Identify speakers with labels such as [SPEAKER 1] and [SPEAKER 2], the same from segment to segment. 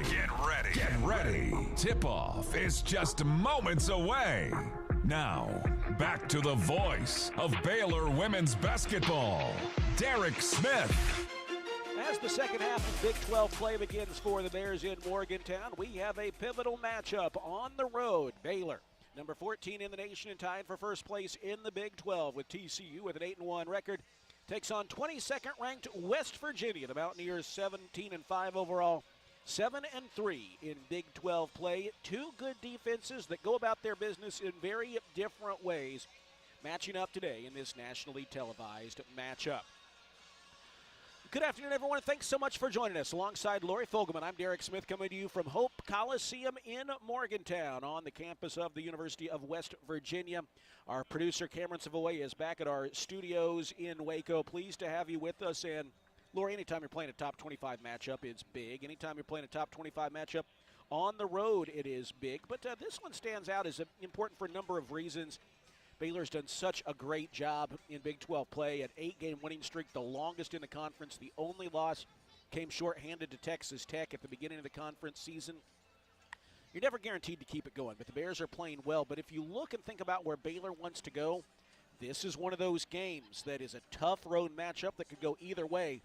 [SPEAKER 1] Get ready. Tip-off is just moments away. Now, back to the voice of Baylor women's basketball, Derek Smith.
[SPEAKER 2] As the second half of Big 12 play begins for the Bears in Morgantown, we have a pivotal matchup on the road. Baylor, number 14 in the nation and tied for first place in the Big 12 with TCU with an 8-1 record, takes on 22nd-ranked West Virginia. The Mountaineers 17-5 overall, 7-3 in Big 12 play. Two good defenses that go about their business in very different ways, matching up today in this nationally televised matchup. Good afternoon, everyone. Thanks so much for joining us. Alongside Lori Fogelman, I'm Derek Smith, coming to you from Hope Coliseum in Morgantown on the campus of the University of West Virginia. Our producer, Cameron Savoy, is back at our studios in Waco. Pleased to have you with us. And, Lori, anytime you're playing a top 25 matchup, it's big. Anytime you're playing a top 25 matchup on the road, it is big. But this one stands out as important for a number of reasons. Baylor's done such a great job in Big 12 play. An 8-game winning streak, the longest in the conference. The only loss came shorthanded to Texas Tech at the beginning of the conference season. You're never guaranteed to keep it going, but the Bears are playing well. But if you look and think about where Baylor wants to go, this is one of those games that is a tough road matchup that could go either way.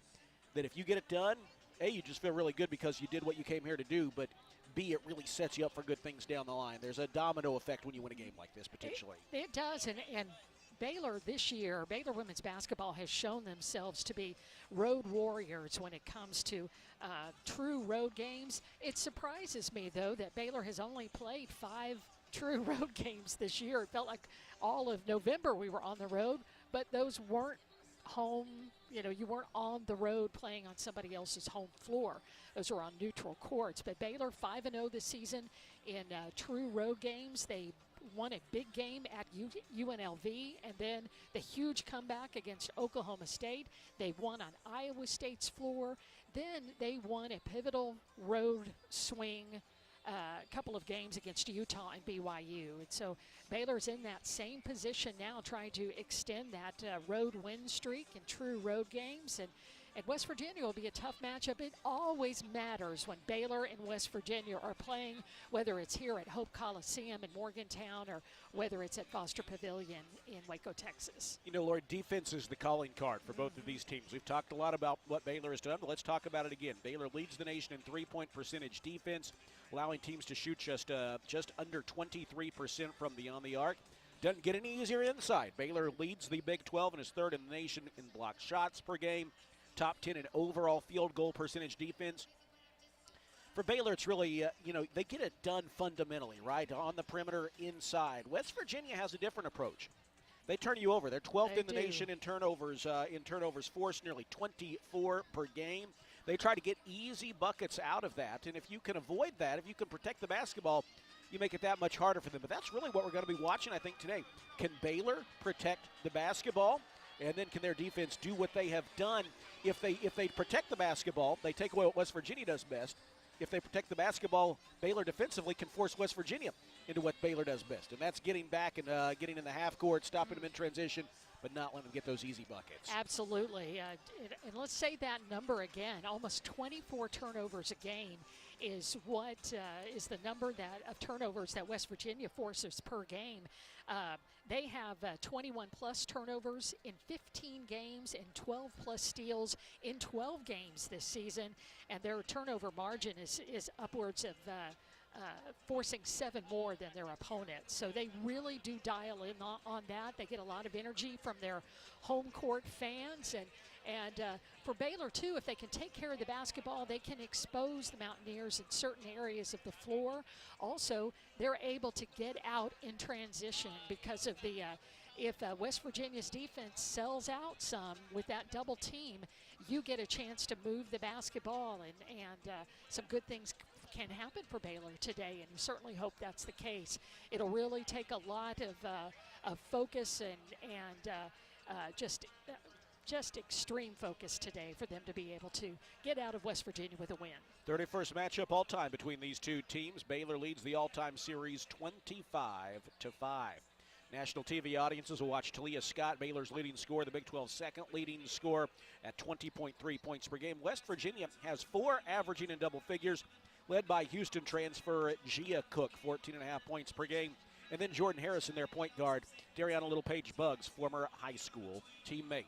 [SPEAKER 2] That if you get it done, A, you just feel really good because you did what you came here to do, but B, it really sets you up for good things down the line. There's a domino effect when you win a game like this, potentially.
[SPEAKER 3] It does, and Baylor this year, Baylor women's basketball has shown themselves to be road warriors when it comes to true road games. It surprises me, though, that Baylor has only played 5 true road games this year. It felt like all of November we were on the road, but those weren't home. You weren't on the road playing on somebody else's home floor. Those were on neutral courts. But Baylor 5-0 this season in true road games. They won a big game at UNLV, and then the huge comeback against Oklahoma State. They won on Iowa State's floor. Then they won a pivotal road swing couple of games against Utah and BYU. And so Baylor's in that same position now, trying to extend that road win streak in true road games. And West Virginia will be a tough matchup. It always matters when Baylor and West Virginia are playing, whether it's here at Hope Coliseum in Morgantown or whether it's at Foster Pavilion in Waco, Texas.
[SPEAKER 2] Lord, defense is the calling card for both of these teams. We've talked a lot about what Baylor has done, but let's talk about it again. Baylor leads the nation in three-point percentage defense, allowing teams to shoot just under 23% from beyond the arc. Doesn't get any easier inside. Baylor leads the Big 12 and is third in the nation in block shots per game. Top 10 in overall field goal percentage defense. For Baylor, it's really, they get it done fundamentally, right? On the perimeter, inside. West Virginia has a different approach. They turn you over. They're 12th in the nation in turnovers forced, nearly 24 per game. They try to get easy buckets out of that, and if you can avoid that, if you can protect the basketball, you make it that much harder for them. But that's really what we're going to be watching, I think, today. Can Baylor protect the basketball? And then can their defense do what they have done? If they protect the basketball, they take away what West Virginia does best. If they protect the basketball, Baylor defensively can force West Virginia into what Baylor does best. And that's getting back and getting in the half court, stopping them in transition, but not letting them get those easy buckets.
[SPEAKER 3] Absolutely. And let's say that number again. Almost 24 turnovers a game is what is the number of turnovers that West Virginia forces per game. They have 21-plus turnovers in 15 games and 12-plus steals in 12 games this season. And their turnover margin is upwards of forcing 7 more than their opponents. So they really do dial in on that. They get a lot of energy from their home court fans. And for Baylor, too, if they can take care of the basketball, they can expose the Mountaineers in certain areas of the floor. Also, they're able to get out in transition because of the if West Virginia's defense sells out some with that double team, you get a chance to move the basketball, and some good things can happen for Baylor today, and you certainly hope that's the case. It'll really take a lot of focus and just extreme focus today for them to be able to get out of West Virginia with a win.
[SPEAKER 2] 31st matchup all-time between these two teams. Baylor leads the all-time series 25-5. National TV audiences will watch Talia Scott, Baylor's leading scorer, the Big 12 second leading scorer at 20.3 points per game. West Virginia has 4 averaging in double figures, led by Houston transfer Gia Cook, 14.5 points per game. And then Jordan Harrison, their point guard, Dariana Little-Page-Buggs, former high school teammate.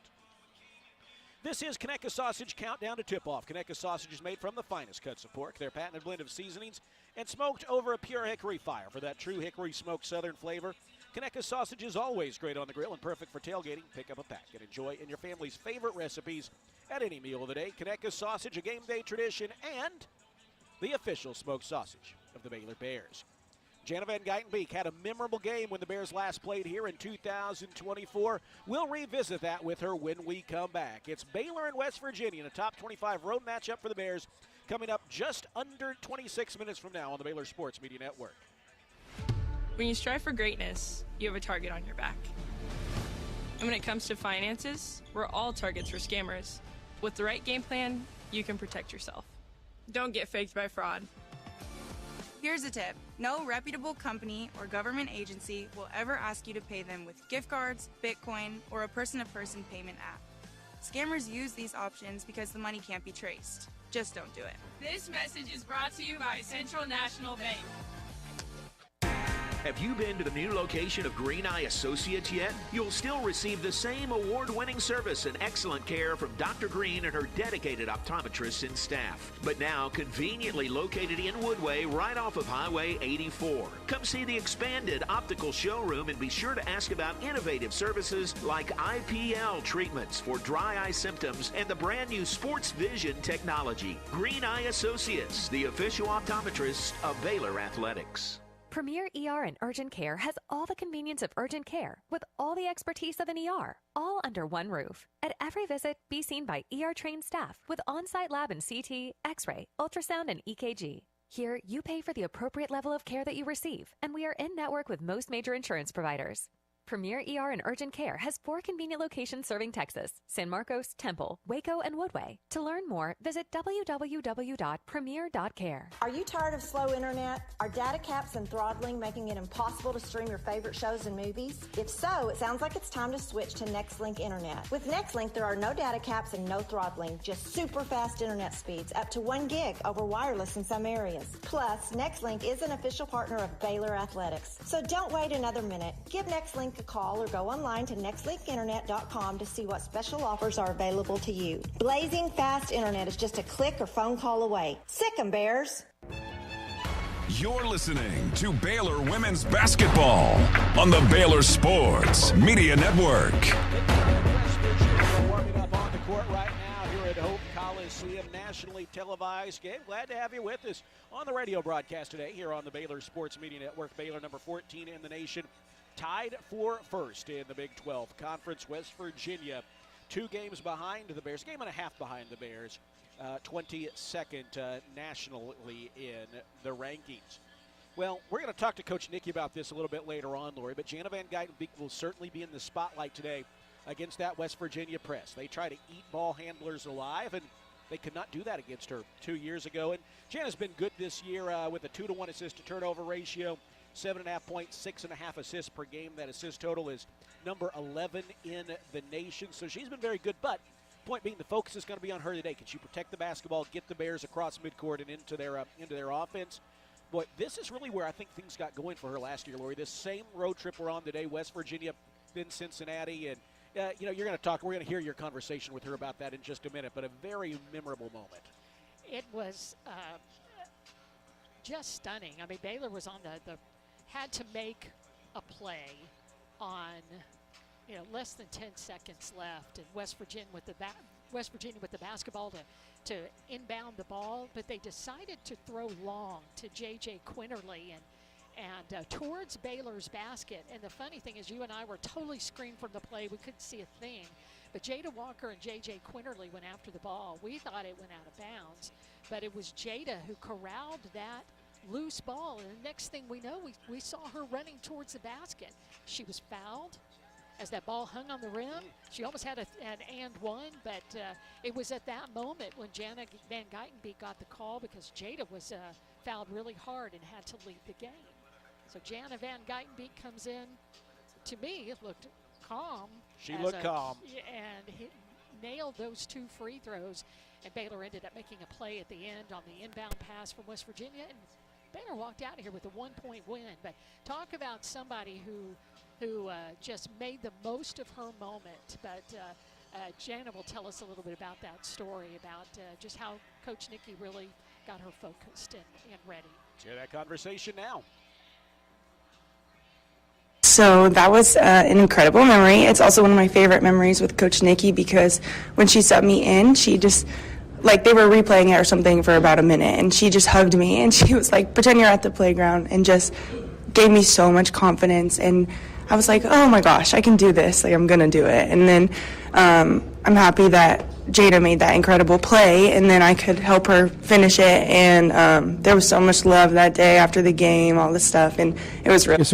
[SPEAKER 2] This is Conecuh Sausage Countdown to Tip-Off. Conecuh Sausage is made from the finest cuts of pork, their patented blend of seasonings, and smoked over a pure hickory fire for that true hickory smoked southern flavor. Conecuh Sausage is always great on the grill and perfect for tailgating. Pick up a pack and enjoy in your family's favorite recipes at any meal of the day. Conecuh Sausage, a game day tradition, and the official smoked sausage of the Baylor Bears. Jana Van Geitenbeek had a memorable game when the Bears last played here in 2024. We'll revisit that with her when we come back. It's Baylor and West Virginia in a top 25 road matchup for the Bears coming up just under 26 minutes from now on the Baylor Sports Media Network.
[SPEAKER 4] When you strive for greatness, you have a target on your back. And when it comes to finances, we're all targets for scammers. With the right game plan, you can protect yourself. Don't get faked by fraud.
[SPEAKER 5] Here's a tip. No reputable company or government agency will ever ask you to pay them with gift cards, Bitcoin, or a person-to-person payment app. Scammers use these options because the money can't be traced. Just don't do it.
[SPEAKER 6] This message is brought to you by Central National Bank.
[SPEAKER 7] Have you been to the new location of Green Eye Associates yet? You'll still receive the same award-winning service and excellent care from Dr. Green and her dedicated optometrists and staff. But now conveniently located in Woodway right off of Highway 84. Come see the expanded optical showroom and be sure to ask about innovative services like IPL treatments for dry eye symptoms and the brand new Sports Vision technology. Green Eye Associates, the official optometrist of Baylor Athletics.
[SPEAKER 8] Premier ER and Urgent Care has all the convenience of urgent care with all the expertise of an ER, all under one roof. At every visit, be seen by ER-trained staff with on-site lab and CT, X-ray, ultrasound, and EKG. Here, you pay for the appropriate level of care that you receive, and we are in network with most major insurance providers. Premier ER and Urgent Care has 4 convenient locations serving Texas: San Marcos, Temple, Waco, and Woodway. To learn more, visit www.premier.care.
[SPEAKER 9] Are you tired of slow internet? Are data caps and throttling making it impossible to stream your favorite shows and movies? If so, it sounds like it's time to switch to NextLink Internet. With NextLink, there are no data caps and no throttling, just super fast internet speeds, up to 1 gig over wireless in some areas. Plus, NextLink is an official partner of Baylor Athletics. So don't wait another minute. Give NextLink a call or go online to nextlinkinternet.com to see what special offers are available to you. Blazing fast internet is just a click or phone call away. Sick 'em, Bears.
[SPEAKER 1] You're listening to Baylor Women's Basketball on the Baylor Sports Media Network.
[SPEAKER 2] Warming up on the court right now here at Hope Coliseum, nationally televised game. Glad to have you with us on the radio broadcast today here on the Baylor Sports Media Network. Baylor number 14 in the nation, tied for first in the Big 12 Conference. West Virginia 2 games behind the Bears, game and a half behind the Bears, 22nd nationally in the rankings. Well, we're going to talk to Coach Nicky about this a little bit later on, Lori, but Jana Van Geitenbeek will certainly be in the spotlight today against that West Virginia press. They try to eat ball handlers alive, and they could not do that against her 2 years ago. And Jana's been good this year with a 2-to-1 assist-to-turnover ratio, 7.5 points, 6.5 assists per game. That assist total is number 11 in the nation. So she's been very good, but point being, the focus is going to be on her today. Can she protect the basketball, get the Bears across midcourt and into their offense? Boy, this is really where I think things got going for her last year, Lori. This same road trip we're on today, West Virginia, then Cincinnati, and we're going to hear your conversation with her about that in just a minute, but a very memorable moment.
[SPEAKER 3] It was just stunning. I mean, Baylor was on had to make a play on, less than 10 seconds left, and West Virginia with the basketball to inbound the ball, but they decided to throw long to J.J. Quinterly and towards Baylor's basket. And the funny thing is, you and I were totally screened from the play. We couldn't see a thing. But Jada Walker and J.J. Quinterly went after the ball. We thought it went out of bounds, but it was Jada who corralled that loose ball. And the next thing we know, we saw her running towards the basket. She was fouled as that ball hung on the rim. She almost had an and one, but it was at that moment when Jana Van Geitenbeek got the call because Jada was fouled really hard and had to leave the game. So Jana Van Geitenbeek comes in to me, it looked calm.
[SPEAKER 2] She looked calm.
[SPEAKER 3] And he nailed those 2 free throws. And Baylor ended up making a play at the end on the inbound pass from West Virginia. And Baylor walked out of here with a 1-point win. But talk about somebody who just made the most of her moment. But Jana will tell us a little bit about that story, about just how Coach Nikki really got her focused and ready.
[SPEAKER 2] Share that conversation now.
[SPEAKER 10] So that was an incredible memory. It's also one of my favorite memories with Coach Nikki because when she subbed me in, she just, like they were replaying it or something for about a minute, and she just hugged me and she was like, pretend you're at the playground, and just gave me so much confidence. And I was like, oh my gosh, I can do this. Like, I'm going to do it. And then I'm happy that Jada made that incredible play, and then I could help her finish it. And there was so much love that day after the game, all this stuff, and it was really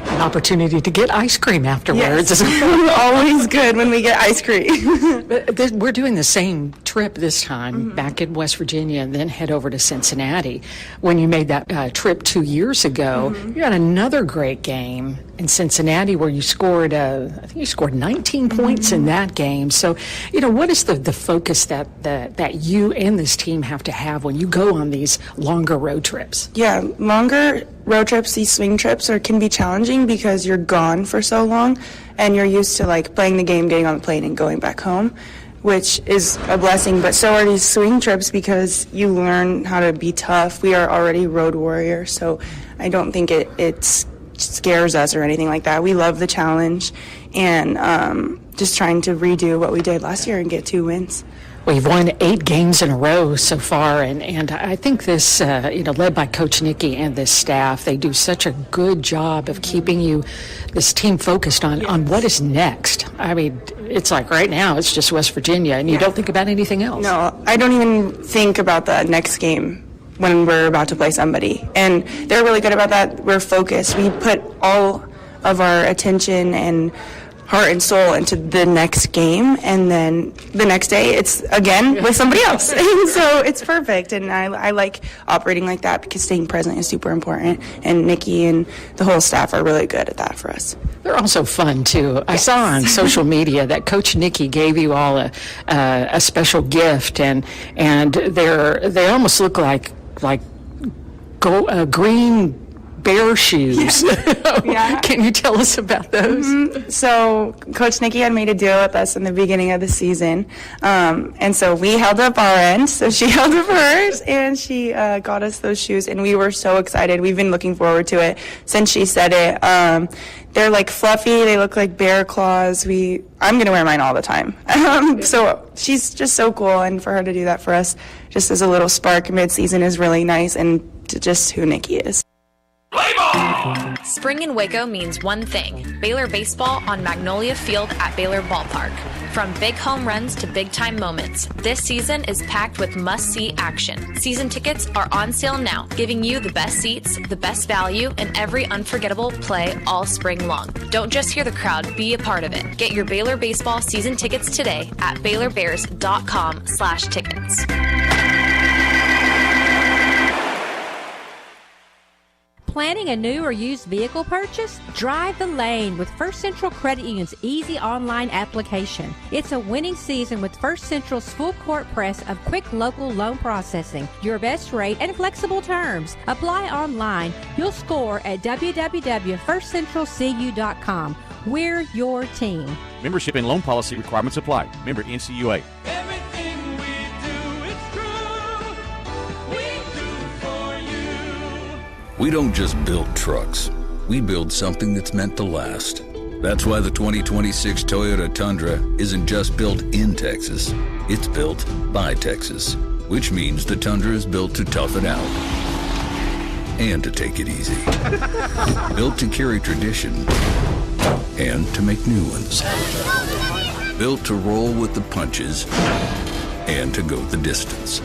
[SPEAKER 11] an opportunity to get ice cream afterwards.
[SPEAKER 10] Yes. Always good when we get ice cream.
[SPEAKER 11] But we're doing the same trip this time, back in West Virginia, and then head over to Cincinnati. When you made that trip 2 years ago, you had another great game in Cincinnati where you scored, I think you scored 19 points in that game. So, what is the focus that you and this team have to have when you go on these longer road trips?
[SPEAKER 10] Yeah, longer road trips, these swing trips can be challenging because you're gone for so long and you're used to like playing the game, getting on the plane and going back home, which is a blessing. But so are these swing trips because you learn how to be tough. We are already road warriors, so I don't think it scares us or anything like that. We love the challenge and just trying to redo what we did last year and get 2 wins.
[SPEAKER 11] Well, you've won 8 games in a row so far, and I think this, led by Coach Nikki and this staff, they do such a good job of keeping this team focused on what is next. I mean, it's like right now it's just West Virginia, and you don't think about anything else.
[SPEAKER 10] No, I don't even think about the next game when we're about to play somebody, and they're really good about that. We're focused. We put all of our attention and heart and soul into the next game, and then the next day it's again with somebody else. And so it's perfect, and I like operating like that because staying present is super important, and Nikki and the whole staff are really good at that for us.
[SPEAKER 11] They're also fun too. Yes. I saw on social media that Coach Nikki gave you all a special gift, and they almost look like green bear shoes. Yeah. Can you tell us about those?
[SPEAKER 10] So Coach Nikki had made a deal with us in the beginning of the season, and so we held up our end, so she held up hers, and she got us those shoes, and we were so excited. We've been looking forward to it since she said it. They're like fluffy, they look like bear claws. I'm gonna wear mine all the time. So she's just so cool, and for her to do that for us just as a little spark mid-season is really nice, and to just who Nikki is.
[SPEAKER 8] Spring in Waco means one thing: Baylor baseball on Magnolia Field at Baylor Ballpark. From big home runs to big-time moments, this season is packed with must-see action. Season tickets are on sale now, giving you the best seats, the best value, and every unforgettable play all spring long. Don't just hear the crowd, be a part of it. Get your Baylor baseball season tickets today at BaylorBears.com/tickets.
[SPEAKER 12] Planning a new or used vehicle purchase? Drive the lane with First Central Credit Union's easy online application. It's a winning season with First Central's full court press of quick local loan processing, your best rate, and flexible terms. Apply online. You'll score at www.firstcentralcu.com. We're your team.
[SPEAKER 13] Membership and loan policy requirements apply. Member NCUA.
[SPEAKER 14] We don't just build trucks. We build something that's meant to last. That's why the 2026 Toyota Tundra isn't just built in Texas. It's built by Texas, which means the Tundra is built to tough it out and to take it easy. Built to carry tradition and to make new ones. Built to roll with the punches and to go the distance.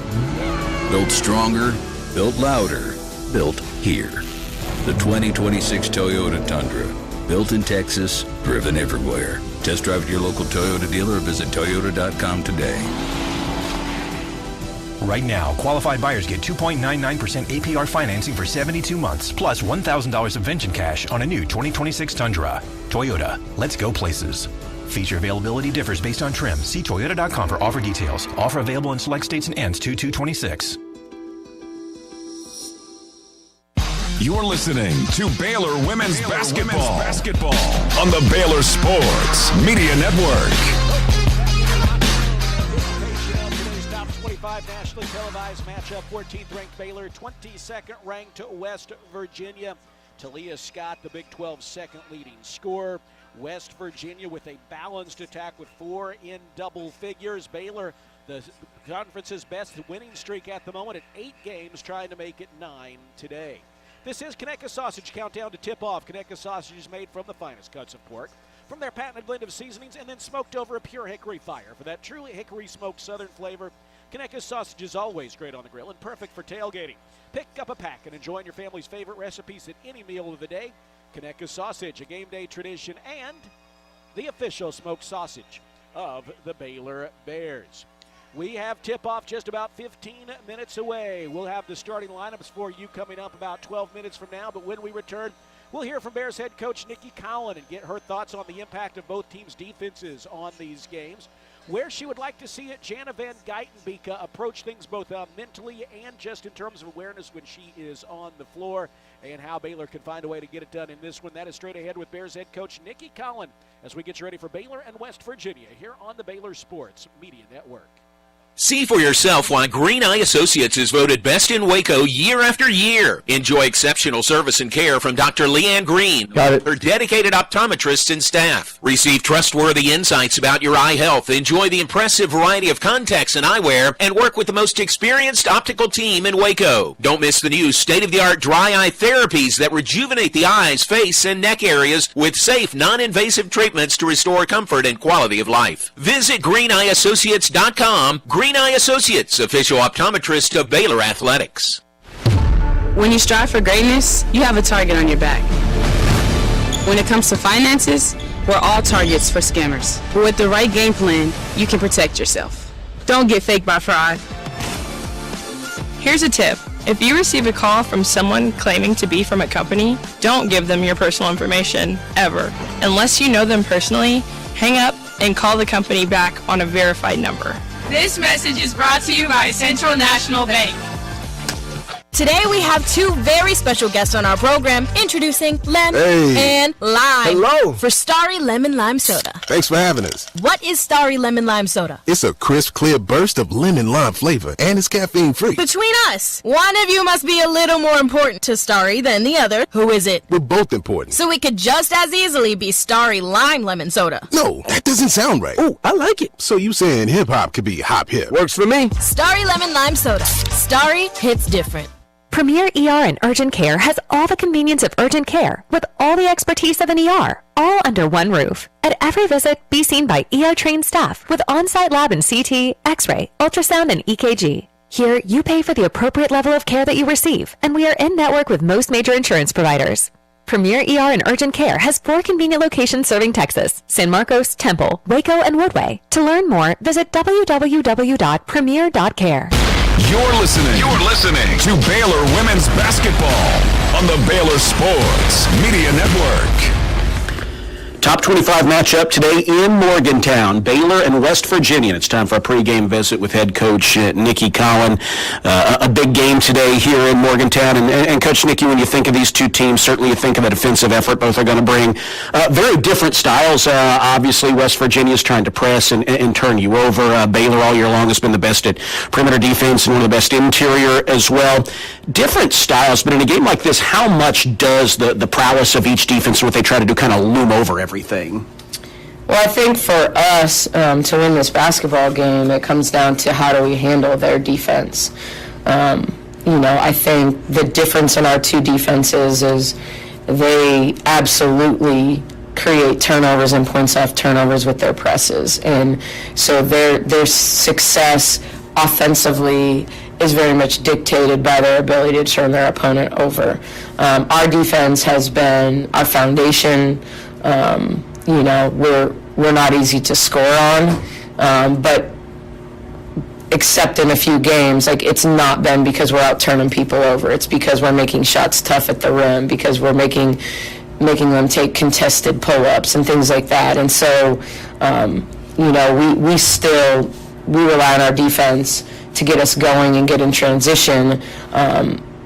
[SPEAKER 14] Built stronger, built louder, built here. The 2026 Toyota Tundra. Built in Texas, driven everywhere. Test drive at your local Toyota dealer or visit Toyota.com today.
[SPEAKER 15] Right now, qualified buyers get 2.99% APR financing for 72 months, plus $1,000 subvention cash on a new 2026 Tundra. Toyota, let's go places. Feature availability differs based on trim. See Toyota.com for offer details. Offer available in select states and ends 2/2/26.
[SPEAKER 1] You're listening to Baylor Women's Basketball on the Baylor Sports Media Network.
[SPEAKER 2] Today's top 25 nationally televised matchup. 14th ranked Baylor, 22nd ranked West Virginia. Talia Scott, the Big 12 second leading scorer. West Virginia with a balanced attack with 4 in double figures. Baylor, the conference's best winning streak at the moment at 8 games, trying to make it 9 today. This is Conecuh Sausage Countdown to tip-off. Conecuh Sausage is made from the finest cuts of pork, from their patented blend of seasonings, and then smoked over a pure hickory fire. For that truly hickory smoked southern flavor, Conecuh Sausage is always great on the grill and perfect for tailgating. Pick up a pack and enjoy your family's favorite recipes at any meal of the day. Conecuh Sausage, a game day tradition and the official smoked sausage of the Baylor Bears. We have tip-off just about 15 minutes away. We'll have the starting lineups for you coming up about 12 minutes from now, but when we return, we'll hear from Bears head coach Nikki Collin and get her thoughts on the impact of both teams' defenses on these games, where she would like to see it, Jana Van Geitenbeek approach things both mentally and just in terms of awareness when she is on the floor, and how Baylor can find a way to get it done in this one. That is straight ahead with Bears head coach Nikki Collin as we get you ready for Baylor and West Virginia here on the Baylor Sports Media Network.
[SPEAKER 7] See for yourself why Green Eye Associates is voted best in Waco year after year. Enjoy exceptional service and care from Dr. Leanne Green, her dedicated optometrists and staff. Receive trustworthy insights about your eye health. Enjoy the impressive variety of contacts and eyewear, and work with the most experienced optical team in Waco. Don't miss the new state-of-the-art dry eye therapies that rejuvenate the eyes, face, and neck areas with safe, non-invasive treatments to restore comfort and quality of life. Visit greeneyeassociates.com. Green Eye Associates, official optometrist of Baylor Athletics.
[SPEAKER 10] When you strive for greatness, you have a target on your back. When it comes to finances, we're all targets for scammers. But with the right game plan, you can protect yourself. Don't get faked by fraud.
[SPEAKER 4] Here's a tip. If you receive a call from someone claiming to be from a company, don't give them your personal information, ever. Unless you know them personally, hang up and call the company back on a verified number.
[SPEAKER 6] This message is brought to you by Central National Bank.
[SPEAKER 16] Today we have 2 very special guests on our program, introducing Lem and Lime.
[SPEAKER 17] Hello.
[SPEAKER 16] For Starry Lemon Lime Soda.
[SPEAKER 17] Thanks for having us.
[SPEAKER 16] What is Starry Lemon Lime Soda?
[SPEAKER 17] It's a crisp, clear burst of lemon lime flavor, and it's caffeine-free.
[SPEAKER 16] Between us, one of you must be a little more important to Starry than the other. Who is it?
[SPEAKER 17] We're both important.
[SPEAKER 16] So we could just as easily be Starry Lime Lemon Soda.
[SPEAKER 17] No, that doesn't sound right. Oh, I like it. So you saying hip-hop could be hop-hip. Works for me.
[SPEAKER 16] Starry Lemon Lime Soda. Starry hits different.
[SPEAKER 8] Premier ER and Urgent Care has all the convenience of urgent care with all the expertise of an ER, all under one roof. At every visit, be seen by ER-trained staff with on-site lab and CT, X-ray, ultrasound, and EKG. Here, you pay for the appropriate level of care that you receive, and we are in-network with most major insurance providers. Premier ER and Urgent Care has 4 convenient locations serving Texas, San Marcos, Temple, Waco, and Woodway. To learn more, visit www.premier.care.
[SPEAKER 1] You're listening to Baylor Women's Basketball on the Baylor Sports Media Network.
[SPEAKER 18] Top 25 matchup today in Morgantown, Baylor and West Virginia. It's time for a pregame visit with head coach Nikki Collin. A big game today here in Morgantown. And Coach Nikki, when you think of these two teams, certainly you think of a defensive effort both are going to bring. Very different styles. Obviously, West Virginia's trying to press and turn you over. Baylor all year long has been the best at perimeter defense and one of the best interior as well. Different styles, but in a game like this, how much does the prowess of each defense and what they try to do kind of loom over everything?
[SPEAKER 11] Well, I think for us to win this basketball game, it comes down to how do we handle their defense. I think the difference in our two defenses is they absolutely create turnovers and points off turnovers with their presses. And so their success offensively is very much dictated by their ability to turn their opponent over. Our defense has been our foundation. We're not easy to score on, but
[SPEAKER 10] except in a few games, like it's not been because we're out turning people over. It's because we're making shots tough at the rim, because we're making them take contested pull-ups and things like that. And so, we rely on our defense to get us going and get in transition,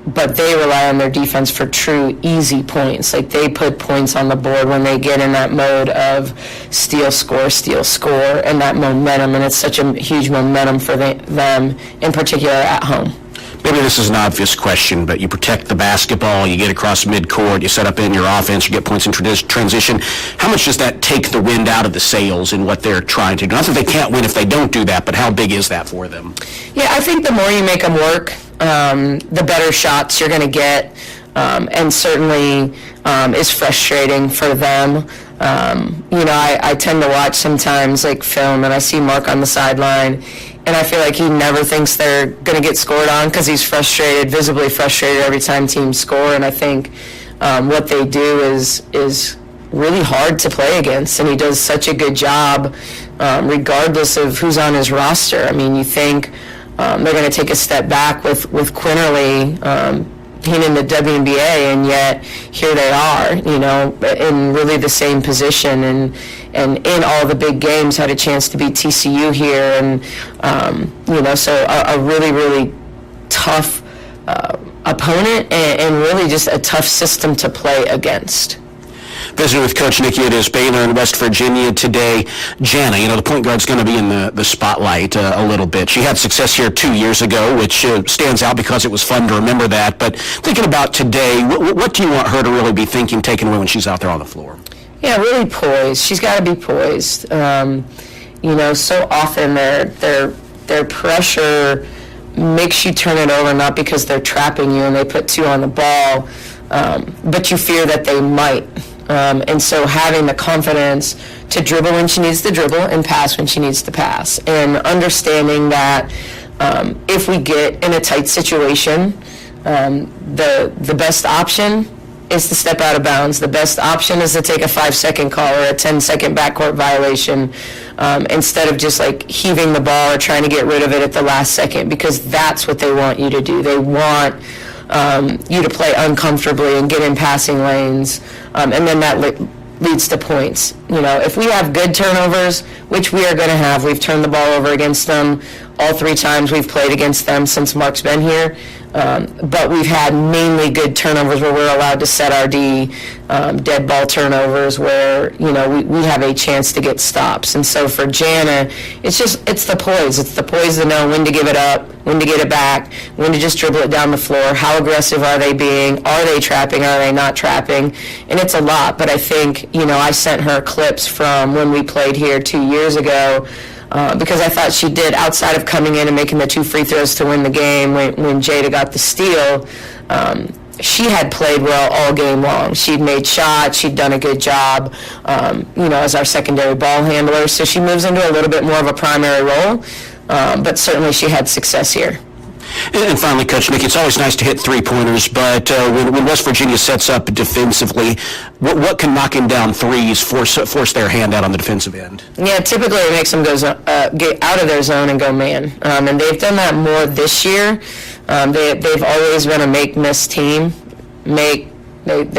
[SPEAKER 10] but they rely on their defense for true easy points. Like they put points on the board when they get in that mode of steal, score, and that momentum, and it's such a huge momentum for them, in particular at home.
[SPEAKER 18] Maybe this is an obvious question, but you protect the basketball, you get across midcourt, you set up in your offense, you get points in transition. How much does that take the wind out of the sails in what they're trying to do? Not that they can't win if they don't do that, but how big is that for them?
[SPEAKER 10] Yeah, I think the more you make them work, the better shots you're going to get, and certainly is frustrating for them. I tend to watch sometimes like film, and I see Mark on the sideline, and I feel like he never thinks they're going to get scored on because he's frustrated, visibly frustrated every time teams score. And I think what they do is really hard to play against, and he does such a good job regardless of who's on his roster. I mean, you think they're going to take a step back with Quinterly being in the WNBA, and yet here they are, in really the same position, and in all the big games had a chance to beat TCU here, and so a really, really tough opponent, and really just a tough system to play against.
[SPEAKER 18] Visiting with Coach Nikki, it is Baylor in West Virginia today. Jana, the point guard's going to be in the spotlight a little bit. She had success here 2 years ago, which stands out because it was fun to remember that. But thinking about today, what do you want her to really be thinking, taking away when she's out there on the floor?
[SPEAKER 10] Yeah, really poised. She's got to be poised. So often their pressure makes you turn it over, not because they're trapping you and they put two on the ball, but you fear that they might. And so having the confidence to dribble when she needs to dribble and pass when she needs to pass, and understanding that if we get in a tight situation, the best option is to step out of bounds. The best option is to take a 5-second call or a 10-second backcourt violation instead of just like heaving the ball or trying to get rid of it at the last second, because that's what they want you to do. They want you to play uncomfortably and get in passing lanes, and then that leads to points. If we have good turnovers, which we are going to have, we've turned the ball over against them all 3 times we've played against them since Mark's been here, but we've had mainly good turnovers where we're allowed to set our D, dead ball turnovers where, we have a chance to get stops. And so for Jana, it's the poise. It's the poise to know when to give it up, when to get it back, when to just dribble it down the floor. How aggressive are they being? Are they trapping? Are they not trapping? And it's a lot, but I think, I sent her clips from when we played here 2 years ago, because I thought she did, outside of coming in and making the 2 free throws to win the game when Jada got the steal, she had played well all game long. She'd made shots. She'd done a good job, as our secondary ball handler. So she moves into a little bit more of a primary role, but certainly she had success here.
[SPEAKER 18] And finally, Coach Nick, it's always nice to hit 3-pointers, but when West Virginia sets up defensively, what can knocking down threes force their hand out on the defensive end?
[SPEAKER 10] Yeah, typically it makes them get out of their zone and go man, and they've done that more this year. They've always been a make-miss team. They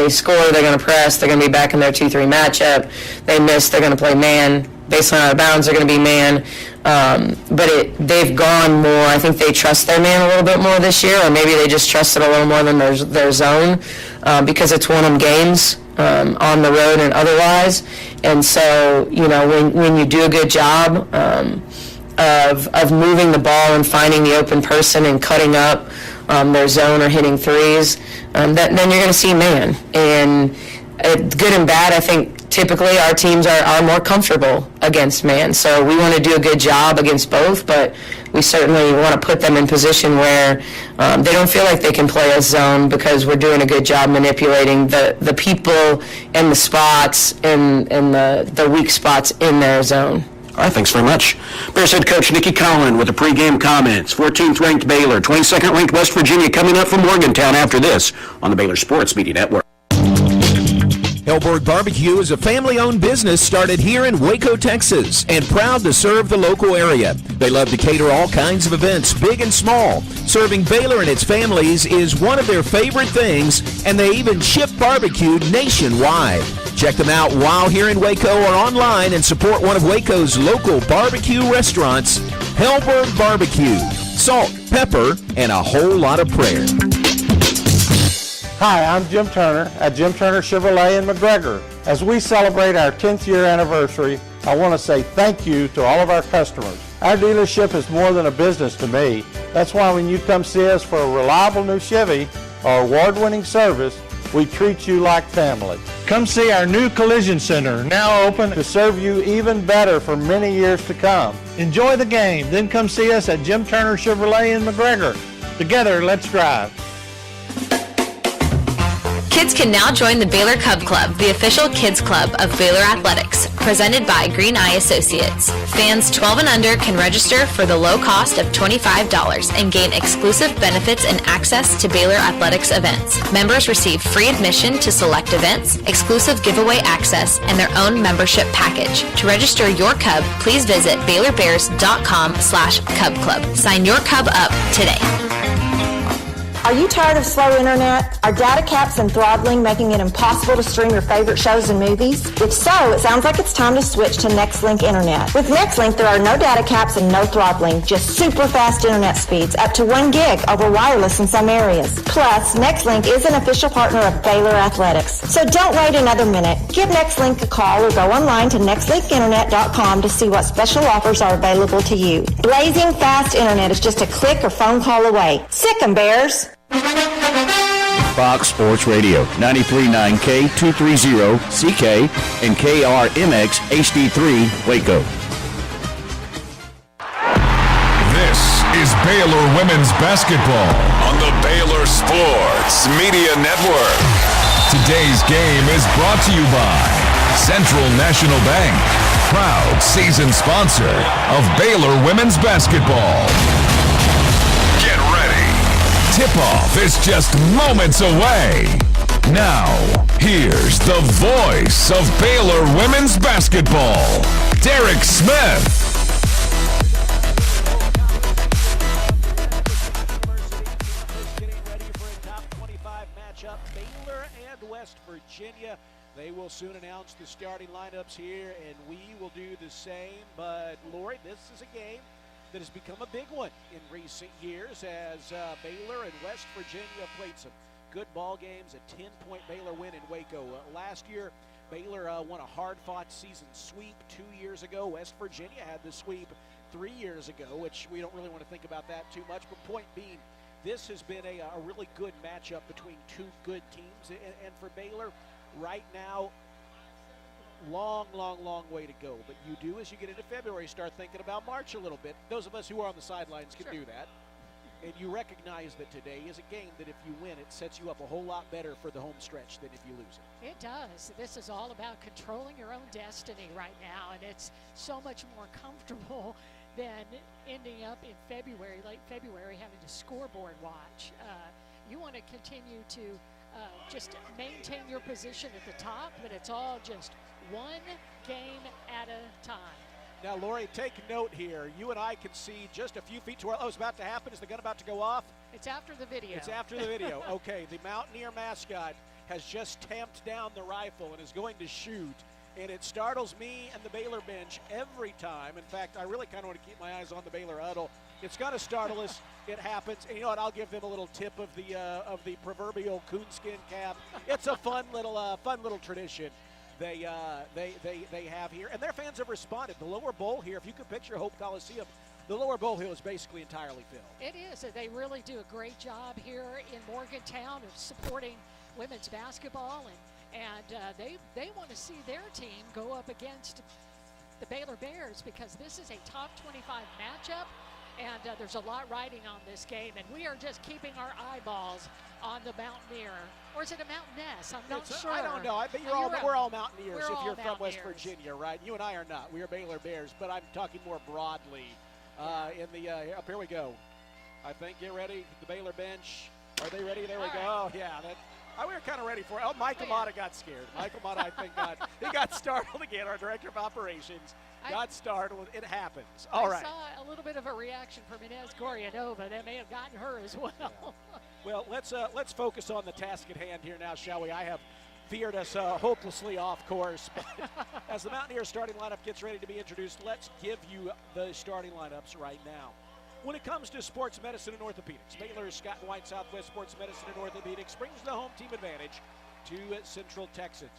[SPEAKER 10] score, they're going to press, they're going to be back in their 2-3 matchup. They miss, they're going to play man. Baseline out of bounds, they're going to be man. But they've gone more, I think they trust their man a little bit more this year, or maybe they just trust it a little more than their zone, because it's one of them games on the road and otherwise. And so, when you do a good job of moving the ball and finding the open person and cutting up their zone or hitting threes, then you're going to see man. And good and bad, I think typically our teams are more comfortable against man. So we want to do a good job against both, but we certainly want to put them in position where they don't feel like they can play us zone, because we're doing a good job manipulating the people and the spots and the weak spots in their zone.
[SPEAKER 18] All right, thanks very much. Bears head coach Nikki Collin with the pregame comments. 14th ranked Baylor, 22nd ranked West Virginia coming up from Morgantown after this on the Baylor Sports Media Network.
[SPEAKER 19] Hellberg Barbecue is a family-owned business started here in Waco, Texas, and proud to serve the local area. They love to cater all kinds of events, big and small. Serving Baylor and its families is one of their favorite things, and they even ship barbecue nationwide. Check them out while here in Waco or online and support one of Waco's local barbecue restaurants, Hellberg Barbecue. Salt, pepper, and a whole lot of prayer.
[SPEAKER 20] Hi, I'm Jim Turner at Jim Turner Chevrolet in McGregor. As we celebrate our 10th year anniversary, I want to say thank you to all of our customers. Our dealership is more than a business to me. That's why when you come see us for a reliable new Chevy or award-winning service, we treat you like family. Come see our new collision center, now open to serve you even better for many years to come. Enjoy the game, then come see us at Jim Turner Chevrolet in McGregor. Together, let's drive.
[SPEAKER 21] Kids can now join the Baylor Cub Club, the official kids club of Baylor Athletics, presented by Green Eye Associates. Fans 12 and under can register for the low cost of $25 and gain exclusive benefits and access to Baylor Athletics events. Members receive free admission to select events, exclusive giveaway access, and their own membership package. To register your Cub, please visit BaylorBears.com/Cub Club. Sign your Cub up today.
[SPEAKER 9] Are you tired of slow internet? Are data caps and throttling making it impossible to stream your favorite shows and movies? If so, it sounds like it's time to switch to Nextlink Internet. With Nextlink, there are no data caps and no throttling, just super fast internet speeds, up to 1 gig over wireless in some areas. Plus, Nextlink is an official partner of Baylor Athletics. So don't wait another minute. Give Nextlink a call or go online to nextlinkinternet.com to see what special offers are available to you. Blazing fast internet is just a click or phone call away. Sick 'em, Bears!
[SPEAKER 18] Fox Sports Radio, 93.9 K230CK and KRMX HD3 Waco.
[SPEAKER 1] This is Baylor Women's Basketball on the Baylor Sports Media Network. Today's game is brought to you by Central National Bank, proud season sponsor of Baylor Women's Basketball. Get ready. Tip-off is just moments away. Now, here's the voice of Baylor Women's Basketball, Derek Smith.
[SPEAKER 2] Baylor and West Virginia. They will soon announce the starting lineups here, and we will do the same. But, Lori, this is a game that has become a big one in recent years as Baylor and West Virginia played some good ball games. A 10-point Baylor win in Waco. Last year, Baylor won a hard-fought season sweep 2 years ago. West Virginia had the sweep 3 years ago, which we don't really want to think about that too much. But point being, this has been a really good matchup between two good teams. And for Baylor, right now, long way to go. But you do, as you get into February, start thinking about March a little bit. Those of us who are on the sidelines can do that. And you recognize that today is a game that if you win, it sets you up a whole lot better for the home stretch than if you lose it.
[SPEAKER 3] It does. This is all about controlling your own destiny right now, and it's so much more comfortable than ending up in February, late February, having to scoreboard watch. You want to continue to just maintain your position at the top, but it's all just one game at a time.
[SPEAKER 2] Now, Lori, take note here. You and I can see just a few feet to where it's about to happen. Is the gun about to go off?
[SPEAKER 3] It's after the video.
[SPEAKER 2] It's after the video. Okay, the Mountaineer mascot has just tamped down the rifle and is going to shoot. And it startles me and the Baylor bench every time. In fact, I really kind of want to keep my eyes on the Baylor huddle. It's going to startle us. It happens. And you know what? I'll give them a little tip of the proverbial coonskin cap. It's a fun little tradition they have here, and their fans have responded. The lower bowl here, if you could picture Hope Coliseum, the lower bowl hill is basically entirely filled.
[SPEAKER 3] It is. They really do a great job here in Morgantown of supporting women's basketball, and they want to see their team go up against the Baylor Bears because this is a top 25 matchup, and there's a lot riding on this game, and we are just keeping our eyeballs on the Mountaineer. Or is it a Mountainess? I'm not sure.
[SPEAKER 2] I don't know. I bet we're all Mountaineers if you're from West Virginia, right? You and I are not. We are Baylor Bears, but I'm talking more broadly. Up here we go. I think, get ready. The Baylor bench. Are they ready? There we go. Oh, yeah. We were kind of ready for it. Oh, Michael Mata got scared. Michael Mata, I think, got startled again. Our director of operations got startled. It happens. All right.
[SPEAKER 3] I saw a little bit of a reaction from Inez Gorianova. That may have gotten her as well.
[SPEAKER 2] Yeah. Well, let's focus on the task at hand here now, shall we? I have veered us hopelessly off course. But as the Mountaineers starting lineup gets ready to be introduced, let's give you the starting lineups right now. When it comes to sports medicine and orthopedics, Baylor's Scott and White Southwest Sports Medicine and Orthopedics brings the home team advantage to Central Texas.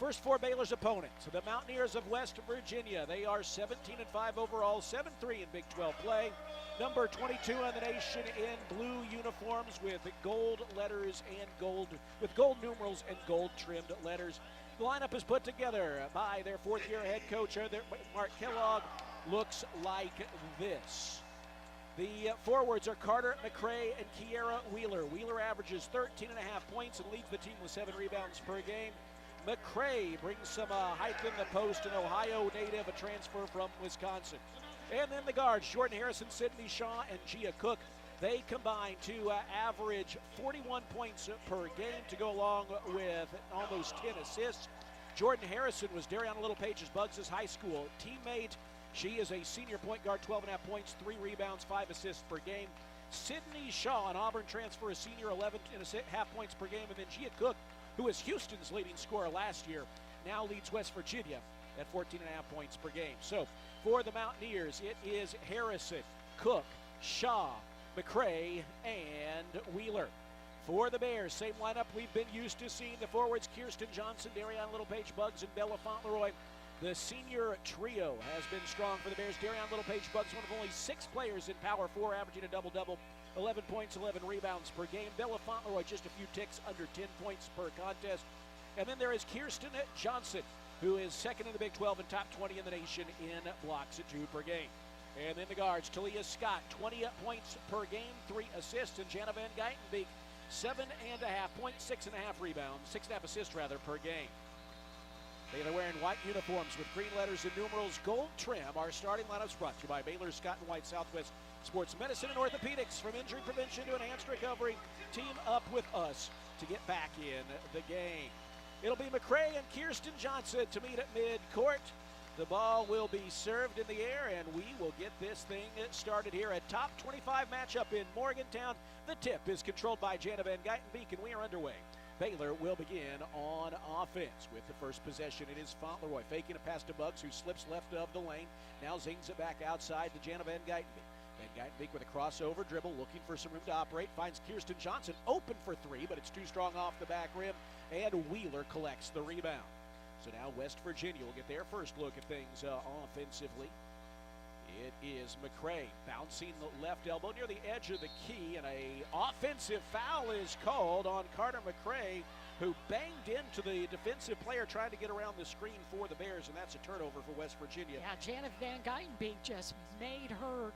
[SPEAKER 2] First for Baylor's opponents, the Mountaineers of West Virginia. They are 17-5 overall, 7-3 in Big 12 play. Number 22 on the nation in blue uniforms with gold letters and gold numerals and gold trimmed letters. The lineup is put together by their fourth-year head coach, Mark Kellogg. Looks like this. The forwards are Carter McCray and Kiera Wheeler. Wheeler averages 13.5 points and leads the team with 7 rebounds per game. McCray brings some height in the post, an Ohio native, a transfer from Wisconsin. And then the guards, Jordan Harrison, Sydney Shaw, and Gia Cook. They combine to average 41 points per game to go along with almost 10 assists. Jordan Harrison was Dariana Little Page's Bugs' high school teammate. She is a senior point guard, 12.5 points, 3 rebounds, 5 assists per game. Sydney Shaw, an Auburn transfer, a senior, 11.5 points per game. And then Gia Cook, who was Houston's leading scorer last year, now leads West Virginia at 14.5 points per game. So for the Mountaineers, it is Harrison, Cook, Shaw, McCray, and Wheeler. For the Bears, same lineup we've been used to seeing. The forwards, Kirsten Johnson, Dariana Littlepage, Bugs, and Bella Fauntleroy. The senior trio has been strong for the Bears. Dariana Littlepage, Bugs, one of only 6 players in Power 4, averaging a double-double, 11 points, 11 rebounds per game. Bella Fauntleroy just a few ticks under 10 points per contest. And then there is Kirsten Johnson, who is second in the Big 12 and top 20 in the nation in blocks at 2 per game. And then the guards, Talia Scott, 20 points per game, 3 assists, and Jana Van Geitenbeek, 7.5 points, 6.5 rebounds, 6.5 assists per game. They are wearing white uniforms with green letters and numerals, gold trim. Our starting lineups brought to you by Baylor, Scott and White Southwest Sports Medicine and Orthopedics. From injury prevention to enhanced recovery, team up with us to get back in the game. It'll be McCray and Kirsten Johnson to meet at mid-court. The ball will be served in the air, and we will get this thing started here. A top 25 matchup in Morgantown. The tip is controlled by Jana Van Geitenbeek, and we are underway. Baylor will begin on offense with the first possession. It is Fauntleroy faking a pass to Bugs, who slips left of the lane. Now zings it back outside to Jana Van Geitenbeek. Van Geitenbeek with a crossover dribble, looking for some room to operate. Finds Kirsten Johnson open for 3, but it's too strong off the back rim, and Wheeler collects the rebound. So now West Virginia will get their first look at things offensively. It is McCray bouncing the left elbow near the edge of the key, and a offensive foul is called on Carter McCray, who banged into the defensive player trying to get around the screen for the Bears, and that's a turnover for West Virginia.
[SPEAKER 3] Yeah, Janet Van Geitenbeek just made her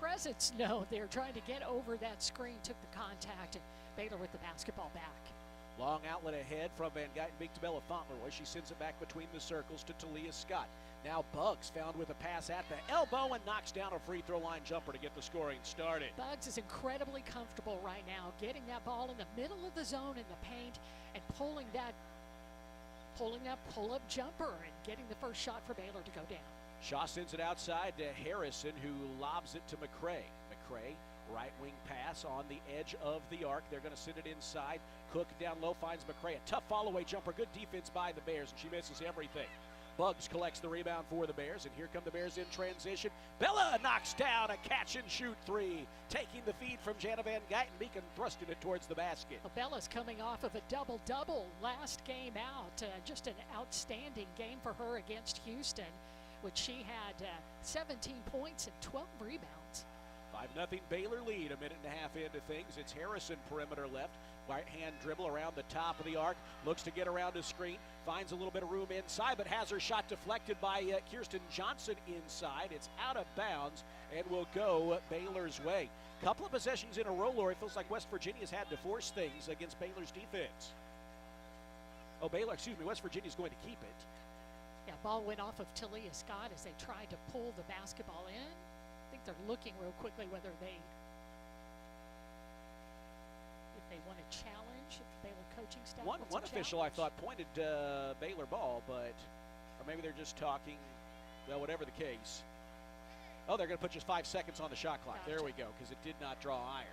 [SPEAKER 3] presence known. They're trying to get over that screen, took the contact, and Baylor with the basketball back.
[SPEAKER 2] Long outlet ahead from Van Geitenbeek to Bella Fauntleroy. She sends it back between the circles to Talia Scott. Now Bugs found with a pass at the elbow and knocks down a free throw line jumper to get the scoring started.
[SPEAKER 3] Bugs is incredibly comfortable right now, getting that ball in the middle of the zone in the paint and pulling that pull-up jumper and getting the first shot for Baylor to go down.
[SPEAKER 2] Shaw sends it outside to Harrison, who lobs it to McCray. McCray, right wing pass on the edge of the arc. They're going to send it inside. Cook down low finds McCray. A tough follow-away jumper. Good defense by the Bears, and she misses everything. Bugs collects the rebound for the Bears, and here come the Bears in transition. Bella knocks down a catch-and-shoot 3, taking the feed from Jana Van Geitenbeek and thrusting it towards the basket.
[SPEAKER 3] Well, Bella's coming off of a double-double last game out. Just an outstanding game for her against Houston, which she had 17 points and 12 rebounds.
[SPEAKER 2] 5-0 Baylor lead, a minute and a half into things. It's Harrison perimeter left. Right hand dribble around the top of the arc. Looks to get around a screen. Finds a little bit of room inside, but has her shot deflected by Kirsten Johnson inside. It's out of bounds and will go Baylor's way. Couple of possessions in a row, Lori. It feels like West Virginia's had to force things against Baylor's defense. West Virginia's going to keep it.
[SPEAKER 3] Yeah, ball went off of Talia Scott as they tried to pull the basketball in. I think they're looking real quickly whether if they want to challenge the Baylor coaching staff.
[SPEAKER 2] One official I thought pointed Baylor ball, but or maybe they're just talking. Well, whatever the case. Oh, they're going to put just 5 seconds on the shot clock. Gotcha. There we go, because it did not draw iron.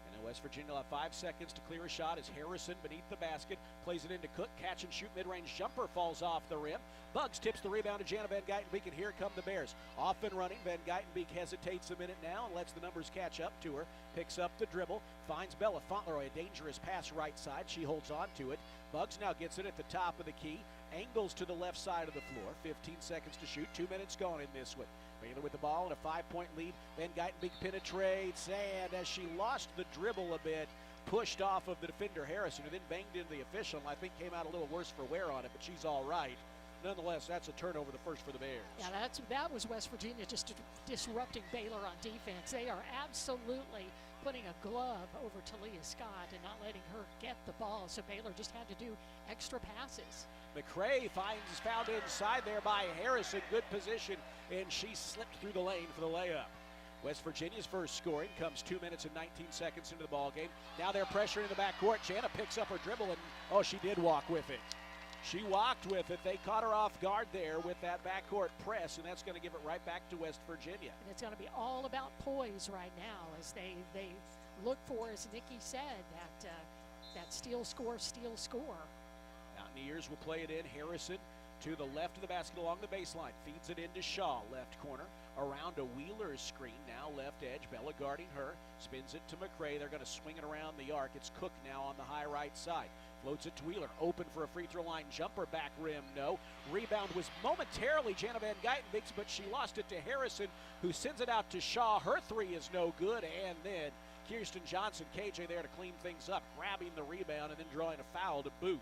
[SPEAKER 2] And then West Virginia will have 5 seconds to clear a shot as Harrison beneath the basket plays it into Cook. Catch and shoot mid-range jumper falls off the rim. Bugs tips the rebound to Jana Van Geitenbeek, and here come the Bears. Off and running. Van Geitenbeek hesitates a minute now and lets the numbers catch up to her. Picks up the dribble. Finds Bella Fauntleroy, a dangerous pass right side. She holds on to it. Bugs now gets it at the top of the key. Angles to the left side of the floor. 15 seconds to shoot. 2 minutes gone in this one. Baylor with the ball and a 5-point lead. Van Geitenbeek penetrates, and as she lost the dribble a bit, pushed off of the defender Harrison, who then banged into the official, and I think came out a little worse for wear on it, but she's all right. Nonetheless, that's a turnover, the first for the Bears.
[SPEAKER 3] Yeah, that was West Virginia just disrupting Baylor on defense. They are absolutely putting a glove over Talia Scott and not letting her get the ball, so Baylor just had to do extra passes.
[SPEAKER 2] McRae is found inside there by Harrison. Good position, and she slipped through the lane for the layup. West Virginia's first scoring comes 2 minutes and 19 seconds into the ball game. Now they're pressuring the backcourt. Jana picks up her dribble, and oh, she did walk with it. She walked with it. They caught her off guard there with that backcourt press, and that's going to give it right back to West Virginia.
[SPEAKER 3] And it's going to be all about poise right now as they look for, as Nikki said, that steal score.
[SPEAKER 2] Mountaineers will play it in. Harrison to the left of the basket along the baseline. Feeds it into Shaw, left corner. Around a Wheeler's screen, now left edge. Bella guarding her. Spins it to McRae. They're going to swing it around the arc. It's Cook now on the high right side. Floats it to Wheeler. Open for a free throw line jumper. Back rim, no. Rebound was momentarily Jana Van Geitenbeek's, but she lost it to Harrison, who sends it out to Shaw. Her three is no good. And then Kirsten Johnson, KJ there to clean things up, grabbing the rebound and then drawing a foul to boot.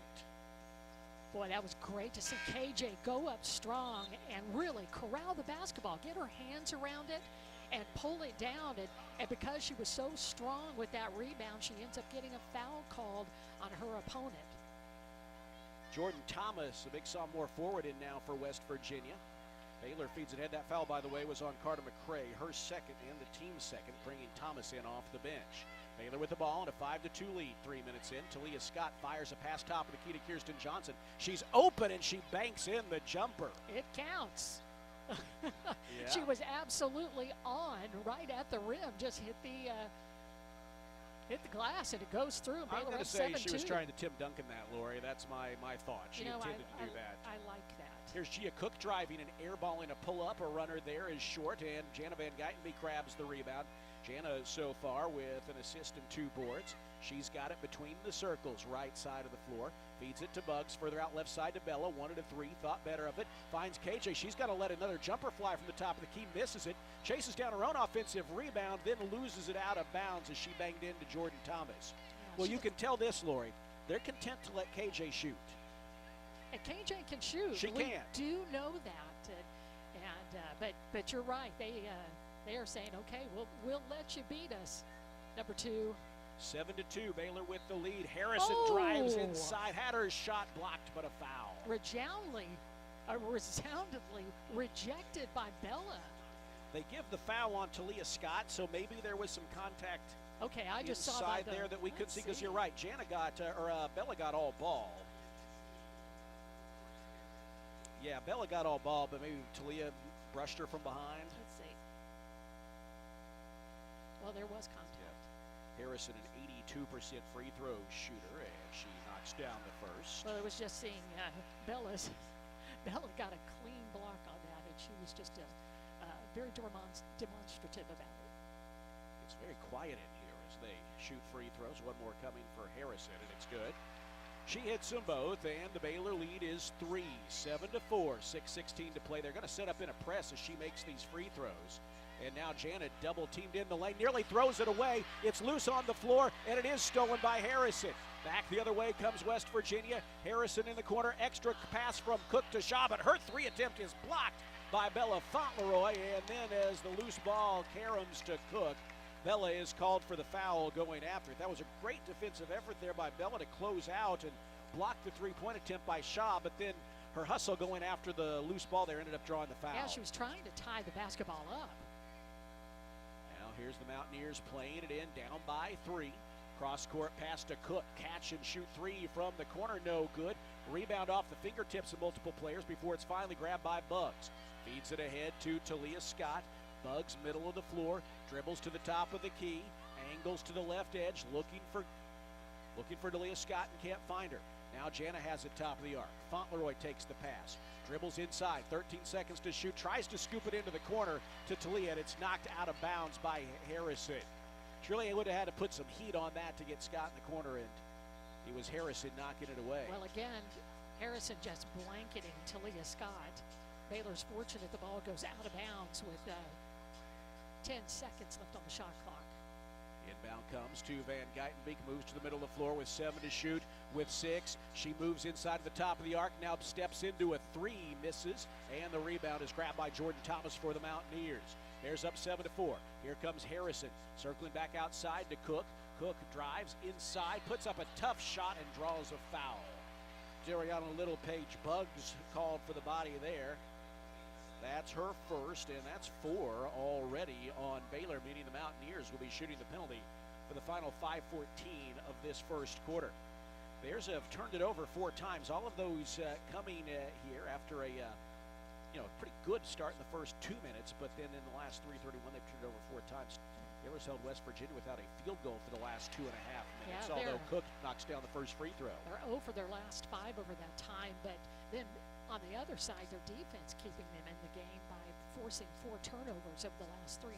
[SPEAKER 3] Boy, that was great to see KJ go up strong and really corral the basketball, get her hands around it, and pull it down. And because she was so strong with that rebound, she ends up getting a foul called on her opponent.
[SPEAKER 2] Jordan Thomas, a big sophomore forward, in now for West Virginia. Baylor feeds it ahead. That foul, by the way, was on Carter McRae, her second and the team's second, bringing Thomas in off the bench. Baylor with the ball and a 5-2 lead 3 minutes in. Talia Scott fires a pass top of the key to Kirsten Johnson. She's open and she banks in the jumper.
[SPEAKER 3] It counts.
[SPEAKER 2] Yeah.
[SPEAKER 3] She was absolutely on right at the rim. Just hit the glass and it goes through.
[SPEAKER 2] I'm
[SPEAKER 3] Baylor
[SPEAKER 2] going to say
[SPEAKER 3] 7-2.
[SPEAKER 2] she was trying to Tim Duncan that, Lori. That's my thought. She intended to do that.
[SPEAKER 3] I like that.
[SPEAKER 2] Here's Gia Cook driving and airballing a pull-up. A runner there is short, and Jana Van Geitenbeek grabs the rebound. Jana so far with an assist and 2 boards. She's got it between the circles, right side of the floor. Feeds it to Bugs, further out left side to Bella. 1 to 3, thought better of it. Finds KJ. She's got to let another jumper fly from the top of the key. Misses it. Chases down her own offensive rebound, then loses it out of bounds as she banged into Jordan Thomas. Well, you can tell this, Lori. They're content to let KJ shoot.
[SPEAKER 3] And KJ can shoot.
[SPEAKER 2] She
[SPEAKER 3] we
[SPEAKER 2] can.
[SPEAKER 3] do know that. But you're right. They are saying, okay, we'll let you beat us. Number 2.
[SPEAKER 2] 7-2, Baylor with the lead. Harrison drives inside, had her shot blocked, but a foul.
[SPEAKER 3] Resoundingly rejected by Bella.
[SPEAKER 2] They give the foul on Talia Scott, so maybe there was some contact.
[SPEAKER 3] Okay, I just saw
[SPEAKER 2] inside there that we could see, because you're right. Bella got all ball. Yeah, Bella got all ball, but maybe Talia brushed her from behind.
[SPEAKER 3] Let's see. Well, there was contact.
[SPEAKER 2] Harrison, an 82% free throw shooter, and she knocks down the first.
[SPEAKER 3] Well, it was just seeing Bella got a clean block on that, and she was just very demonstrative about it.
[SPEAKER 2] It's very quiet in here as they shoot free throws. One more coming for Harrison, and it's good. She hits them both, and the Baylor lead is 3, 7-4, 6:16 to play. They're going to set up in a press as she makes these free throws. And now Janet double-teamed in the lane, nearly throws it away. It's loose on the floor, and it is stolen by Harrison. Back the other way comes West Virginia. Harrison in the corner, extra pass from Cook to Shaw, but her 3 attempt is blocked by Bella Fauntleroy. And then as the loose ball caroms to Cook, Bella is called for the foul going after it. That was a great defensive effort there by Bella to close out and block the 3-point attempt by Shaw, but then her hustle going after the loose ball there ended up drawing the foul.
[SPEAKER 3] Yeah, she was trying to tie the basketball up.
[SPEAKER 2] Here's the Mountaineers playing it in, down by 3. Cross court pass to Cook. Catch and shoot three from the corner. No good. Rebound off the fingertips of multiple players before it's finally grabbed by Bugs. Feeds it ahead to Talia Scott. Bugs, middle of the floor. Dribbles to the top of the key. Angles to the left edge. Looking for Talia Scott and can't find her. Now Jana has it top of the arc. Fauntleroy takes the pass. Dribbles inside. 13 seconds to shoot. Tries to scoop it into the corner to Talia, and it's knocked out of bounds by Harrison. Surely would have had to put some heat on that to get Scott in the corner, and it was Harrison knocking it away.
[SPEAKER 3] Well, again, Harrison just blanketing Talia Scott. Baylor's fortunate the ball goes out of bounds with 10 seconds left on the shot clock.
[SPEAKER 2] Inbound comes to Van Geitenbeek, moves to the middle of the floor with 7 to shoot with 6. She moves inside the top of the arc, now steps into a 3, misses, and the rebound is grabbed by Jordan Thomas for the Mountaineers. Bears up 7-4. Here comes Harrison, circling back outside to Cook. Cook drives inside, puts up a tough shot, and draws a foul. Dariana Littlepage Bugs called for the body there. That's her first, and that's 4 already on Baylor, meaning the Mountaineers will be shooting the penalty for the final 5:14 of this first quarter. Bears have turned it over 4 times. All of those coming here after a pretty good start in the first 2 minutes, but then in the last 3:31 they've turned it over 4 times. Baylor's held West Virginia without a field goal for the last 2.5 minutes, although Cook knocks down the first free throw.
[SPEAKER 3] They're 0 for their last 5 over that time, but then on the other side, their defense keeping them in the game by forcing 4 turnovers over the last 3.5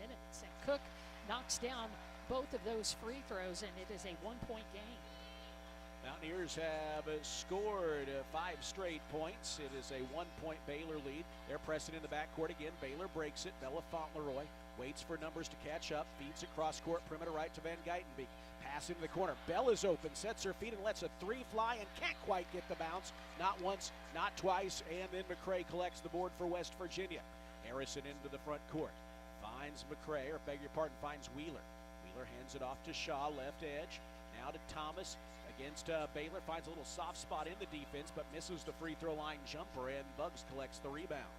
[SPEAKER 3] minutes. And Cook knocks down both of those free throws, and it is a 1-point game.
[SPEAKER 2] Mountaineers have scored 5 straight points. It is a 1-point Baylor lead. They're pressing in the backcourt again. Baylor breaks it. Bella Fauntleroy waits for numbers to catch up. Feeds across court, perimeter right to Van Geitenbeek. Pass into the corner. Bella's open, sets her feet and lets a 3 fly and can't quite get the bounce. Not once, not twice, and then McCray collects the board for West Virginia. Harrison into the front court. Finds McCray, or beg your pardon, finds Wheeler. Wheeler hands it off to Shaw, left edge. Now to Thomas against Baylor. Finds a little soft spot in the defense, but misses the free throw line jumper, and Bugs collects the rebound.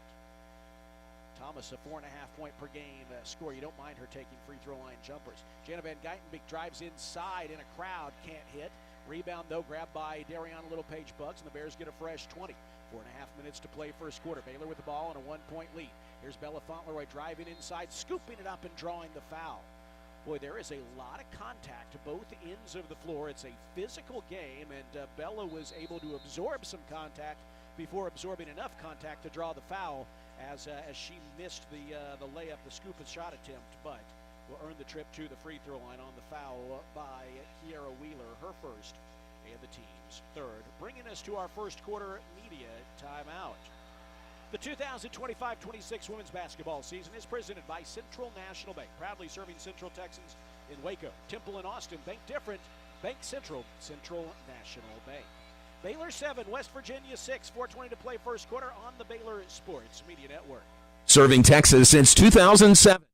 [SPEAKER 2] Thomas, a 4.5-point per game score. You don't mind her taking free throw line jumpers. Jana Van Geitenbeek drives inside in a crowd, can't hit. Rebound, though, grabbed by Dariana Littlepage Bugs, and the Bears get a fresh 20. 4.5 minutes to play first quarter. Baylor with the ball and a 1-point lead. Here's Bella Fauntleroy driving inside, scooping it up and drawing the foul. Boy, there is a lot of contact to both ends of the floor. It's a physical game, and Bella was able to absorb some contact before absorbing enough contact to draw the foul as she missed the layup, the scoop and shot attempt, but will earn the trip to the free throw line on the foul by Kiara Wheeler, her first and the team's third. Bringing us to our first quarter media timeout. The 2025-26 women's basketball season is presented by Central National Bank, proudly serving Central Texans in Waco, Temple, and Austin. Bank different. Bank Central, Central National Bank. Baylor 7, West Virginia 6, 4:20 to play first quarter on the Baylor Sports Media Network.
[SPEAKER 19] Serving Texas since 2007.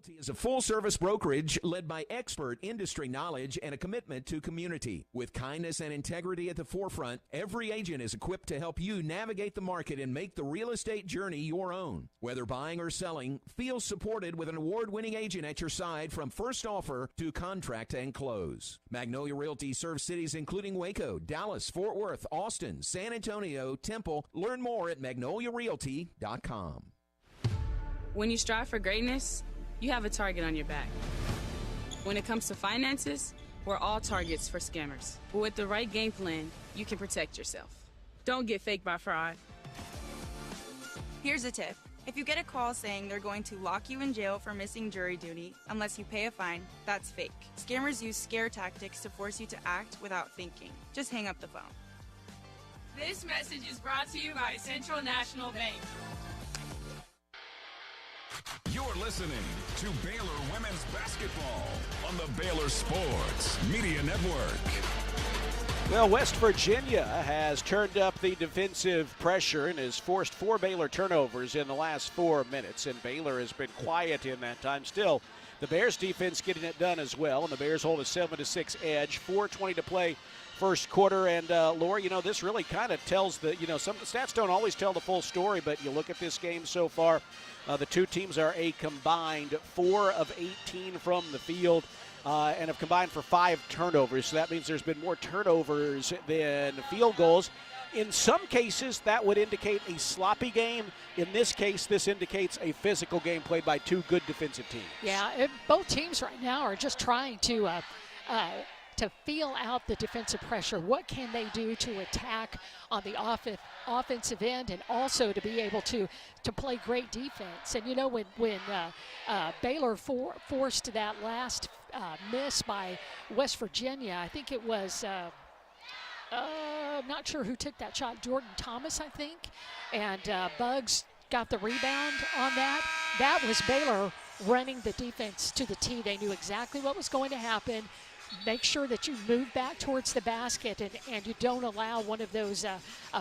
[SPEAKER 19] Realty is a full-service brokerage led by expert industry knowledge and a commitment to community. With kindness and integrity at the forefront, every agent is equipped to help you navigate the market and make the real estate journey your own. Whether buying or selling, feel supported with an award-winning agent at your side from first offer to contract and close. Magnolia Realty serves cities including Waco, Dallas, Fort Worth, Austin, San Antonio, Temple. Learn more at magnoliarealty.com.
[SPEAKER 4] When you strive for greatness, you have a target on your back. When it comes to finances, we're all targets for scammers. But with the right game plan, you can protect yourself. Don't get faked by fraud.
[SPEAKER 5] Here's a tip. If you get a call saying they're going to lock you in jail for missing jury duty unless you pay a fine, that's fake. Scammers use scare tactics to force you to act without thinking. Just hang up the phone.
[SPEAKER 6] This message is brought to you by Central National Bank.
[SPEAKER 1] You're listening to Baylor Women's Basketball on the Baylor Sports Media Network.
[SPEAKER 2] Well, West Virginia has turned up the defensive pressure and has forced 4 Baylor turnovers in the last 4 minutes, and Baylor has been quiet in that time. Still, the Bears defense getting it done as well, and the Bears hold a 7-6 edge. 4:20 to play first quarter, and Laura, this really kind of tells some stats don't always tell the full story, but you look at this game so far, the two teams are a combined 4 of 18 from the field. and have combined for 5 turnovers. So that means there's been more turnovers than field goals. In some cases, that would indicate a sloppy game. In this case, this indicates a physical game played by 2 good defensive teams.
[SPEAKER 3] Yeah, both teams right now are just trying to feel out the defensive pressure. What can they do to attack on the offensive end, and also to be able to play great defense? And, you know, when Baylor forced that last miss by West Virginia, I think it was not sure who took that shot, Jordan Thomas, I think, and Bugs got the rebound on that. That was Baylor running the defense to the tee. They knew exactly what was going to happen. Make sure that you move back towards the basket and you don't allow one of those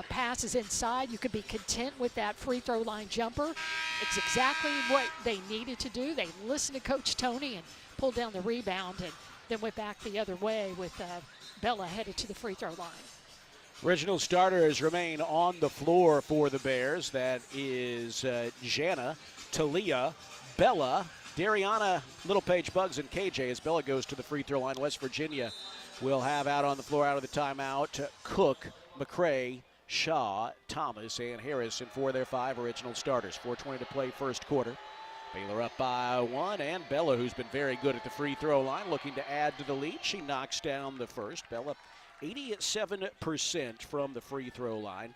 [SPEAKER 3] passes inside. You could be content with that free throw line jumper. It's exactly what they needed to do. They listened to Coach Tony and pulled down the rebound, and then went back the other way with Bella headed to the free throw line.
[SPEAKER 2] Original starters remain on the floor for the Bears. That is Jana, Talia, Bella, Dariana, Littlepage, Bugs, and KJ. As Bella goes to the free throw line, West Virginia will have out on the floor out of the timeout Cook, McCray, Shaw, Thomas, and Harrison for their 5 original starters. 4:20 to play first quarter. Baylor up by 1, and Bella, who's been very good at the free throw line, looking to add to the lead. She knocks down the first. Bella 87% from the free throw line.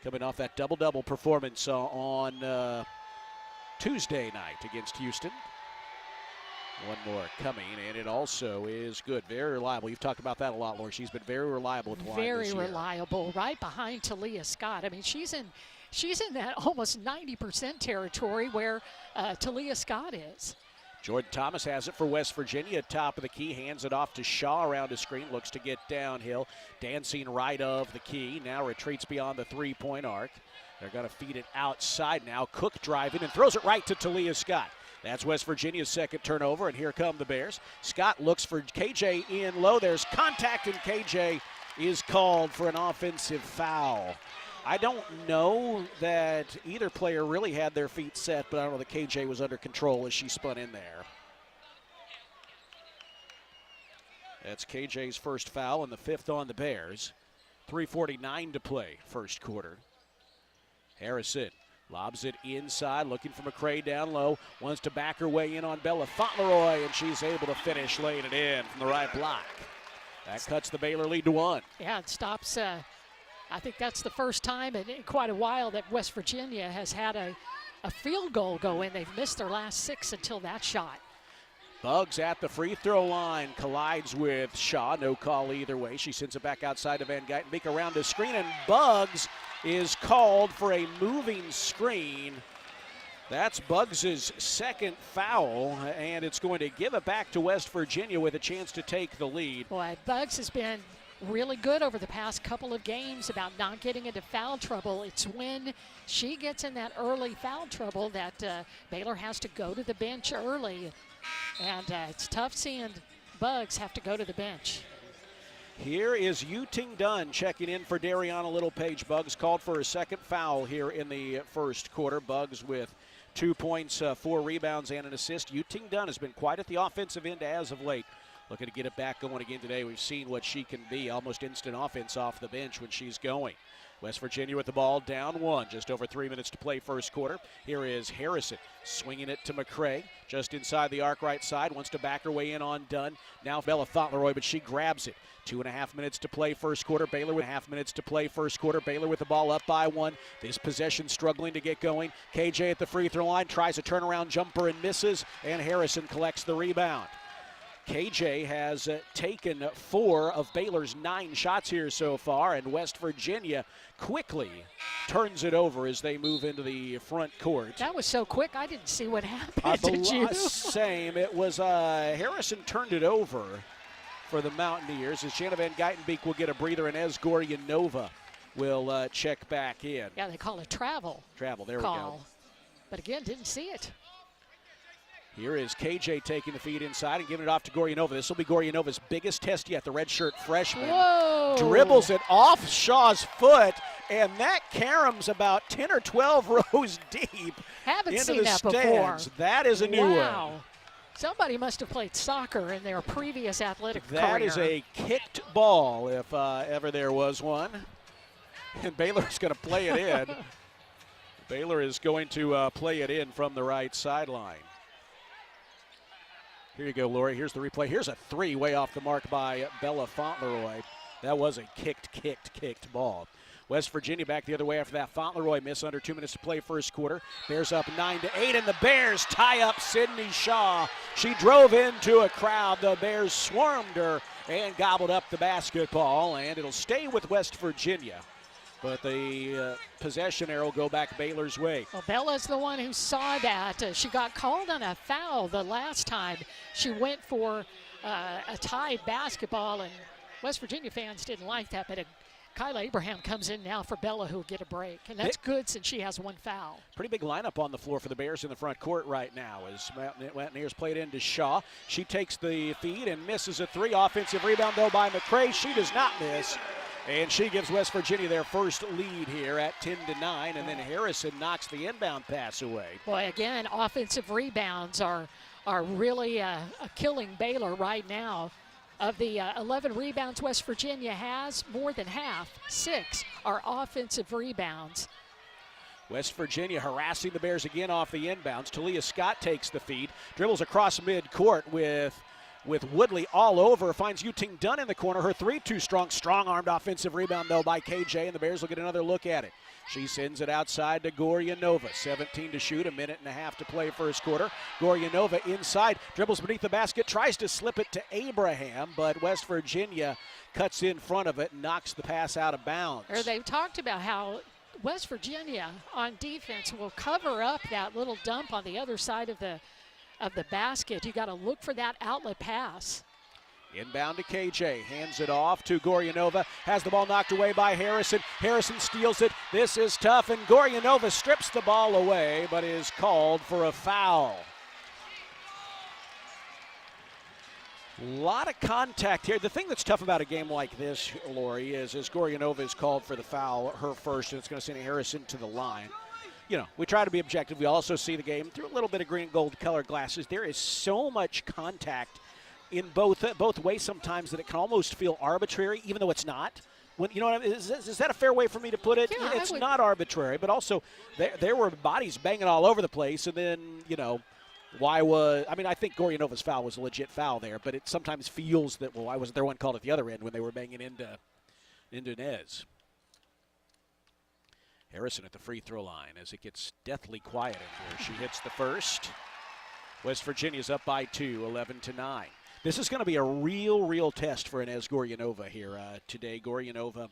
[SPEAKER 2] Coming off that double-double performance on Tuesday night against Houston. One more coming, and it also is good. Very reliable. You've talked about that a lot, Laura. She's been very reliable at the line this year.
[SPEAKER 3] Very reliable, right behind Talia Scott. I mean, she's in that almost 90% territory where Talia Scott is.
[SPEAKER 2] Jordan Thomas has it for West Virginia, top of the key, hands it off to Shaw around his screen, looks to get downhill, dancing right of the key, now retreats beyond the three-point arc. They're going to feed it outside now. Cook driving and throws it right to Talia Scott. That's West Virginia's second turnover, and here come the Bears. Scott looks for KJ in low. There's contact, and KJ is called for an offensive foul. I don't know that either player really had their feet set, but I don't know that KJ was under control as she spun in there. That's KJ's first foul and the 5th on the Bears. 3:49 to play first quarter. Harrison lobs it inside, looking for McCray down low. Wants to back her way in on Bella Fauntleroy, and she's able to finish, laying it in from the right block. That cuts the Baylor lead to 1.
[SPEAKER 3] Yeah, it stops. I think that's the first time in quite a while that West Virginia has had a field goal go in. They've missed their last 6 until that shot.
[SPEAKER 2] Bugs at the free throw line, collides with Shaw. No call either way. She sends it back outside to Van Geitenbeek around the screen, and Bugs is called for a moving screen. That's Bugs' second foul, and it's going to give it back to West Virginia with a chance to take the lead.
[SPEAKER 3] Boy, Bugs has been really good over the past couple of games about not getting into foul trouble. It's when she gets in that early foul trouble that Baylor has to go to the bench early. And it's tough seeing Bugs have to go to the bench.
[SPEAKER 2] Here is Yu-Ting Dunn checking in for Dariana Littlepage. Bugs called for a second foul here in the first quarter. Bugs with 2 points, 4 rebounds, and an assist. Yu-Ting Dunn has been quite at the offensive end as of late. Looking to get it back going again today. We've seen what she can be, almost instant offense off the bench when she's going. West Virginia with the ball down 1. Just over 3 minutes to play first quarter. Here is Harrison swinging it to McCray. Just inside the arc right side. Wants to back her way in on Dunn. Now Bella Fauntleroy, but she grabs it. 2.5 minutes to play first quarter. Baylor with 0.5 minutes to play first quarter. Baylor with the ball up by 1. This possession struggling to get going. KJ at the free throw line. Tries a turnaround jumper and misses. And Harrison collects the rebound. KJ has taken 4 of Baylor's 9 shots here so far, and West Virginia quickly turns it over as they move into the front court.
[SPEAKER 3] That was so quick, I didn't see what happened, did you?
[SPEAKER 2] Same. It was Harrison turned it over for the Mountaineers as Shanna Van Geitenbeek will get a breather, and Ez Goryanova will check back in.
[SPEAKER 3] Yeah, they call it travel.
[SPEAKER 2] There we go.
[SPEAKER 3] But again, didn't see it.
[SPEAKER 2] Here is KJ taking the feed inside and giving it off to Goryanova. This will be Goryanova's biggest test yet, the redshirt freshman.
[SPEAKER 3] Whoa.
[SPEAKER 2] Dribbles it off Shaw's foot, and that caroms about 10 or 12 rows deep
[SPEAKER 3] Haven't
[SPEAKER 2] into
[SPEAKER 3] seen
[SPEAKER 2] the
[SPEAKER 3] that
[SPEAKER 2] stands.
[SPEAKER 3] before.
[SPEAKER 2] That is a new one.
[SPEAKER 3] Somebody must have played soccer in their previous athletic career.
[SPEAKER 2] That is a kicked ball, if ever there was one. And Baylor's going to play it in. Baylor is going to play it in from the right sideline. Here you go, Lori. Here's the replay. Here's a three way off the mark by Bella Fauntleroy. That was a kicked ball. West Virginia back the other way after that. Fauntleroy miss under 2 minutes to play first quarter. Bears up 9-8, and the Bears tie up Sydney Shaw. She drove into a crowd. The Bears swarmed her and gobbled up the basketball, and it'll stay with West Virginia. But the possession arrow will go back Baylor's way.
[SPEAKER 3] Well, Bella's the one who saw that. She got called on a foul the last time she went for a tied basketball, and West Virginia fans didn't like that, but Kyla Abraham comes in now for Bella, who will get a break. And that's good since she has one foul.
[SPEAKER 2] Pretty big lineup on the floor for the Bears in the front court right now as Mountaineers played into Shaw. She takes the feed and misses a three. Offensive rebound, though, by McCray. She does not miss. And she gives West Virginia their first lead here at 10-9. And then Harrison knocks the inbound pass away.
[SPEAKER 3] Boy, again, offensive rebounds are really killing Baylor right now. Of the 11 rebounds West Virginia has, more than half, 6, are offensive rebounds.
[SPEAKER 2] West Virginia harassing the Bears again off the inbounds. Talia Scott takes the feed, dribbles across midcourt with Woodley all over, finds Yu-Ting Dunn in the corner. Her three too strong. Strong-armed offensive rebound, though, by KJ, and the Bears will get another look at it. She sends it outside to Goryanova. 17 to shoot, a minute and a half to play first quarter. Goryanova inside, dribbles beneath the basket, tries to slip it to Abraham, but West Virginia cuts in front of it and knocks the pass out of bounds.
[SPEAKER 3] They've talked about how West Virginia on defense will cover up that little dump on the other side of the basket. You got to look for that outlet pass.
[SPEAKER 2] Inbound to KJ, hands it off to Goryanova, has the ball knocked away by Harrison. Harrison steals it. This is tough, and Goryanova strips the ball away, but is called for a foul. A lot of contact here. The thing that's tough about a game like this, Lori, is Goryanova is called for the foul, her first, and it's going to send Harrison to the line. You know, we try to be objective. We also see the game through a little bit of green and gold color glasses. There is so much contact in both ways sometimes that it can almost feel arbitrary, even though it's not. When, you know what I mean? Is that a fair way for me to put it?
[SPEAKER 3] Yeah,
[SPEAKER 2] it's not arbitrary, but also there were bodies banging all over the place, and then, you know, I think Goryanova's foul was a legit foul there, but it sometimes feels that, well, why wasn't there one called at the other end when they were banging into Nez? Harrison at the free throw line as it gets deathly quiet in here. She hits the first. West Virginia's up by 2, 11-9. This is going to be a real test for Inez Goryanova here today. Goryanova,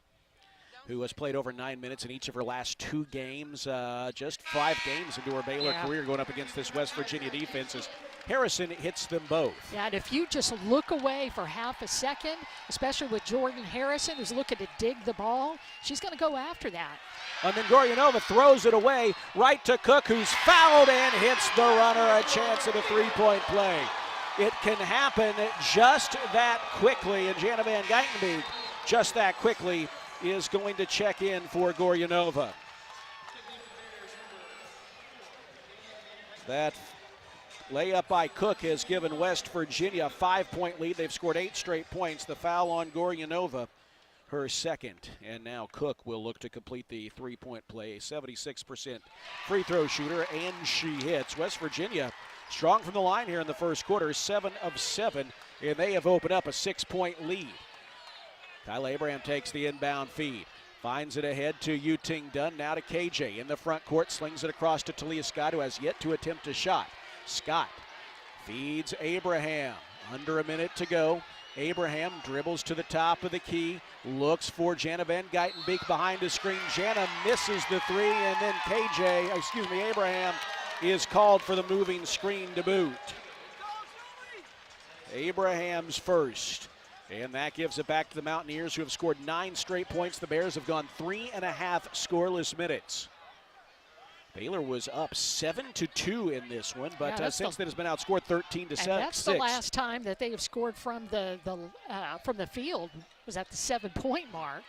[SPEAKER 2] who has played over 9 minutes in each of her last 2 games, just 5 games into her Baylor career going up against this West Virginia defense as Harrison hits them both.
[SPEAKER 3] Yeah, and if you just look away for half a second, especially with Jordan Harrison, who's looking to dig the ball, she's going to go after that.
[SPEAKER 2] And then Goryanova throws it away right to Cook, who's fouled and hits the runner, a chance at a three-point play. It can happen just that quickly, and Jana Van Geitenbeek just that quickly is going to check in for Goryanova. That layup by Cook has given West Virginia a 5-point lead. They've scored 8 straight points. The foul on Goryanova, her second. And now Cook will look to complete the three-point play. 76% free throw shooter, and she hits. West Virginia strong from the line here in the first quarter, 7 of 7, and they have opened up a 6-point lead. Kyla Abraham takes the inbound feed. Finds it ahead to Yu-Ting Dunn, now to KJ. In the front court, slings it across to Talia Scott, who has yet to attempt a shot. Scott feeds Abraham. Under a minute to go. Abraham dribbles to the top of the key, looks for Jana Van Geitenbeek behind the screen. Jana misses the three, and then Abraham is called for the moving screen to boot. Abraham's first. And that gives it back to the Mountaineers, who have scored 9 straight points. The Bears have gone 3.5 scoreless minutes. Baylor was up 7-2 in this one, but since then has been outscored 13-6.
[SPEAKER 3] And that's the last time that they have scored from the field, was at the 7-point mark.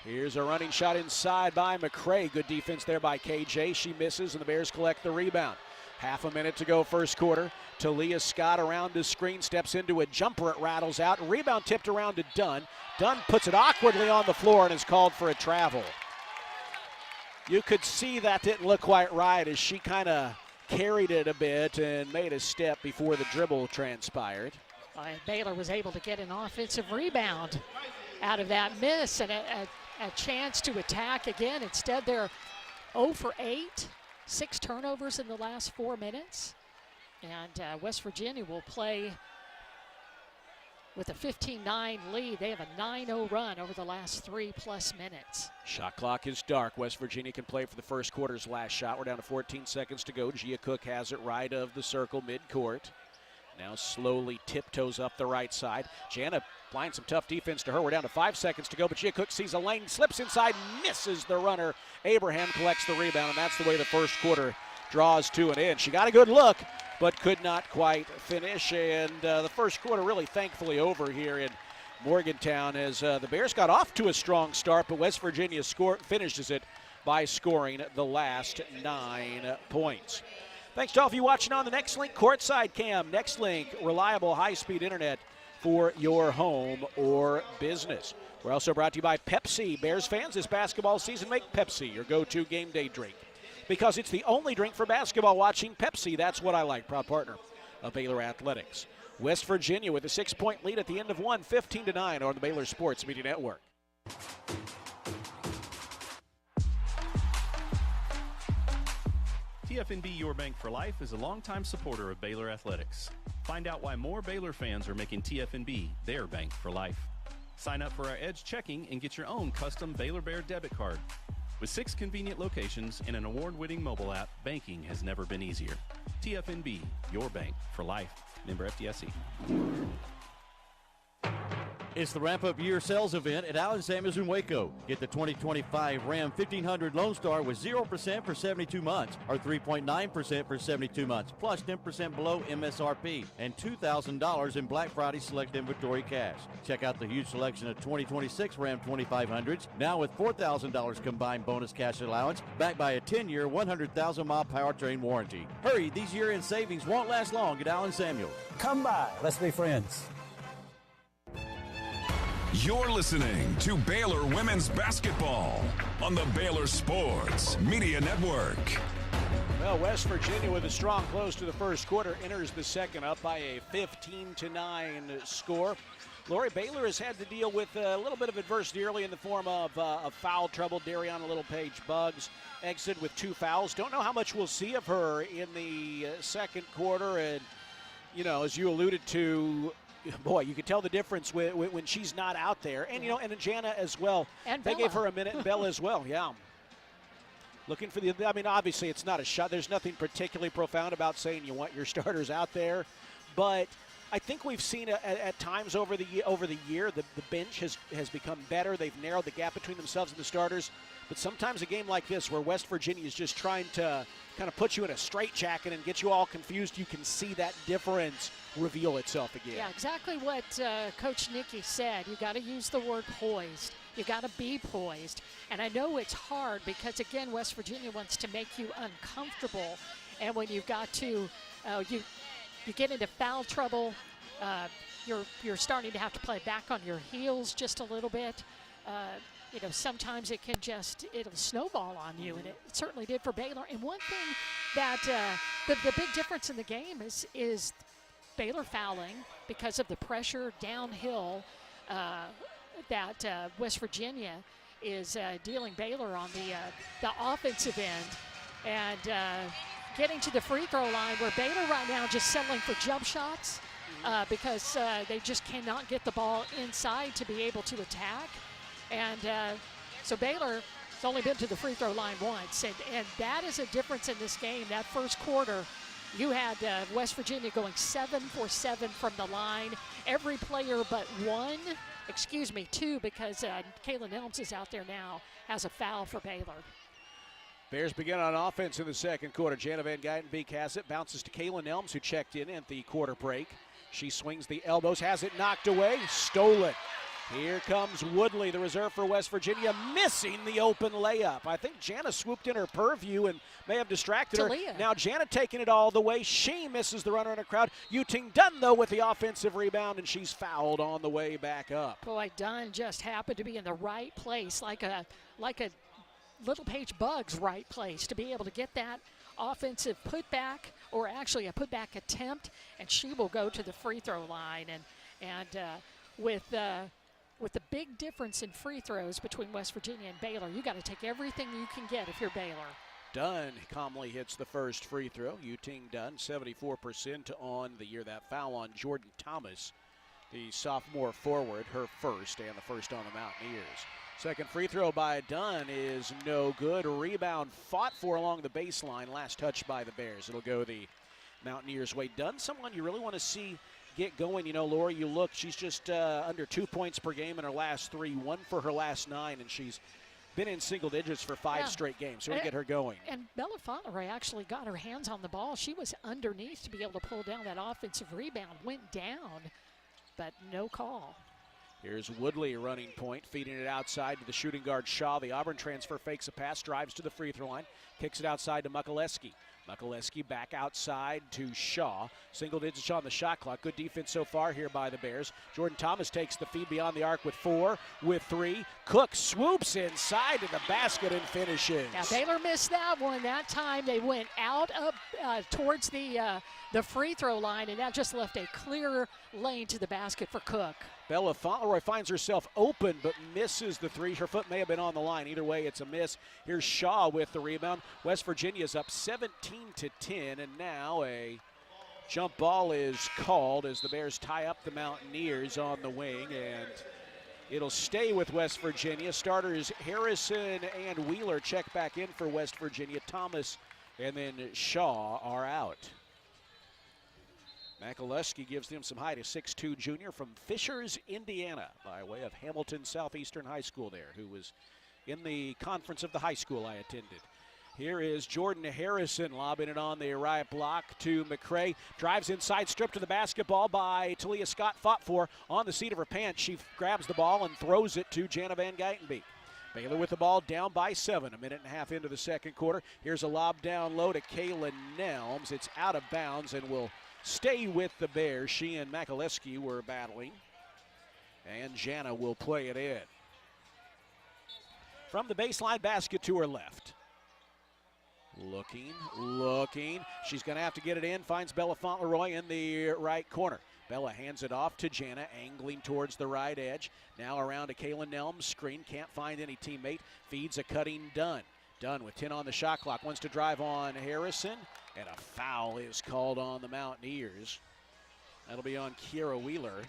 [SPEAKER 2] Here's a running shot inside by McCray. Good defense there by KJ. She misses, and the Bears collect the rebound. Half a minute to go first quarter. Talia Scott around the screen, steps into a jumper, it rattles out. Rebound tipped around to Dunn. Dunn puts it awkwardly on the floor and is called for a travel. You could see that didn't look quite right as she kind of carried it a bit and made a step before the dribble transpired.
[SPEAKER 3] And Baylor was able to get an offensive rebound out of that miss and a chance to attack again. Instead, they're 0 for 8, 6 turnovers in the last 4 minutes. And West Virginia will play with a 15-9 lead. They have a 9-0 run over the last 3+ minutes.
[SPEAKER 2] Shot clock is dark. West Virginia can play for the first quarter's last shot. We're down to 14 seconds to go. Gia Cook has it right of the circle midcourt. Now slowly tiptoes up the right side. Jana applying some tough defense to her. We're down to 5 seconds to go, but Gia Cook sees a lane, slips inside, misses the runner. Abraham collects the rebound, and that's the way the first quarter draws to an end. She got a good look, but could not quite finish. And the first quarter really thankfully over here in Morgantown as the Bears got off to a strong start, but West Virginia finishes it by scoring the last 9 points. Thanks to all of you watching on the Nextlink Courtside Cam. Nextlink, reliable high-speed internet for your home or business. We're also brought to you by Pepsi. Bears fans, this basketball season, make Pepsi your go-to game day drink. Because it's the only drink for basketball watching. Pepsi, that's what I like. Proud partner of Baylor Athletics. West Virginia with a 6-point lead at the end of one, 15-9 on the Baylor Sports Media Network.
[SPEAKER 13] TFNB Your Bank for Life is a longtime supporter of Baylor Athletics. Find out why more Baylor fans are making TFNB their bank for life. Sign up for our Edge checking and get your own custom Baylor Bear debit card. With 6 convenient locations and an award-winning mobile app, banking has never been easier. TFNB, your bank for life. Member FDIC.
[SPEAKER 12] It's the wrap-up year sales event at Allen Samuels in Waco. Get the 2025 Ram 1500 Lone Star with 0% for 72 months or 3.9% for 72 months, plus 10% below MSRP and $2,000 in Black Friday select inventory cash. Check out the huge selection of 2026 Ram 2500s, now with $4,000 combined bonus cash allowance, backed by a 10-year, 100,000-mile powertrain warranty. Hurry, these year-end savings won't last long at Allen Samuels.
[SPEAKER 22] Come by, let's be friends.
[SPEAKER 1] You're listening to Baylor Women's Basketball on the Baylor Sports Media Network.
[SPEAKER 2] Well, West Virginia with a strong close to the first quarter enters the second up by a 15-9 score. Lori, Baylor has had to deal with a little bit of adversity early in the form of foul trouble. Dariana Little-Page Buggs exited with 2 fouls. Don't know how much we'll see of her in the second quarter. And, you know, as you alluded to, boy, you could tell the difference when she's not out there. And, you know, and Jana as well.
[SPEAKER 3] And
[SPEAKER 2] they
[SPEAKER 3] Bella.
[SPEAKER 2] gave her a minute, and Bella as well, yeah. Looking for I mean, obviously it's not a shot. There's nothing particularly profound about saying you want your starters out there. But I think we've seen at times over the year, the bench has become better. They've narrowed the gap between themselves and the starters. But sometimes a game like this where West Virginia is just trying to kind of put you in a straitjacket and get you all confused, you can see that difference reveal itself again.
[SPEAKER 3] Yeah, exactly what Coach Nikki said. You got to use the word poised. You got to be poised. And I know it's hard because, again, West Virginia wants to make you uncomfortable. And when you've got to, you get into foul trouble, you're starting to have to play back on your heels just a little bit. You know, sometimes it'll snowball on you, and it certainly did for Baylor. And one thing that the big difference in the game is Baylor fouling because of the pressure downhill that West Virginia is dealing Baylor on the offensive end, and getting to the free throw line where Baylor right now just settling for jump shots because they just cannot get the ball inside to be able to attack. And so Baylor has only been to the free throw line once, and that is a difference in this game. That first quarter, you had West Virginia going 7 for 7 from the line. Every player but two, because Kaylin Elms is out there now, has a foul for Baylor.
[SPEAKER 2] Bears begin on offense in the second quarter. Jana Van Geitenbeek has it, bounces to Kaylin Elms, who checked in at the quarter break. She swings the elbows, has it knocked away, stolen Here comes Woodley, the reserve for West Virginia, missing the open layup. I think Jana swooped in her purview and may have distracted her. Now Jana taking it all the way. She misses the runner in a crowd. Yuting Dunn, though, with the offensive rebound, and she's fouled on the way back up.
[SPEAKER 3] Boy, Dunn just happened to be in the right place, like a Little Paige Bug's right place to be able to get that offensive putback, or actually a putback attempt, and she will go to the free throw line. And with the big difference in free throws between West Virginia and Baylor, you got to take everything you can get if you're Baylor.
[SPEAKER 2] Dunn calmly hits the first free throw. Yuting Dunn, 74% on the year. That foul on Jordan Thomas, the sophomore forward, her first, and the first on the Mountaineers. Second free throw by Dunn is no good. Rebound fought for along the baseline. Last touch by the Bears. It'll go the Mountaineers' way. Dunn, someone you really want to see get going. You know, Laura, you look, she's just under 2 points per game in her last 3, 1 for her last 9, and she's been in single digits for 5 straight games. So we get her going.
[SPEAKER 3] And Bella Fauntleroy actually got her hands on the ball. She was underneath to be able to pull down that offensive rebound. Went down, but no call.
[SPEAKER 2] Here's Woodley running point, feeding it outside to the shooting guard Shaw. The Auburn transfer fakes a pass, drives to the free throw line, kicks it outside to Mukoleski. Mukoleski back outside to Shaw. Single digits on the shot clock. Good defense so far here by the Bears. Jordan Thomas takes the feed beyond the arc with 4, with 3. Cook swoops inside to the basket and finishes.
[SPEAKER 3] Now Baylor missed that one. That time they went out up towards the free throw line, and that just left a clear lane to the basket for Cook.
[SPEAKER 2] Bella Fauntleroy finds herself open but misses the 3. Her foot may have been on the line. Either way, it's a miss. Here's Shaw with the rebound. West Virginia's up 17-10, and now a jump ball is called as the Bears tie up the Mountaineers on the wing, and it'll stay with West Virginia. Starters Harrison and Wheeler check back in for West Virginia. Thomas and then Shaw are out. Mukoleski gives them some height, a 6'2 junior from Fishers, Indiana, by way of Hamilton Southeastern High School there, who was in the conference of the high school I attended. Here is Jordan Harrison lobbing it on the right block to McCray. Drives inside, stripped to the basketball by Talia Scott, fought for on the seat of her pants. She grabs the ball and throws it to Jana Van Geitenbeek. Baylor with the ball down by 7, a minute and a half into the second quarter. Here's a lob down low to Kaylin Nelms. It's out of bounds and will stay with the Bears. She and Mukoleski were battling, and Jana will play it in. From the baseline basket to her left. Looking. She's going to have to get it in. Finds Bella Fauntleroy in the right corner. Bella hands it off to Jana, angling towards the right edge. Now around to Kaylin Nelms. Screen, can't find any teammate. Feeds a cutting Dunn. Dunn with 10 on the shot clock. Wants to drive on Harrison. And a foul is called on the Mountaineers. That'll be on Kiera Wheeler.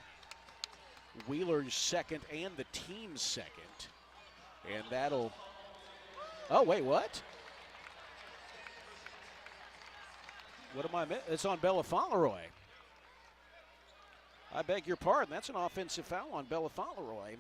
[SPEAKER 2] Wheeler's second and the team's second. And that'll... Oh, wait, what? What am I missing? It's on Bella Fauntleroy. I beg your pardon. That's an offensive foul on Bella Fauntleroy.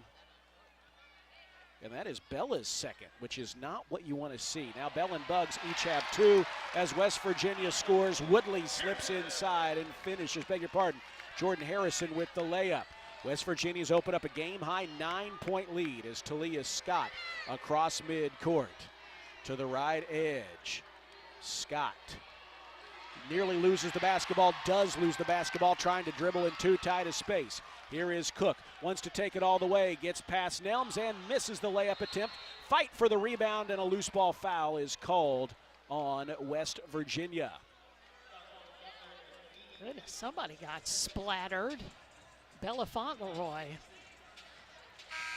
[SPEAKER 2] And that is Bella's second, which is not what you want to see. Now Bell and Bugs each have 2 as West Virginia scores. Woodley slips inside and finishes. Beg your pardon. Jordan Harrison with the layup. West Virginia's opened up a game-high 9-point lead as Talia Scott across midcourt to the right edge. Scott nearly loses the basketball, does lose the basketball, trying to dribble in too tight a space. Here is Cook, wants to take it all the way, gets past Nelms and misses the layup attempt. Fight for the rebound, and a loose ball foul is called on West Virginia.
[SPEAKER 3] Goodness, somebody got splattered. Bella Fauntleroy.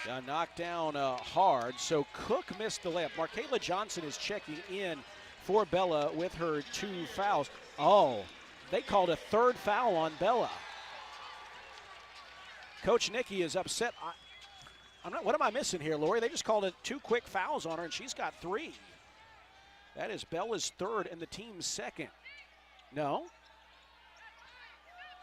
[SPEAKER 2] Got knocked down hard, so Cook missed the layup. Markayla Johnson is checking in for Bella with her 2 fouls. Oh, they called a 3rd foul on Bella. Coach Nikki is upset. What am I missing here, Lori? They just called it 2 quick fouls on her, and she's got 3. That is Bella's 3rd and the team's 2nd. No?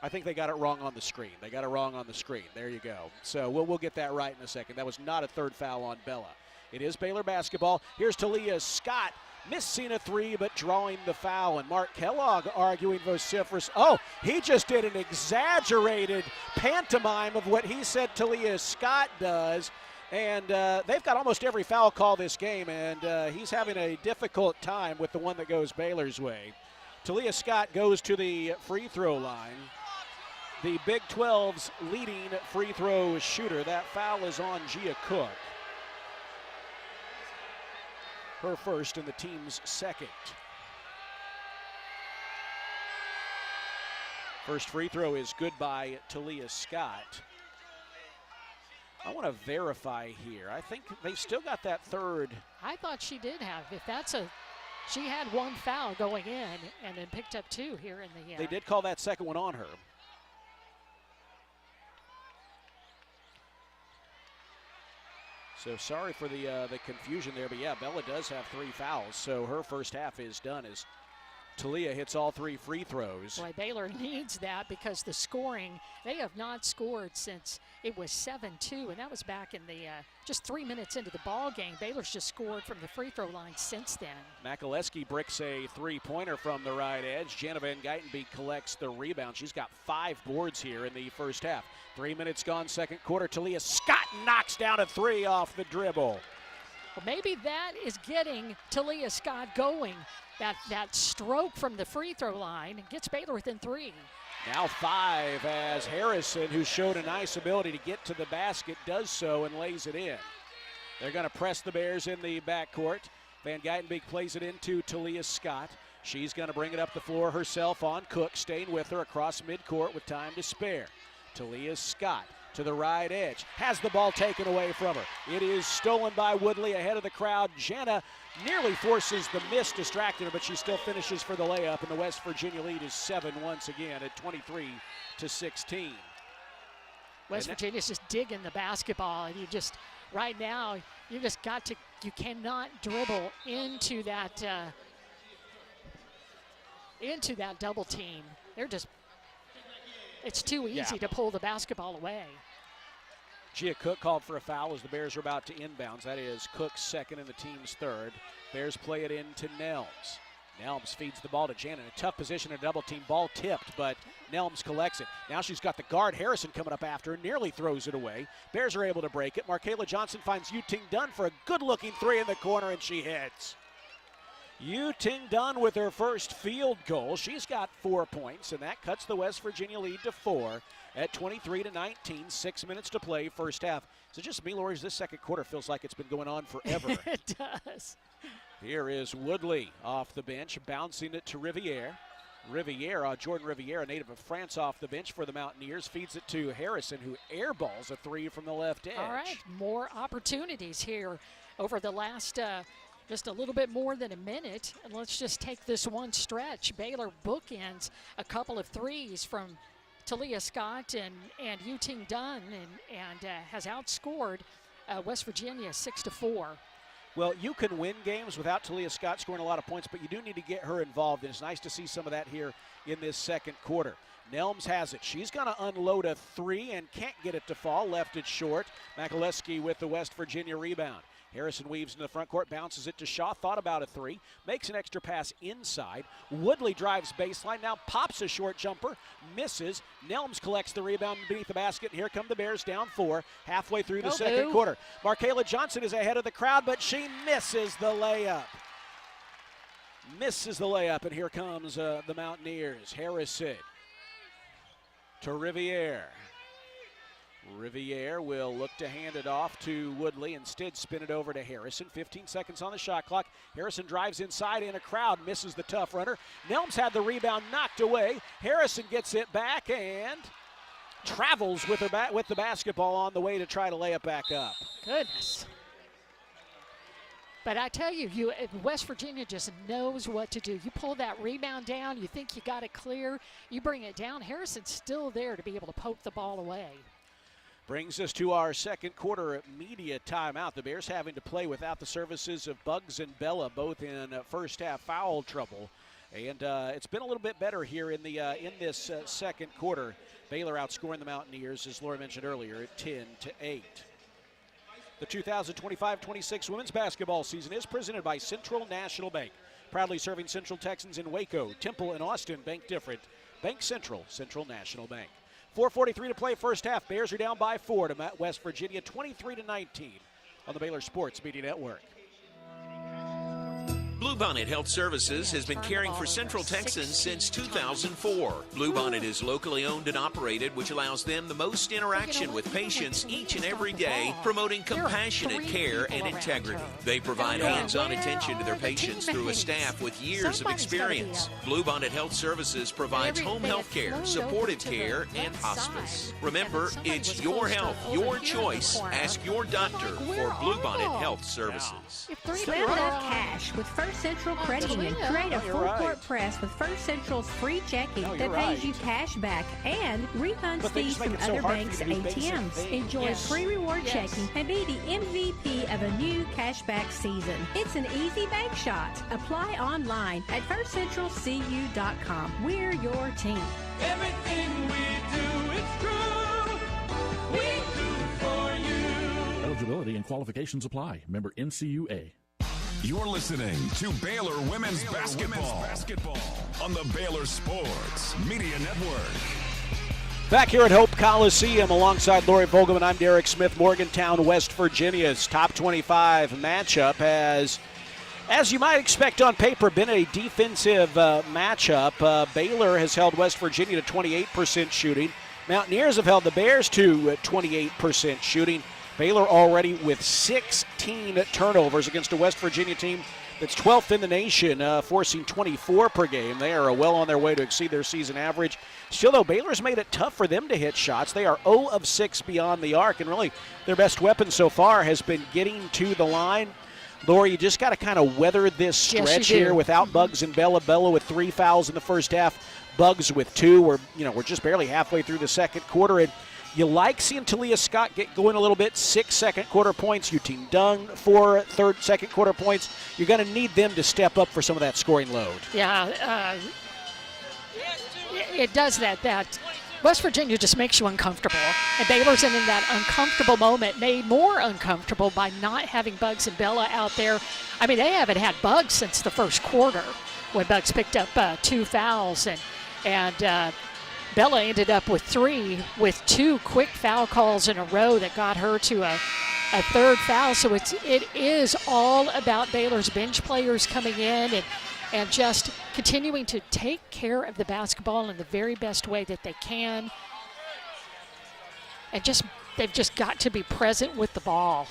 [SPEAKER 2] I think they got it wrong on the screen. There you go. So we'll get that right in a second. That was not a 3rd foul on Bella. It is Baylor basketball. Here's Talia Scott missing a three but drawing the foul. And Mark Kellogg arguing vociferous. Oh, he just did an exaggerated pantomime of what he said Talia Scott does. And they've got almost every foul call this game, and he's having a difficult time with the one that goes Baylor's way. Talia Scott goes to the free throw line. The Big 12's leading free throw shooter. That foul is on Gia Cook. Her first and the team's second. First free throw is good by Talia Scott. I want to verify here. I think they've still got that third.
[SPEAKER 3] I thought she did have. She had one foul going in and then picked up two here in the.
[SPEAKER 2] They did call that second one on her. So sorry for the confusion there, but yeah, Bella does have 3 fouls. So her first half is done as Talia hits all 3 free throws.
[SPEAKER 3] Boy, Baylor needs that because the scoring, they have not scored since it was 7-2, and that was back in the just 3 minutes into the ball game. Baylor's just scored from the free throw line since then.
[SPEAKER 2] Makaleski bricks a 3-pointer from the right edge. Jana Van Geitenbeek collects the rebound. She's got 5 boards here in the first half. 3 minutes gone, second quarter. Talia Scott knocks down a 3 off the dribble.
[SPEAKER 3] Well, maybe that is getting Talia Scott going. That stroke from the free throw line gets Baylor within 3.
[SPEAKER 2] Now 5 as Harrison, who showed a nice ability to get to the basket, does so and lays it in. They're going to press the Bears in the backcourt. Van Geitenbeek plays it into Talia Scott. She's going to bring it up the floor herself on Cook, staying with her across midcourt with time to spare. Talia Scott to the right edge, has the ball taken away from her. It is stolen by Woodley ahead of the crowd. Jana nearly forces the miss, distracted her, but she still finishes for the layup, and the West Virginia lead is 7 once again at 23-16.
[SPEAKER 3] West Virginia's just digging the basketball, and right now, you cannot dribble into that double team. It's too easy to pull the basketball away.
[SPEAKER 2] Gia Cook called for a foul as the Bears are about to inbounds. That is Cook's second and the team's third. Bears play it into Nelms. Nelms feeds the ball to Jana in a tough position, a double team. Ball tipped, but Nelms collects it. Now she's got the guard Harrison coming up after her, nearly throws it away. Bears are able to break it. Markayla Johnson finds Yu-Ting Dunn for a good-looking 3 in the corner, and she hits. Yu-Ting Dunn with her first field goal. She's got 4 points, and that cuts the West Virginia lead to 4 at 23-19. 6 minutes to play, first half. Is it just me, Lori? This second quarter feels like it's been going on forever.
[SPEAKER 3] It does.
[SPEAKER 2] Here is Woodley off the bench, bouncing it to Riviere. Jordan Riviere, a native of France, off the bench for the Mountaineers, feeds it to Harrison, who airballs a 3 from the left edge.
[SPEAKER 3] All right, more opportunities here over the last just a little bit more than a minute. And let's just take this one stretch. Baylor bookends a couple of threes from Talia Scott and Yu-Ting Dunn and has outscored West Virginia 6-4.
[SPEAKER 2] Well, you can win games without Talia Scott scoring a lot of points, but you do need to get her involved, and it's nice to see some of that here in this second quarter. Nelms has it. She's going to unload a 3 and can't get it to fall. Left it short. Makaleski with the West Virginia rebound. Harrison weaves into the front court, bounces it to Shaw, thought about a 3, makes an extra pass inside. Woodley drives baseline, now pops a short jumper, misses. Nelms collects the rebound beneath the basket, and here come the Bears down 4, halfway through the second quarter. Markayla Johnson is ahead of the crowd, but she misses the layup. And here comes the Mountaineers. Harrison to Riviere. Riviere will look to hand it off to Woodley, instead spin it over to Harrison. 15 seconds on the shot clock. Harrison drives inside in a crowd, misses the tough runner. Nelms had the rebound knocked away. Harrison gets it back and travels with the basketball on the way to try to lay it back up.
[SPEAKER 3] Goodness. But I tell you, West Virginia just knows what to do. You pull that rebound down, you think you got it clear, you bring it down. Harrison's still there to be able to poke the ball away.
[SPEAKER 2] Brings us to our second quarter media timeout. The Bears having to play without the services of Buggs and Bella, both in first half foul trouble. And it's been a little bit better here in this second quarter. Baylor outscoring the Mountaineers, as Laura mentioned earlier, at 10-8. The 2025-26 women's basketball season is presented by Central National Bank. Proudly serving Central Texans in Waco, Temple, and Austin. Bank different. Bank Central, Central National Bank. 4:43 to play first half. Bears are down by 4 to West Virginia, 23-19 on the Baylor Sports Media Network.
[SPEAKER 7] Bluebonnet Health Services has been caring for Central Texans since 2004. Bluebonnet is locally owned and operated, which allows them the most interaction with patients each and every day, promoting compassionate care and integrity. They provide hands-on attention to their patients through a staff with years of experience. Bluebonnet Health Services provides home health care, supportive care, and hospice. Remember, it's your health, your choice. Ask your doctor for Bluebonnet Health Services.
[SPEAKER 14] Slap it up cash with First Central Credit Union. Create a full court press with First Central's free checking that pays you cash back and refunds fees from other banks' ATMs. Enjoy free reward checking and be the MVP of a new cashback season. It's an easy bank shot. Apply online at firstcentralcu.com. We're your team.
[SPEAKER 15] Everything we do, it's true. We do for you.
[SPEAKER 23] Eligibility and qualifications apply. Member NCUA.
[SPEAKER 1] You're listening to Baylor Women's Basketball on the Baylor Sports Media Network.
[SPEAKER 2] Back here at Hope Coliseum alongside Lori Vogelman, I'm Derek Smith. Morgantown, West Virginia's top 25 matchup has, as you might expect on paper, been a defensive matchup. Baylor has held West Virginia to 28% shooting. Mountaineers have held the Bears to 28% shooting. Baylor already with 16 turnovers against a West Virginia team that's 12th in the nation, forcing 24 per game. They are well on their way to exceed their season average. Still, though, Baylor's made it tough for them to hit shots. They are 0 of 6 beyond the arc, and really their best weapon so far has been getting to the line. Lori, you just got to kind of weather this stretch here without Buggs and Bella. Bella with 3 fouls in the first half, Buggs with 2. We're just barely halfway through the second quarter, and you like seeing Talia Scott get going a little bit. 6 second-quarter points. Yuting Dung, 4 second-quarter points. You're going to need them to step up for some of that scoring load.
[SPEAKER 3] Yeah, it does that. West Virginia just makes you uncomfortable. And Baylor's in that uncomfortable moment, made more uncomfortable by not having Buggs and Bella out there. I mean, they haven't had Buggs since the first quarter when Buggs picked up 2 fouls. And Bella ended up with 3 with 2 quick foul calls in a row that got her to a third foul. So it is all about Baylor's bench players coming in and just continuing to take care of the basketball in the very best way that they can. And they've just got to be present with the ball.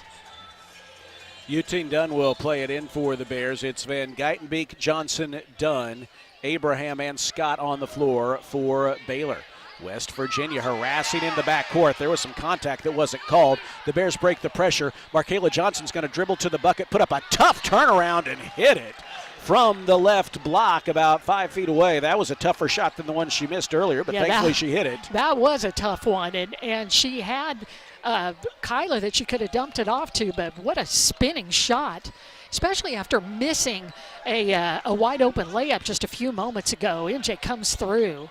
[SPEAKER 2] Yuting Dunn will play it in for the Bears. It's Van Geitenbeek, Johnson, Dunn, Abraham, and Scott on the floor for Baylor. West Virginia harassing in the backcourt. There was some contact that wasn't called. The Bears break the pressure. Markayla Johnson's going to dribble to the bucket, put up a tough turnaround, and hit it from the left block about 5 feet away. That was a tougher shot than the one she missed earlier, but thankfully she hit it.
[SPEAKER 3] That was a tough one, and she had Kyla that she could have dumped it off to, but what a spinning shot, especially after missing a wide-open layup just a few moments ago. MJ comes through.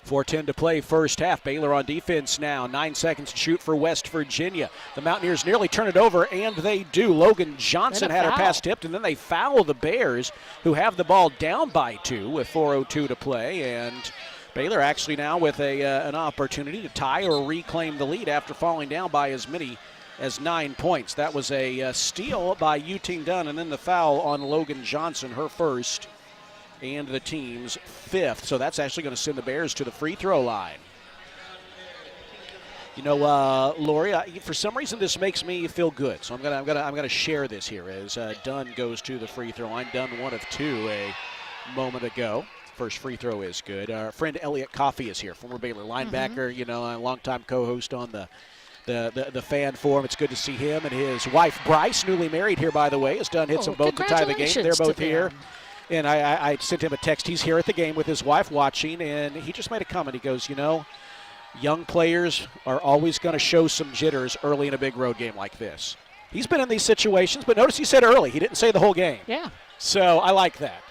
[SPEAKER 2] 4:10 to play first half. Baylor on defense now. 9 seconds to shoot for West Virginia. The Mountaineers nearly turn it over, and they do. Logan Johnson had her pass tipped, and then they foul the Bears, who have the ball down by 2 with 4:02 to play. And Baylor actually now with an opportunity to tie or reclaim the lead after falling down by as many as 9 points. That was a steal by Yuting Dunn, and then the foul on Logan Johnson, her first and the team's 5th. So that's actually going to send the Bears to the free throw line. You know, Lori, for some reason this makes me feel good. So I'm gonna share this here as Dunn goes to the free throw line. Dunn 1 of 2 a moment ago. First free throw is good. Our friend Elliot Coffey is here, former Baylor linebacker. You know, a longtime co-host on the fan forum. It's good to see him and his wife Bryce, newly married here, by the way, as Dunn hits them both to tie the game. They're both here. And I sent him a text. He's here at the game with his wife watching, and he just made a comment. He goes, you know, young players are always going to show some jitters early in a big road game like this. He's been in these situations, but notice he said early. He didn't say the whole game.
[SPEAKER 3] Yeah.
[SPEAKER 2] So I like that.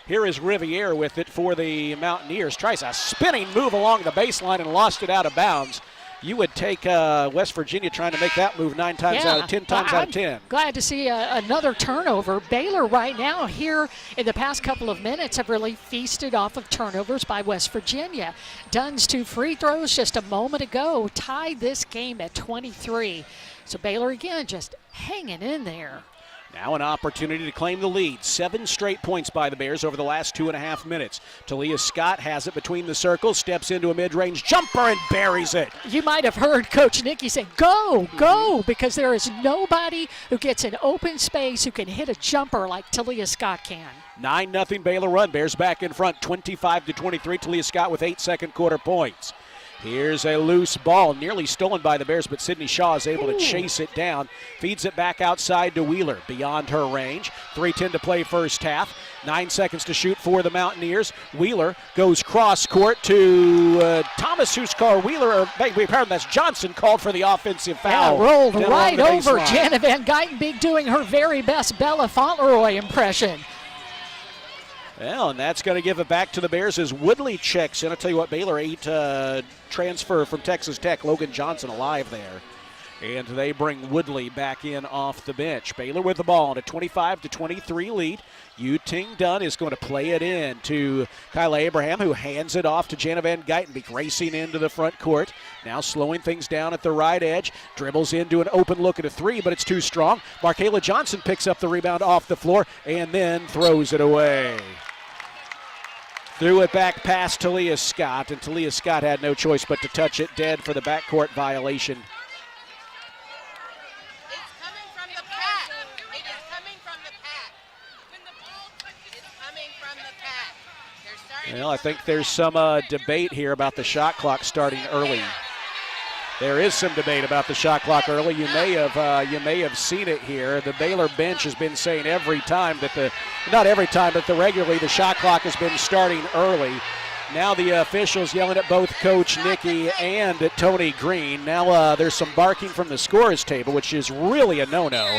[SPEAKER 2] Here is Riviere with it for the Mountaineers. Tries a spinning move along the baseline and lost it out of bounds. You would take West Virginia trying to make that move 9 times out of 10 times out of 10.
[SPEAKER 3] Glad to see another turnover. Baylor right now here in the past couple of minutes have really feasted off of turnovers by West Virginia. Dunn's 2 free throws just a moment ago tied this game at 23. So Baylor again just hanging in there.
[SPEAKER 2] Now an opportunity to claim the lead. 7 straight points by the Bears over the last 2.5 minutes. Talia Scott has it between the circles, steps into a mid-range jumper and buries it.
[SPEAKER 3] You might have heard Coach Nicky say, go, go, because there is nobody who gets an open space who can hit a jumper like Talia Scott can.
[SPEAKER 2] 9-0 Baylor run. Bears back in front, 25-23. Talia Scott with 8 second quarter points. Here's a loose ball, nearly stolen by the Bears, but Sydney Shaw is able to chase it down. Feeds it back outside to Wheeler, beyond her range. 3:10 to play first half. 9 seconds to shoot for the Mountaineers. Wheeler goes cross court to Thomas, who's called Wheeler, or pardon, that's Johnson called for the offensive foul.
[SPEAKER 3] Yeah, rolled right over Jana Van Geitenbeek doing her very best Bella Fauntleroy impression.
[SPEAKER 2] Well, and that's going to give it back to the Bears as Woodley checks in. I'll tell you what, Baylor 8 transfer from Texas Tech. Logan Johnson alive there. And they bring Woodley back in off the bench. Baylor with the ball in a 25-23 lead. Yu-Ting Dunn is going to play it in to Kyla Abraham, who hands it off to Jana Van Geitenbeek, racing into the front court. Now slowing things down at the right edge. Dribbles into an open look at a 3, but it's too strong. Markayla Johnson picks up the rebound off the floor and then throws it away. Threw it back past Talia Scott, and Talia Scott had no choice but to touch it dead for the backcourt violation. Well, I think there's some debate here about the shot clock starting early. There is some debate about the shot clock early. You may have seen it here. The Baylor bench has been saying every time that not every time, but regularly the shot clock has been starting early. Now the officials yelling at both Coach Nicky and at Tony Green. Now there's some barking from the scorer's table, which is really a no-no.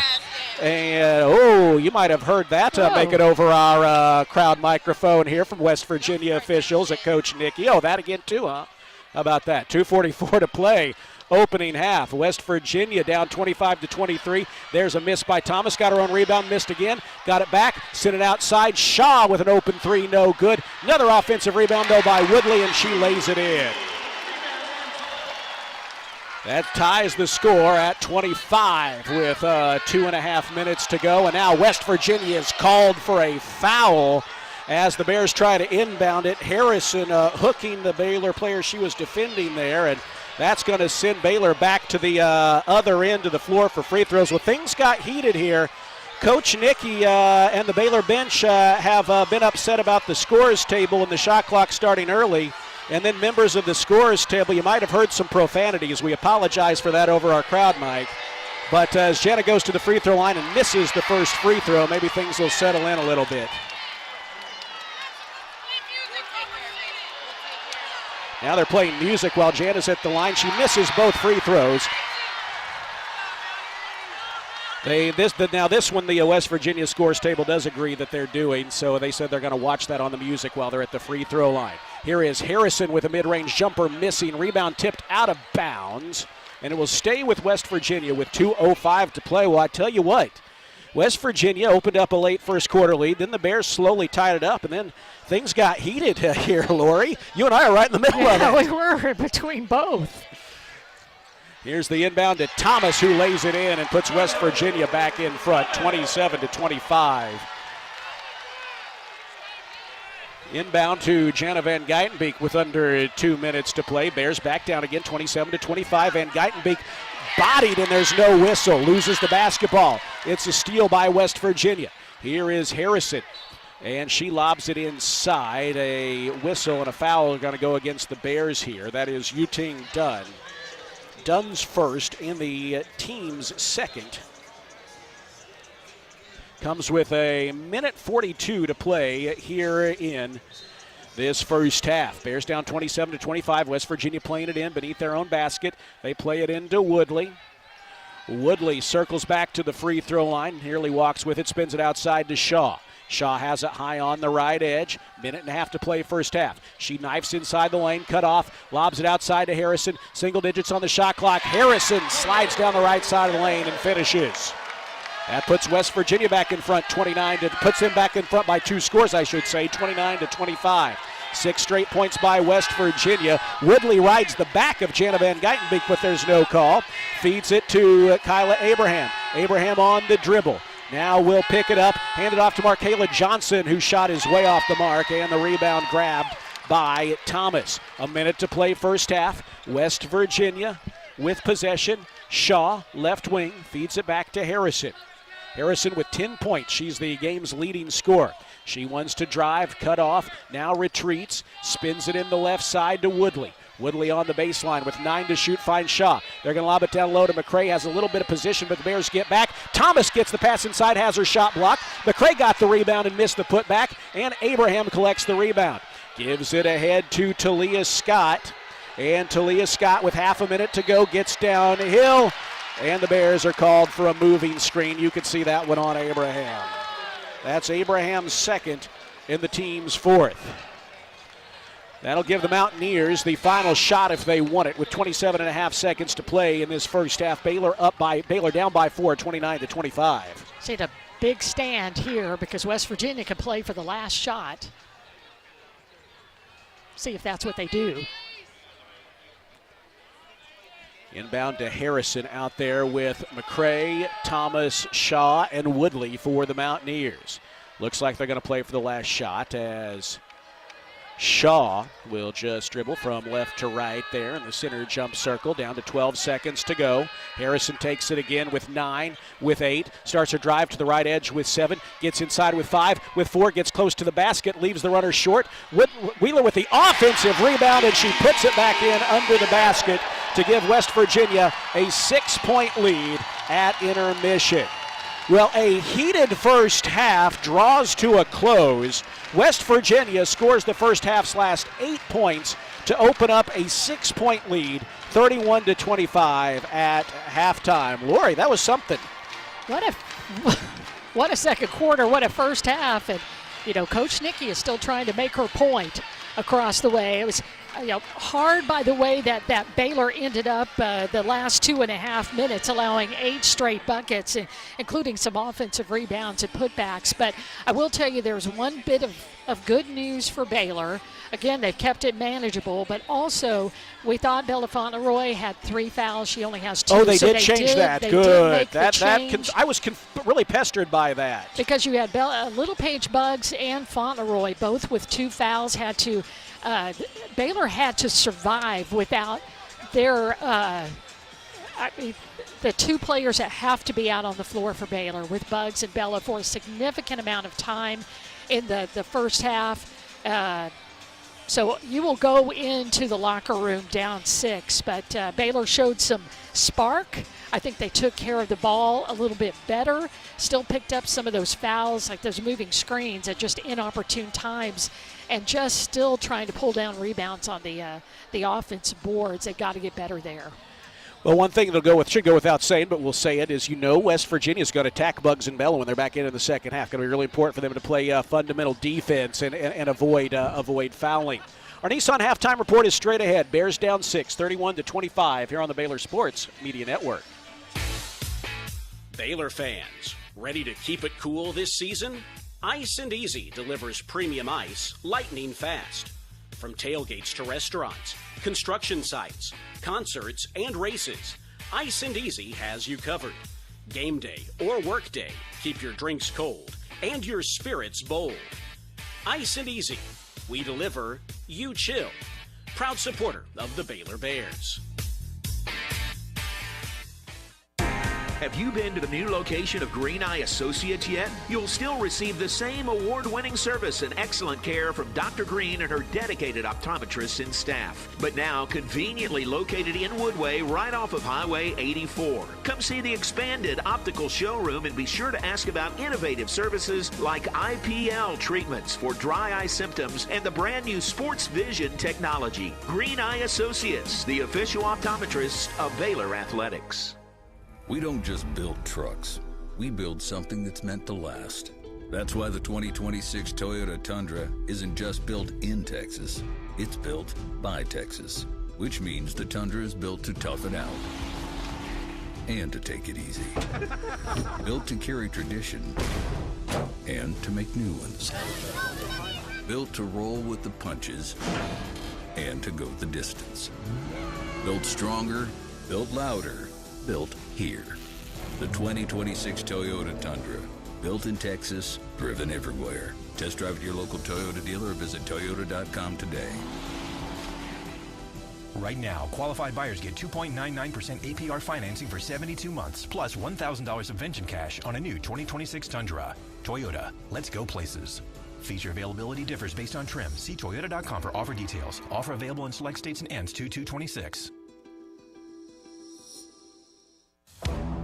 [SPEAKER 2] And, you might have heard that make it over our crowd microphone here from West Virginia officials at Coach Nicky. Oh, that again too, huh? How about that? 2:44 to play. Opening half. West Virginia down 25-23. There's a miss by Thomas. Got her own rebound. Missed again. Got it back. Sent it outside. Shaw with an open 3. No good. Another offensive rebound, though, by Woodley, and she lays it in. That ties the score at 25 with 2.5 minutes to go. And now West Virginia is called for a foul as the Bears try to inbound it. Harrison hooking the Baylor player she was defending there, and that's going to send Baylor back to the other end of the floor for free throws. Well, things got heated here. Coach Nicky and the Baylor bench have been upset about the scorer's table and the shot clock starting early. And then members of the scorer's table, you might have heard some profanities. We apologize for that over our crowd mic. But as Jana goes to the free throw line and misses the first free throw, maybe things will settle in a little bit. Now they're playing music while Jana's at the line. She misses both free throws. This one, the West Virginia scores table does agree that they're doing, so they said they're going to watch that on the music while they're at the free throw line. Here is Harrison with a mid-range jumper missing. Rebound tipped out of bounds, and it will stay with West Virginia with 2:05 to play. Well, I tell you what, West Virginia opened up a late first quarter lead. Then the Bears slowly tied it up, and then things got heated here, Lori. You and I are right in the middle of it.
[SPEAKER 3] Yeah, we were between both.
[SPEAKER 2] Here's the inbound to Thomas, who lays it in and puts West Virginia back in front, 27-25. Inbound to Jana Van Geitenbeek with under 2 minutes to play. Bears back down again, 27-25. Van Geitenbeek bodied, and there's no whistle. Loses the basketball. It's a steal by West Virginia. Here is Harrison, and she lobs it inside. A whistle and a foul are going to go against the Bears here. That is Yu-Ting Dunn. Dunn's first in the team's second. Comes with a minute 42 to play here in this first half. Bears down 27-25. West Virginia playing it in beneath their own basket. They play it into Woodley. Woodley circles back to the free throw line. Nearly walks with it, spins it outside to Shaw. Shaw has it high on the right edge. Minute and a half to play first half. She knifes inside the lane, cut off, lobs it outside to Harrison. Single digits on the shot clock. Harrison slides down the right side of the lane and finishes. That puts West Virginia back in front, puts them back in front by 2 scores, 29-25. 6 straight points by West Virginia. Woodley rides the back of Jana Van Geitenbeek, but there's no call. Feeds it to Kyla Abraham. Abraham on the dribble. Now will pick it up, hand it off to Markayla Johnson, who shot his way off the mark, and the rebound grabbed by Thomas. A minute to play first half. West Virginia with possession. Shaw, left wing, feeds it back to Harrison. Harrison with 10 points. She's the game's leading scorer. She wants to drive, cut off, now retreats, spins it in the left side to Woodley. Woodley on the baseline with 9 to shoot, finds Shaw. They're going to lob it down low to McCray, has a little bit of position, but the Bears get back. Thomas gets the pass inside, has her shot blocked. McCray got the rebound and missed the putback, and Abraham collects the rebound. Gives it ahead to Talia Scott, and Talia Scott with half a minute to go gets downhill, and the Bears are called for a moving screen. You can see that one on Abraham. That's Abraham's second and the team's fourth. That'll give the Mountaineers the final shot if they want it, with 27.5 seconds to play in this first half. Baylor down by 4, 29-25.
[SPEAKER 3] See a big stand here because West Virginia can play for the last shot. See if that's what they do.
[SPEAKER 2] Inbound to Harrison out there with McCray, Thomas, Shaw, and Woodley for the Mountaineers. Looks like they're going to play for the last shot as Shaw will just dribble from left to right there in the center jump circle, down to 12 seconds to go. Harrison takes it again with 9, with 8, starts her drive to the right edge with 7, gets inside with 5, with 4, gets close to the basket, leaves the runner short. Wheeler with the offensive rebound, and she puts it back in under the basket to give West Virginia a 6-point lead at intermission. Well, a heated first half draws to a close. West Virginia scores the first half's last 8 points to open up a 6-point lead, 31-25 at halftime. Lori, that was something.
[SPEAKER 3] What a second quarter, what a first half. And, Coach Nikki is still trying to make her point across the way. It was hard by the way that Baylor ended up the last 2.5 minutes, allowing 8 straight buckets, including some offensive rebounds and putbacks. But I will tell you there's one bit of good news for Baylor. Again, they've kept it manageable, but also we thought Bella Fauntleroy had 3 fauls. She only has 2.
[SPEAKER 2] Oh, they did change that. Good.
[SPEAKER 3] I
[SPEAKER 2] was really pestered by that.
[SPEAKER 3] Because you had Little Paige Buggs and Fauntleroy both with 2 fouls Baylor had to survive without their the 2 players that have to be out on the floor for Baylor, with Buggs and Bella for a significant amount of time in the first half. So you will go into the locker room down 6, but Baylor showed some spark. I think they took care of the ball a little bit better, still picked up some of those fouls, like those moving screens at just inopportune times, and just still trying to pull down rebounds on the offensive boards. They've got to get better there.
[SPEAKER 2] Well, one thing should go without saying, but we'll say it, is West Virginia's going to attack Buggs and Bella when they're back in the second half. Going to be really important for them to play fundamental defense and avoid fouling. Our Nissan halftime report is straight ahead. Bears down 6, 31-25 here on the Baylor Sports Media Network.
[SPEAKER 8] Baylor fans, ready to keep it cool this season? Ice and Easy delivers premium ice lightning fast. From tailgates to restaurants, construction sites, concerts, and races, Ice and Easy has you covered. Game day or work day, keep your drinks cold and your spirits bold. Ice and Easy, we deliver, you chill. Proud supporter of the Baylor Bears.
[SPEAKER 7] Have you been to the new location of Green Eye Associates yet? You'll still receive the same award-winning service and excellent care from Dr. Green and her dedicated optometrists and staff. But now conveniently located in Woodway right off of Highway 84. Come see the expanded optical showroom and be sure to ask about innovative services like IPL treatments for dry eye symptoms and the brand new Sports Vision technology. Green Eye Associates, the official optometrists of Baylor Athletics.
[SPEAKER 16] We don't just build trucks. We build something that's meant to last.
[SPEAKER 11] That's why the 2026 Toyota Tundra isn't just built in Texas. It's built by Texas, which means the Tundra is built to tough it out and to take it easy. Built to carry tradition and to make new ones. Built to roll with the punches and to go the distance. Built stronger, built louder, built here. The 2026 Toyota Tundra. Built in Texas, driven everywhere. Test drive at your local Toyota dealer or visit Toyota.com today.
[SPEAKER 16] Right now, qualified buyers get 2.99% APR financing for 72 months, plus $1,000 of Vention cash on a new 2026 Tundra. Toyota, let's go places. Feature availability differs based on trim. See Toyota.com for offer details. Offer available in select states and ends 2/2/26.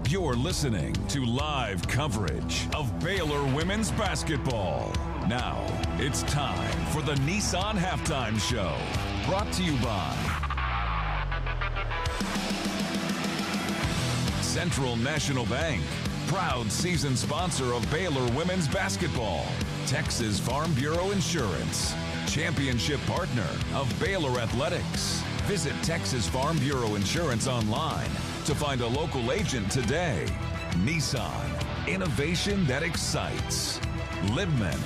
[SPEAKER 1] You're listening to live coverage of Baylor women's basketball. Now, it's time for the Nissan Halftime Show. Brought to you by Central National Bank, proud season sponsor of Baylor women's basketball. Texas Farm Bureau Insurance, championship partner of Baylor Athletics. Visit Texas Farm Bureau Insurance online to find a local agent today. Nissan, innovation that excites. Libman,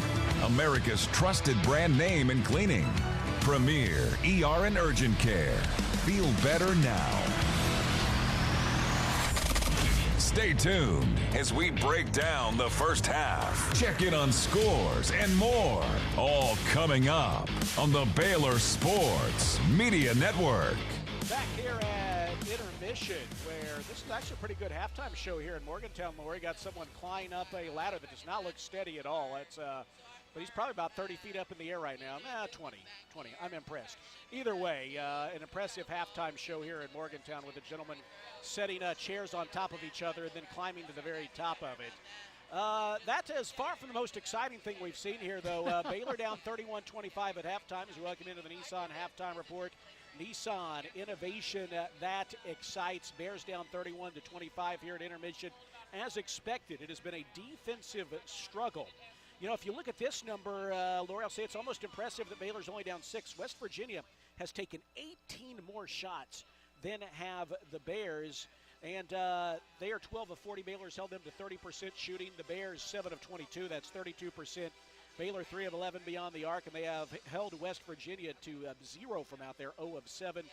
[SPEAKER 1] America's trusted brand name in cleaning. Premier ER and Urgent Care. Feel better now. Stay tuned as we break down the first half. Check in on scores and more. All coming up on the Baylor Sports Media Network.
[SPEAKER 2] Back here at intermission, where this is actually a pretty good halftime show here in Morgantown. Lori got someone climbing up a ladder that does not look steady at all. But he's probably about 30 feet up in the air right now. 20. I'm impressed. Either way, an impressive halftime show here in Morgantown with a gentleman setting chairs on top of each other and then climbing to the very top of it. That is far from the most exciting thing we've seen here, though. Baylor down 31-25 at halftime as we welcome into the Nissan Halftime Report. Nissan, innovation that excites. Bears down 31-25 here at intermission. As expected, it has been a defensive struggle. You know, if you look at this number, Lori, I'll say it's almost impressive that Baylor's only down 6. West Virginia has taken 18 more shots than have the Bears. And they are 12 of 40. Baylor's held them to 30% shooting. The Bears 7 of 22. That's 32%. Baylor 3 of 11 beyond the arc, and they have held West Virginia to 0 from out there, 0 of 7.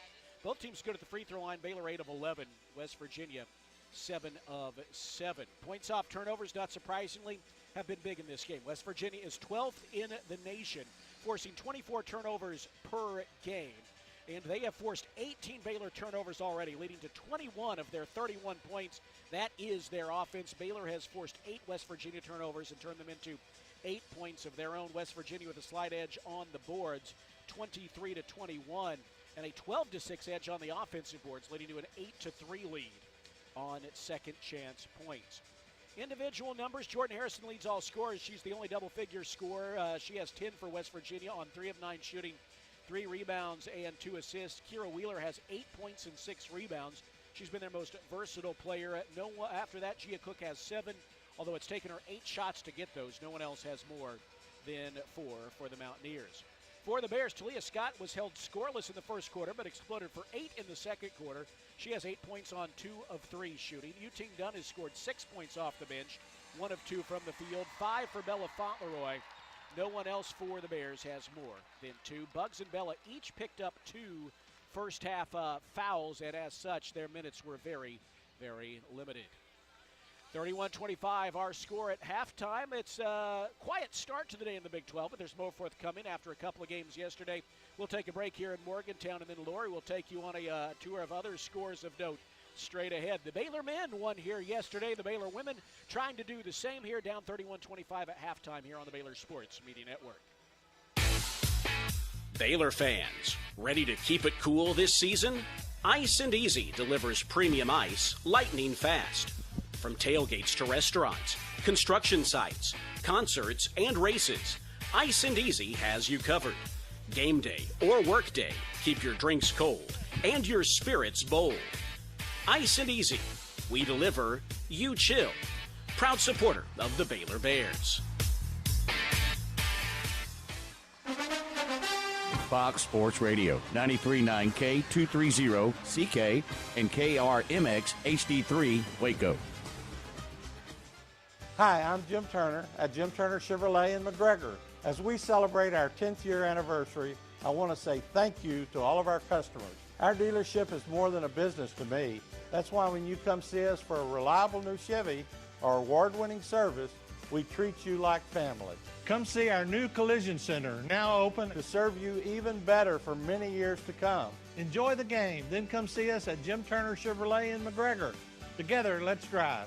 [SPEAKER 2] Both teams good at the free throw line. Baylor 8 of 11. West Virginia 7 of 7. Points off turnovers, not surprisingly, have been big in this game. West Virginia is 12th in the nation, forcing 24 turnovers per game. And they have forced 18 Baylor turnovers already, leading to 21 of their 31 points. That is their offense. Baylor has forced 8 West Virginia turnovers and turned them into 8 points of their own. West Virginia with a slight edge on the boards, 23-21, and a 12-6 edge on the offensive boards, leading to an 8-3 lead on second chance points. Individual numbers, Jordan Harrison leads all scorers. She's the only double-figure scorer. She has 10 for West Virginia on 3 of 9 shooting, 3 rebounds and 2 assists. Kira Wheeler has 8 points and 6 rebounds. She's been their most versatile player. After that, Gia Cook has 7, although it's taken her 8 shots to get those. No one else has more than 4 for the Mountaineers. For the Bears, Talia Scott was held scoreless in the first quarter, but exploded for 8 in the second quarter. She has 8 points on 2 of 3 shooting. Yuting Dunn has scored 6 points off the bench, 1 of 2 from the field, 5 for Bella Fauntleroy. No one else for the Bears has more than 2. Bugs and Bella each picked up 2 first half fouls, and as such, their minutes were very, very limited. 31-25, our score at halftime. It's a quiet start to the day in the Big 12, but there's more forthcoming after a couple of games yesterday. We'll take a break here in Morgantown, and then Lori will take you on a tour of other scores of note straight ahead. The Baylor men won here yesterday. The Baylor women trying to do the same here, down 31-25 at halftime here on the Baylor Sports Media Network.
[SPEAKER 8] Baylor fans, ready to keep it cool this season? Ice and Easy delivers premium ice lightning fast. From tailgates to restaurants, construction sites, concerts, and races, Ice and Easy has you covered. Game day or work day, keep your drinks cold and your spirits bold. Ice and Easy, we deliver, you chill. Proud supporter of the Baylor Bears.
[SPEAKER 12] Fox Sports Radio, 93.9 K230CK and KRMX HD3 Waco.
[SPEAKER 10] Hi, I'm Jim Turner at Jim Turner Chevrolet in McGregor. As we celebrate our 10th year anniversary, I want to say thank you to all of our customers. Our dealership is more than a business to me. That's why when you come see us for a reliable new Chevy or award-winning service, we treat you like family. Come see our new collision center, now open to serve you even better for many years to come. Enjoy the game, then come see us at Jim Turner Chevrolet in McGregor. Together, let's drive.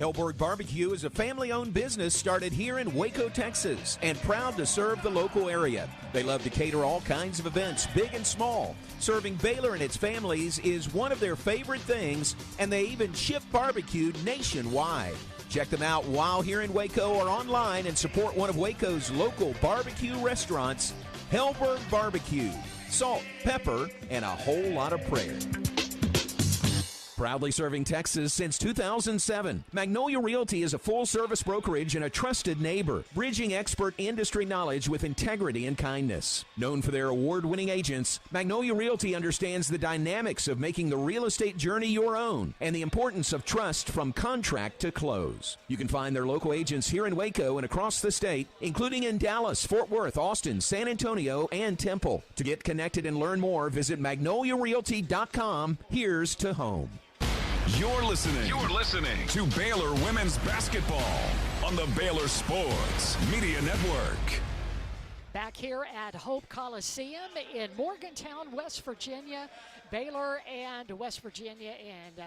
[SPEAKER 19] Hellberg Barbecue is a family-owned business started here in Waco, Texas, and proud to serve the local area. They love to cater all kinds of events, big and small. Serving Baylor and its families is one of their favorite things, and they even ship barbecue nationwide. Check them out while here in Waco or online and support one of Waco's local barbecue restaurants, Hellberg Barbecue. Salt, pepper, and a whole lot of prayer. Proudly serving Texas since 2007, Magnolia Realty is a full-service brokerage and a trusted neighbor, bridging expert industry knowledge with integrity and kindness. Known for their award-winning agents, Magnolia Realty understands the dynamics of making the real estate journey your own and the importance of trust from contract to close. You can find their local agents here in Waco and across the state, including in Dallas, Fort Worth, Austin, San Antonio, and Temple. To get connected and learn more, visit magnoliarealty.com. Here's to home.
[SPEAKER 1] You're listening to Baylor Women's Basketball on the Baylor Sports Media Network.
[SPEAKER 3] Back here at Hope Coliseum in Morgantown, West Virginia. Baylor and West Virginia, and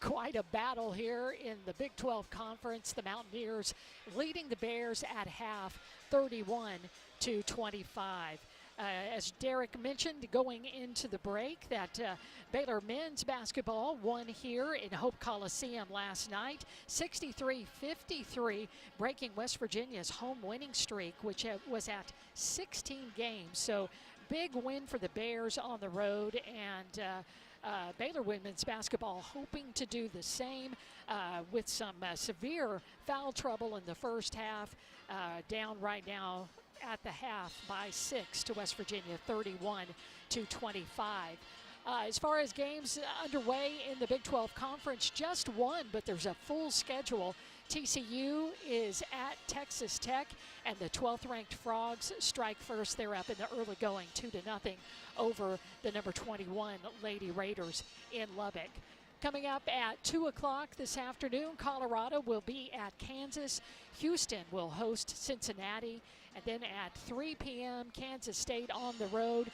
[SPEAKER 3] quite a battle here in the Big 12 Conference. The Mountaineers leading the Bears at half, 31-25. As Derek mentioned, going into the break, that Baylor men's basketball won here in Hope Coliseum last night, 63-53, breaking West Virginia's home winning streak, which was at 16 games. So big win for the Bears on the road, and Baylor women's basketball hoping to do the same with some severe foul trouble in the first half, down right now at the half by 6 to West Virginia, 31-25. As far as games underway in the Big 12 Conference, just one, but there's a full schedule. TCU is at Texas Tech, and the 12th-ranked Frogs strike first. They're up in the early going, 2-0 over the number 21 Lady Raiders in Lubbock. Coming up at 2 o'clock this afternoon, Colorado will be at Kansas. Houston will host Cincinnati. And then at 3 p.m., Kansas State on the road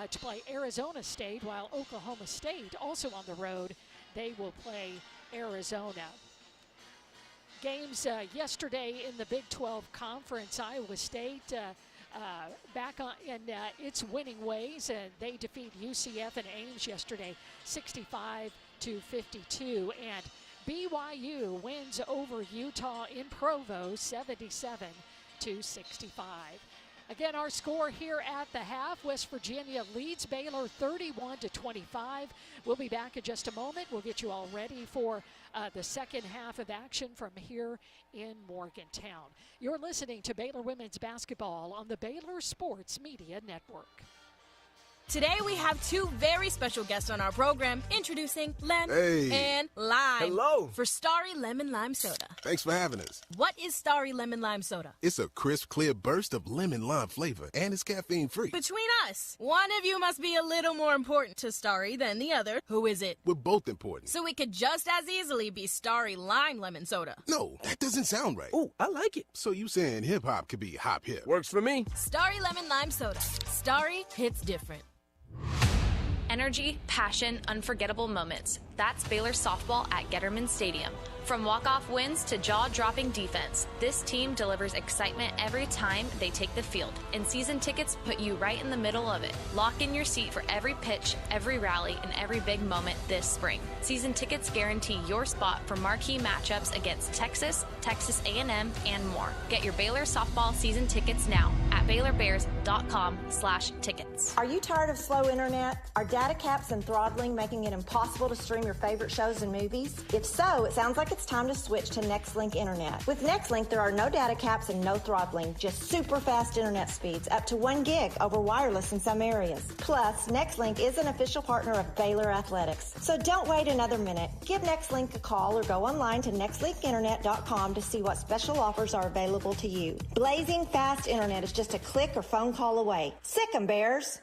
[SPEAKER 3] to play Arizona State, while Oklahoma State, also on the road, they will play Arizona. Games yesterday in the Big 12 Conference, Iowa State back on in its winning ways, and they defeat UCF and Ames yesterday, 65-52. And BYU wins over Utah in Provo, 77-65. Again, our score here at the half, West Virginia leads Baylor 31-25. We'll be back in just a moment. We'll get you all ready for the second half of action from here in Morgantown. You're listening to Baylor Women's Basketball on the Baylor Sports Media Network.
[SPEAKER 17] Today we have two very special guests on our program, introducing Lem and Lime.
[SPEAKER 20] Hello.
[SPEAKER 17] For Starry Lemon Lime Soda.
[SPEAKER 20] Thanks for having us.
[SPEAKER 17] What is Starry Lemon Lime Soda?
[SPEAKER 20] It's a crisp, clear burst of lemon lime flavor, and it's caffeine-free.
[SPEAKER 17] Between us, one of you must be a little more important to Starry than the other. Who is it?
[SPEAKER 20] We're both important.
[SPEAKER 17] So it could just as easily be Starry Lime Lemon Soda.
[SPEAKER 20] No, that doesn't sound right. Oh, I like it. So you saying hip-hop could be hop-hip. Works for me.
[SPEAKER 17] Starry Lemon Lime Soda. Starry hits different.
[SPEAKER 21] Energy, passion, unforgettable moments. That's Baylor softball at Getterman Stadium. From walk-off wins to jaw-dropping defense, this team delivers excitement every time they take the field, and season tickets put you right in the middle of it. Lock in your seat for every pitch, every rally, and every big moment this spring. Season tickets guarantee your spot for marquee matchups against Texas, Texas A&M, and more. Get your Baylor softball season tickets now at BaylorBears.com/tickets.
[SPEAKER 9] Are you tired of slow internet? Are data caps and throttling making it impossible to stream your your favorite shows and movies? If so, it sounds like it's time to switch to NextLink Internet. With NextLink, there are no data caps and no throttling, just super fast internet speeds, up to 1 gig over wireless in some areas. Plus, NextLink is an official partner of Baylor Athletics. So don't wait another minute. Give NextLink a call or go online to nextlinkinternet.com to see what special offers are available to you. Blazing fast internet is just a click or phone call away. Sick 'em, Bears!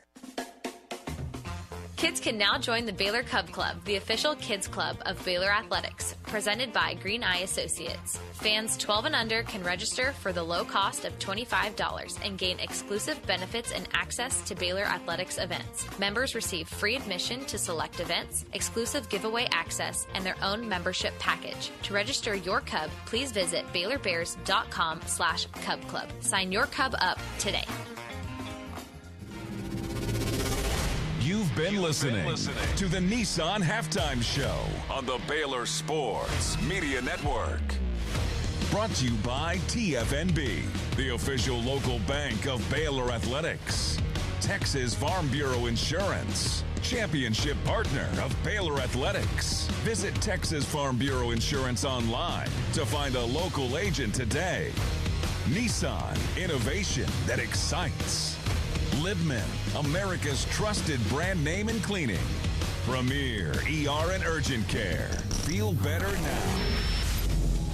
[SPEAKER 21] Kids can now join the Baylor Cub Club, the official kids club of Baylor Athletics, presented by Green Eye Associates. Fans 12 and under can register for the low cost of $25 and gain exclusive benefits and access to Baylor Athletics events. Members receive free admission to select events, exclusive giveaway access, and their own membership package. To register your Cub, please visit BaylorBears.com/Cub Club. Sign your Cub up today.
[SPEAKER 1] You've been listening to the Nissan Halftime Show on the Baylor Sports Media Network. Brought to you by TFNB, the official local bank of Baylor Athletics. Texas Farm Bureau Insurance, championship partner of Baylor Athletics. Visit Texas Farm Bureau Insurance online to find a local agent today. Nissan, innovation that excites. Libman, America's trusted brand name in cleaning. Premier ER and Urgent Care. Feel better now.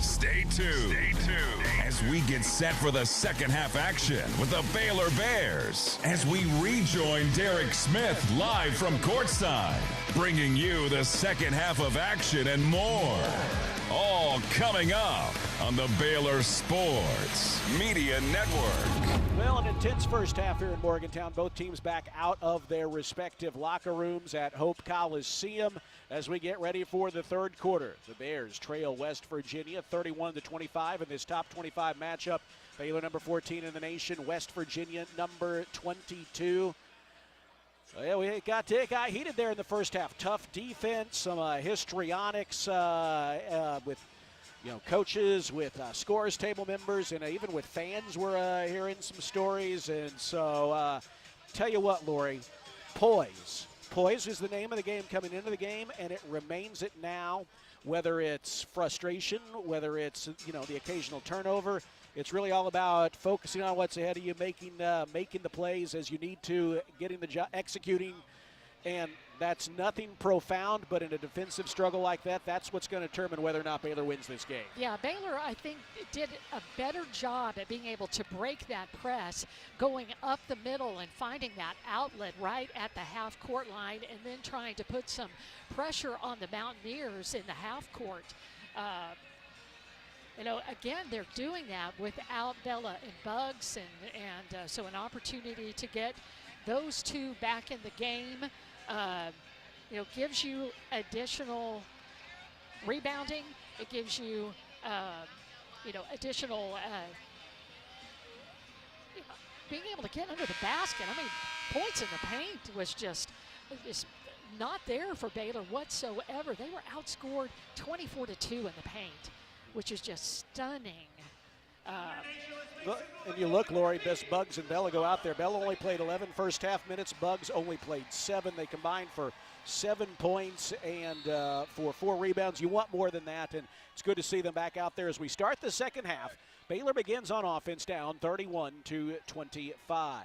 [SPEAKER 1] Stay tuned as we get set for the second half action with the Baylor Bears as we rejoin Derek Smith live from Courtside, bringing you the second half of action and more. All coming up on the Baylor Sports Media Network.
[SPEAKER 2] Well, an intense first half here in Morgantown. Both teams back out of their respective locker rooms at Hope Coliseum as we get ready for the third quarter. The Bears trail West Virginia 31-25 in this top 25 matchup. Baylor number 14 in the nation, West Virginia number 22. Yeah, it got heated there in the first half. Tough defense, some histrionics with coaches, with scores table members, and even with fans. We're hearing some stories. And so, tell you what, Lori, poise. Poise is the name of the game coming into the game, and it remains it now. Whether it's frustration, whether it's the occasional turnover, it's really all about focusing on what's ahead of you, making the plays as you need to, getting the job, executing, and that's nothing profound. But in a defensive struggle like that, that's what's going to determine whether or not Baylor wins this game.
[SPEAKER 3] Yeah, Baylor, I think, did a better job at being able to break that press, going up the middle and finding that outlet right at the half-court line, and then trying to put some pressure on the Mountaineers in the half-court. Again, they're doing that without Bella and Bugs, and so an opportunity to get those two back in the game, gives you additional rebounding. It gives you, additional being able to get under the basket. I mean, points in the paint was just not there for Baylor whatsoever. They were outscored 24-2 in the paint, which is just stunning.
[SPEAKER 2] And you look, Lori, best Bugs and Bella go out there. Bella only played 11 first half minutes. Bugs only played 7. They combined for 7 points and for 4 rebounds. You want more than that, and it's good to see them back out there as we start the second half. Baylor begins on offense down 31-25.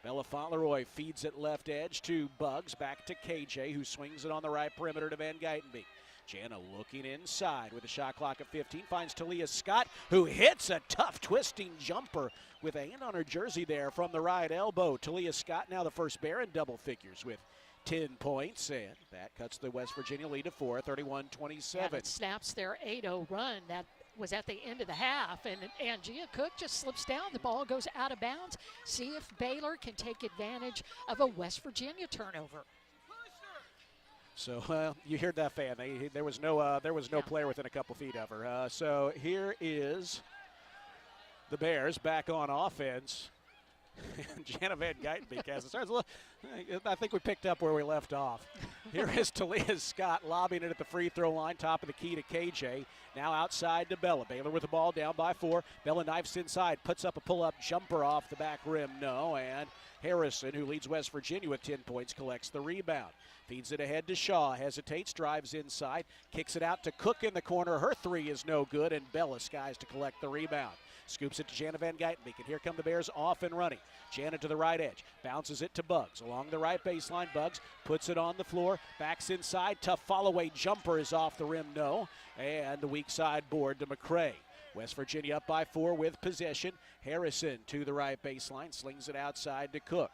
[SPEAKER 2] Bella Fauntleroy feeds it left edge to Bugs, back to KJ, who swings it on the right perimeter to Van Geitenbeek. Jana looking inside with a shot clock at 15, finds Talia Scott, who hits a tough twisting jumper with a hand on her jersey there from the right elbow. Talia Scott now the first Bear in double figures with 10 points, and that cuts the West Virginia lead to 4, 31-27.
[SPEAKER 3] Yeah, it snaps their 8-0 run that was at the end of the half, and Gia Cook just slips down. The ball goes out of bounds. See if Baylor can take advantage of a West Virginia turnover.
[SPEAKER 2] So you heard that fan. There was no player within a couple feet of her. So here is the Bears back on offense. Jana Van Geitenbeek has it. I think we picked up where we left off. Here is Talia Scott lobbing it at the free throw line, top of the key to KJ. Now outside to Bella. Baylor with the ball down by 4. Bella knifes inside, puts up a pull-up jumper off the back rim. No, and Harrison, who leads West Virginia with 10 points, collects the rebound. Feeds it ahead to Shaw, hesitates, drives inside, kicks it out to Cook in the corner. Her 3 is no good, and Bella skies to collect the rebound. Scoops it to Jana Van Geitenbeek, and here come the Bears off and running. Jana to the right edge, bounces it to Bugs. Along the right baseline, Bugs puts it on the floor, backs inside, tough follow-away jumper is off the rim, no. And the weak side board to McCray. West Virginia up by 4 with possession. Harrison to the right baseline, slings it outside to Cook.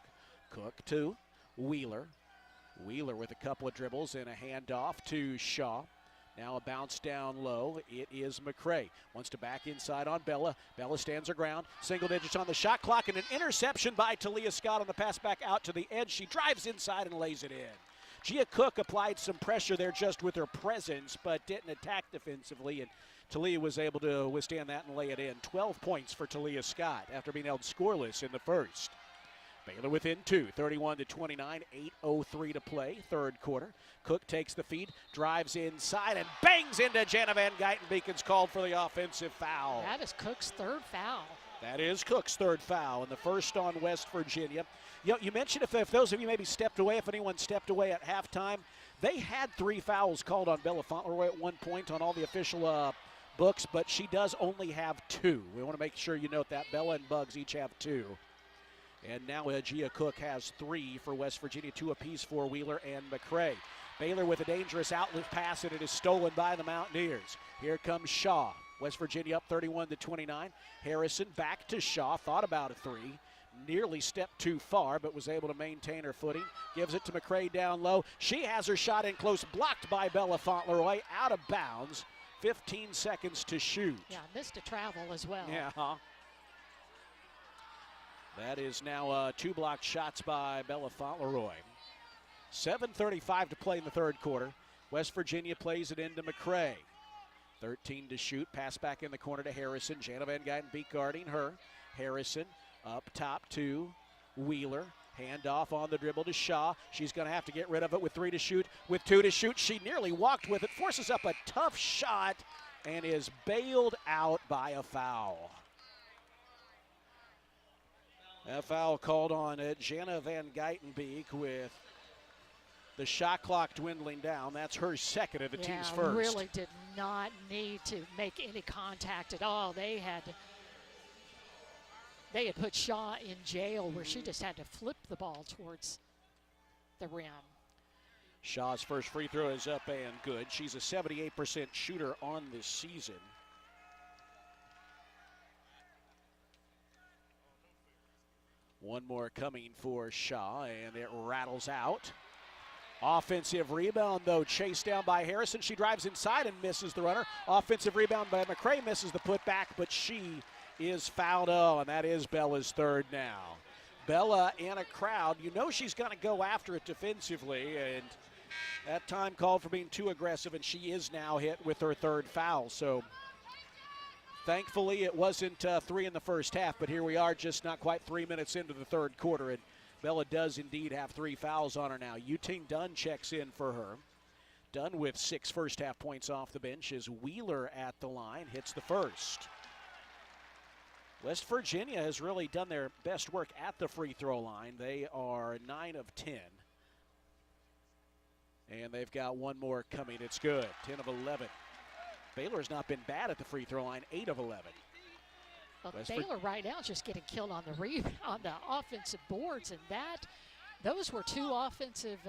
[SPEAKER 2] Cook to Wheeler. Wheeler with a couple of dribbles and a handoff to Shaw. Now a bounce down low. It is McCray. Wants to back inside on Bella. Bella stands her ground. Single digits on the shot clock, and an interception by Talia Scott on the pass back out to the edge. She drives inside and lays it in. Gia Cook applied some pressure there just with her presence, but didn't attack defensively, and Talia was able to withstand that and lay it in. 12 points for Talia Scott after being held scoreless in the first. Baylor within 2, 31-29, 8:03 to play, third quarter. Cook takes the feed, drives inside, and bangs into Jana Van Geitenbeek. It's called for the offensive foul.
[SPEAKER 3] That is Cook's third foul.
[SPEAKER 2] That is Cook's third foul, and the first on West Virginia. You mentioned if those of you maybe stepped away, if anyone stepped away at halftime, they had 3 fouls called on Bella Fauntleroy at one point on all the official books, but she does only have 2. We want to make sure you note that. Bella and Bugs each have 2. And now Gia Cook has 3 for West Virginia, 2 apiece for Wheeler and McCray. Baylor with a dangerous outlet pass, and it is stolen by the Mountaineers. Here comes Shaw. West Virginia up 31-29. Harrison back to Shaw, thought about a 3. Nearly stepped too far, but was able to maintain her footing. Gives it to McCray down low. She has her shot in close, blocked by Bella Fauntleroy, out of bounds. 15 seconds to shoot.
[SPEAKER 3] Yeah, missed a travel as well.
[SPEAKER 2] Yeah. That is now 2 blocked shots by Bella Fauntleroy. 7:35 to play in the third quarter. West Virginia plays it into McCray. 13 to shoot. Pass back in the corner to Harrison. Jana Van Geitenbeek guarding her. Harrison up top to Wheeler. Handoff on the dribble to Shaw. She's going to have to get rid of it with 3 to shoot. With 2 to shoot, she nearly walked with it. Forces up a tough shot and is bailed out by a foul. That foul called on Jana Van Geitenbeek with the shot clock dwindling down. That's her second of the team's first.
[SPEAKER 3] Really did not need to make any contact at all. They had put Shaw in jail where she just had to flip the ball towards the rim.
[SPEAKER 2] Shaw's first free throw is up and good. She's a 78% shooter on this season. One more coming for Shaw, and it rattles out. Offensive rebound, though, chased down by Harrison. She drives inside and misses the runner. Offensive rebound by McCray, misses the putback, but she is fouled. Oh, and that is Bella's third now. Bella in a crowd. You know she's going to go after it defensively, and that time called for being too aggressive, and she is now hit with her third foul. So thankfully it wasn't 3 in the first half, but here we are just not quite 3 minutes into the third quarter, and Bella does indeed have 3 fouls on her now. Yuting Dunn checks in for her. Dunn with 6 first half points off the bench as Wheeler at the line hits the first. West Virginia has really done their best work at the free throw line. They are 9 of 10. And they've got one more coming. It's good. 10 of 11. Baylor's not been bad at the free throw line. 8 of 11.
[SPEAKER 3] Well, Baylor right now is just getting killed on the offensive boards, and those were 2 offensive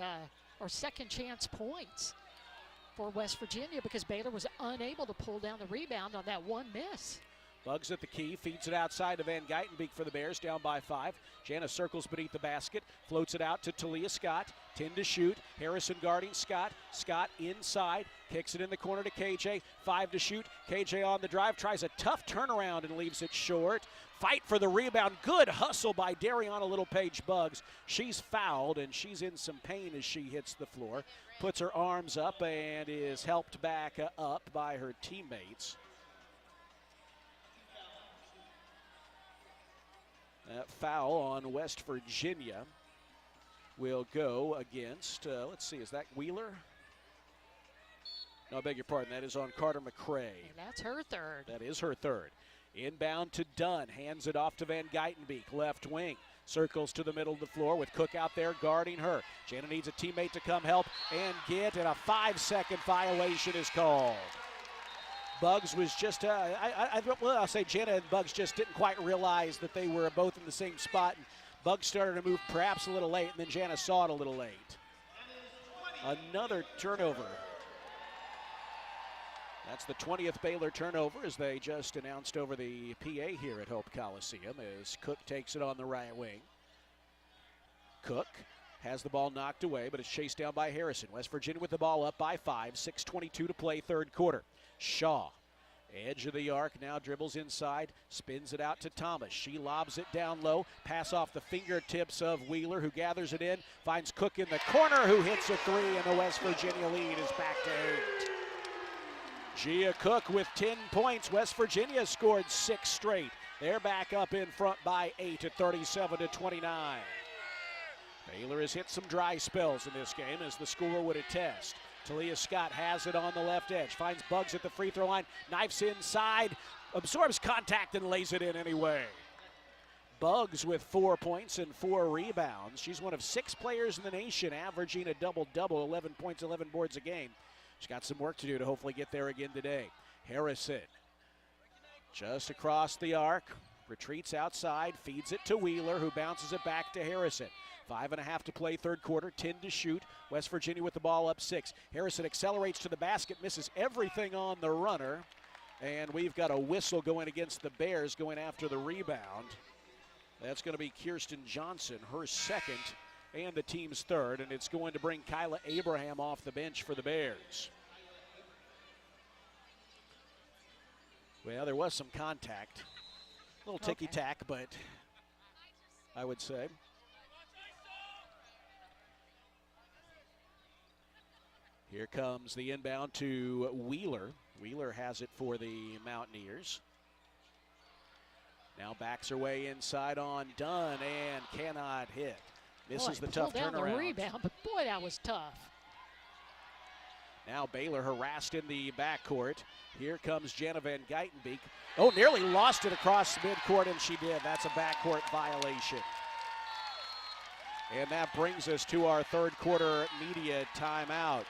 [SPEAKER 3] or second chance points for West Virginia because Baylor was unable to pull down the rebound on that one miss.
[SPEAKER 2] Bugs at the key, feeds it outside to Van Geitenbeek for the Bears, down by 5. Jana circles beneath the basket, floats it out to Talia Scott. 10 to shoot. Harrison guarding Scott. Scott inside, kicks it in the corner to KJ. 5 to shoot. KJ on the drive, tries a tough turnaround and leaves it short. Fight for the rebound. Good hustle by Dariana Littlepage Bugs. She's fouled, and she's in some pain as she hits the floor. Puts her arms up and is helped back up by her teammates. That foul on West Virginia will go against, let's see, is that Wheeler? No, I beg your pardon. That is on Carter McCray.
[SPEAKER 3] And that's her third.
[SPEAKER 2] That is her third. Inbound to Dunn. Hands it off to Van Geitenbeek. Left wing. Circles to the middle of the floor with Cook out there guarding her. Jana needs a teammate to come help and get, and a 5-second violation is called. Bugs was just, I'll say Jana and Bugs just didn't quite realize that they were both in the same spot. And Bugs started to move perhaps a little late, and then Jana saw it a little late. Another turnover. That's the 20th Baylor turnover, as they just announced over the PA here at Hope Coliseum, as Cook takes it on the right wing. Cook has the ball knocked away, but it's chased down by Harrison. West Virginia with the ball up by 5, 6:22 to play third quarter. Shaw, edge of the arc, now dribbles inside, spins it out to Thomas. She lobs it down low, pass off the fingertips of Wheeler, who gathers it in, finds Cook in the corner, who hits a three, and the West Virginia lead is back to 8. Gia Cook with 10 points. West Virginia scored 6 straight. They're back up in front by 8 at 37-29. Baylor has hit some dry spells in this game, as the score would attest. Talia Scott has it on the left edge, finds Bugs at the free throw line, knifes inside, absorbs contact and lays it in anyway. Bugs with 4 points and 4 rebounds. She's one of 6 players in the nation averaging a double-double, 11 points, 11 boards a game. She's got some work to do to hopefully get there again today. Harrison just across the arc, retreats outside, feeds it to Wheeler, who bounces it back to Harrison. 5.5 to play third quarter, 10 to shoot. West Virginia with the ball up 6. Harrison accelerates to the basket, misses everything on the runner. And we've got a whistle going against the Bears going after the rebound. That's going to be Kirsten Johnson, her second and the team's third. And it's going to bring Kyla Abraham off the bench for the Bears. Well, there was some contact. A little ticky-tack, but I would say. Here comes the inbound to Wheeler. Wheeler has it for the Mountaineers. Now backs her way inside on Dunn and cannot hit. Misses the tough turnaround.
[SPEAKER 3] The rebound, but boy, that was tough.
[SPEAKER 2] Now Baylor harassed in the backcourt. Here comes Jana Van Geitenbeek. Oh, nearly lost it across midcourt, and she did. That's a backcourt violation. And that brings us to our third quarter media timeout.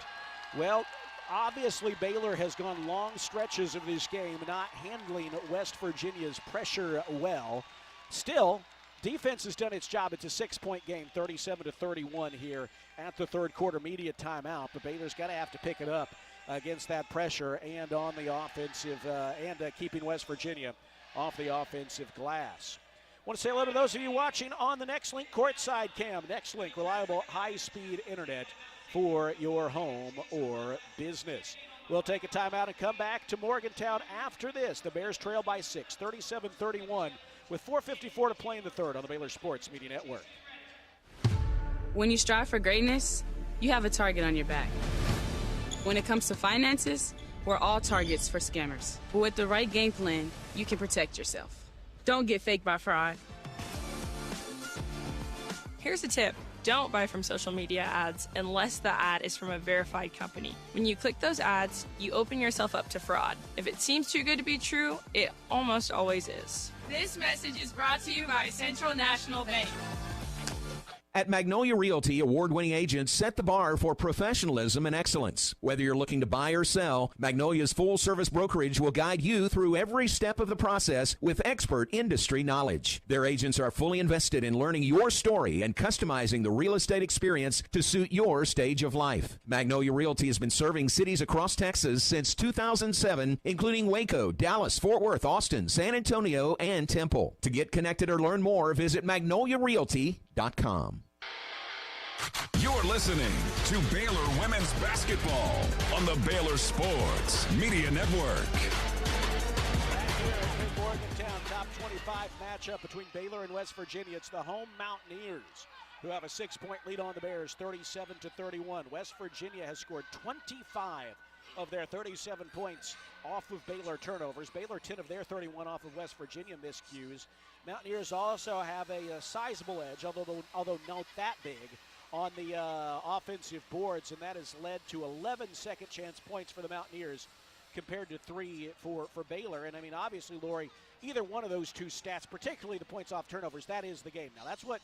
[SPEAKER 2] Well, obviously Baylor has gone long stretches of this game not handling West Virginia's pressure well. Still, defense has done its job. It's a 6-point game, 37-31 here at the third quarter media timeout. But Baylor's got to have to pick it up against that pressure and on the offensive keeping West Virginia off the offensive glass. I want to say hello to those of you watching on the Nextlink Courtside Cam. Nextlink, reliable high-speed internet for your home or business. We'll take a timeout and come back to Morgantown after this. The Bears trail by 6, 37-31, with 4:54 to play in the third on the Baylor Sports Media Network.
[SPEAKER 6] When you strive for greatness, you have a target on your back. When it comes to finances, we're all targets for scammers. But with the right game plan, you can protect yourself. Don't get faked by fraud.
[SPEAKER 4] Here's a tip. Don't buy from social media ads unless the ad is from a verified company. When you click those ads, you open yourself up to fraud. If it seems too good to be true, it almost always is.
[SPEAKER 6] This message is brought to you by Central National Bank.
[SPEAKER 19] At Magnolia Realty, award-winning agents set the bar for professionalism and excellence. Whether you're looking to buy or sell, Magnolia's full-service brokerage will guide you through every step of the process with expert industry knowledge. Their agents are fully invested in learning your story and customizing the real estate experience to suit your stage of life. Magnolia Realty has been serving cities across Texas since 2007, including Waco, Dallas, Fort Worth, Austin, San Antonio, and Temple. To get connected or learn more, visit magnoliarealty.com.
[SPEAKER 1] You're listening to Baylor Women's Basketball on the Baylor Sports Media Network.
[SPEAKER 2] Back here at Morgantown, top 25 matchup between Baylor and West Virginia. It's the home Mountaineers who have a 6-point lead on the Bears, 37-31. West Virginia has scored 25 of their 37 points off of Baylor turnovers. Baylor 10 of their 31 off of West Virginia miscues. Mountaineers also have a sizable edge, although not that big, on the offensive boards, and that has led to 11 second chance points for the Mountaineers compared to 3 for Baylor. And I mean, obviously, Lori, either one of those two stats, particularly the points off turnovers, that is the game. Now, that's what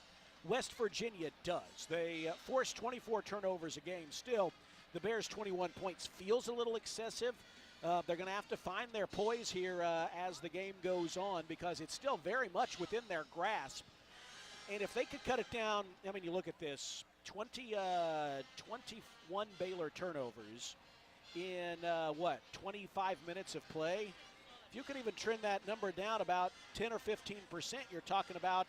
[SPEAKER 2] West Virginia does. They force 24 turnovers a game. Still, the Bears' 21 points feels a little excessive. They're going to have to find their poise here as the game goes on, because it's still very much within their grasp. And if they could cut it down, I mean, you look at this, 21 Baylor turnovers in, 25 minutes of play? If you could even trim that number down about 10 or 15%, you're talking about,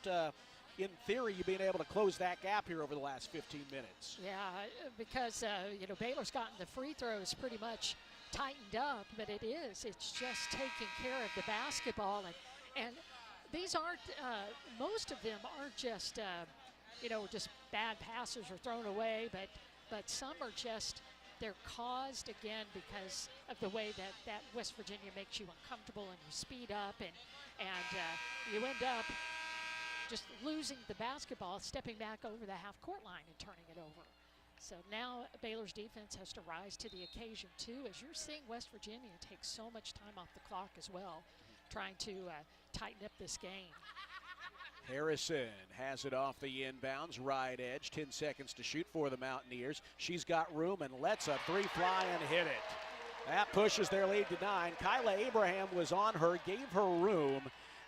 [SPEAKER 2] in theory, you being able to close that gap here over the last 15 minutes.
[SPEAKER 3] Yeah, because, Baylor's gotten the free throws pretty much tightened up, but it's just taking care of the basketball. And these aren't, most of them aren't just, just bad passes or thrown away, but some are just, they're caused, again, because of the way that West Virginia makes you uncomfortable and you speed up and you end up just losing the basketball, stepping back over the half-court line and turning it over. So now Baylor's defense has to rise to the occasion, too, as you're seeing West Virginia take so much time off the clock as well, trying to tighten up this game.
[SPEAKER 2] Harrison has it off the inbounds, right edge, 10 seconds to shoot for the Mountaineers. She's got room and lets a three fly and hit it. That pushes their lead to 9. Kyla Abraham was on her, gave her room,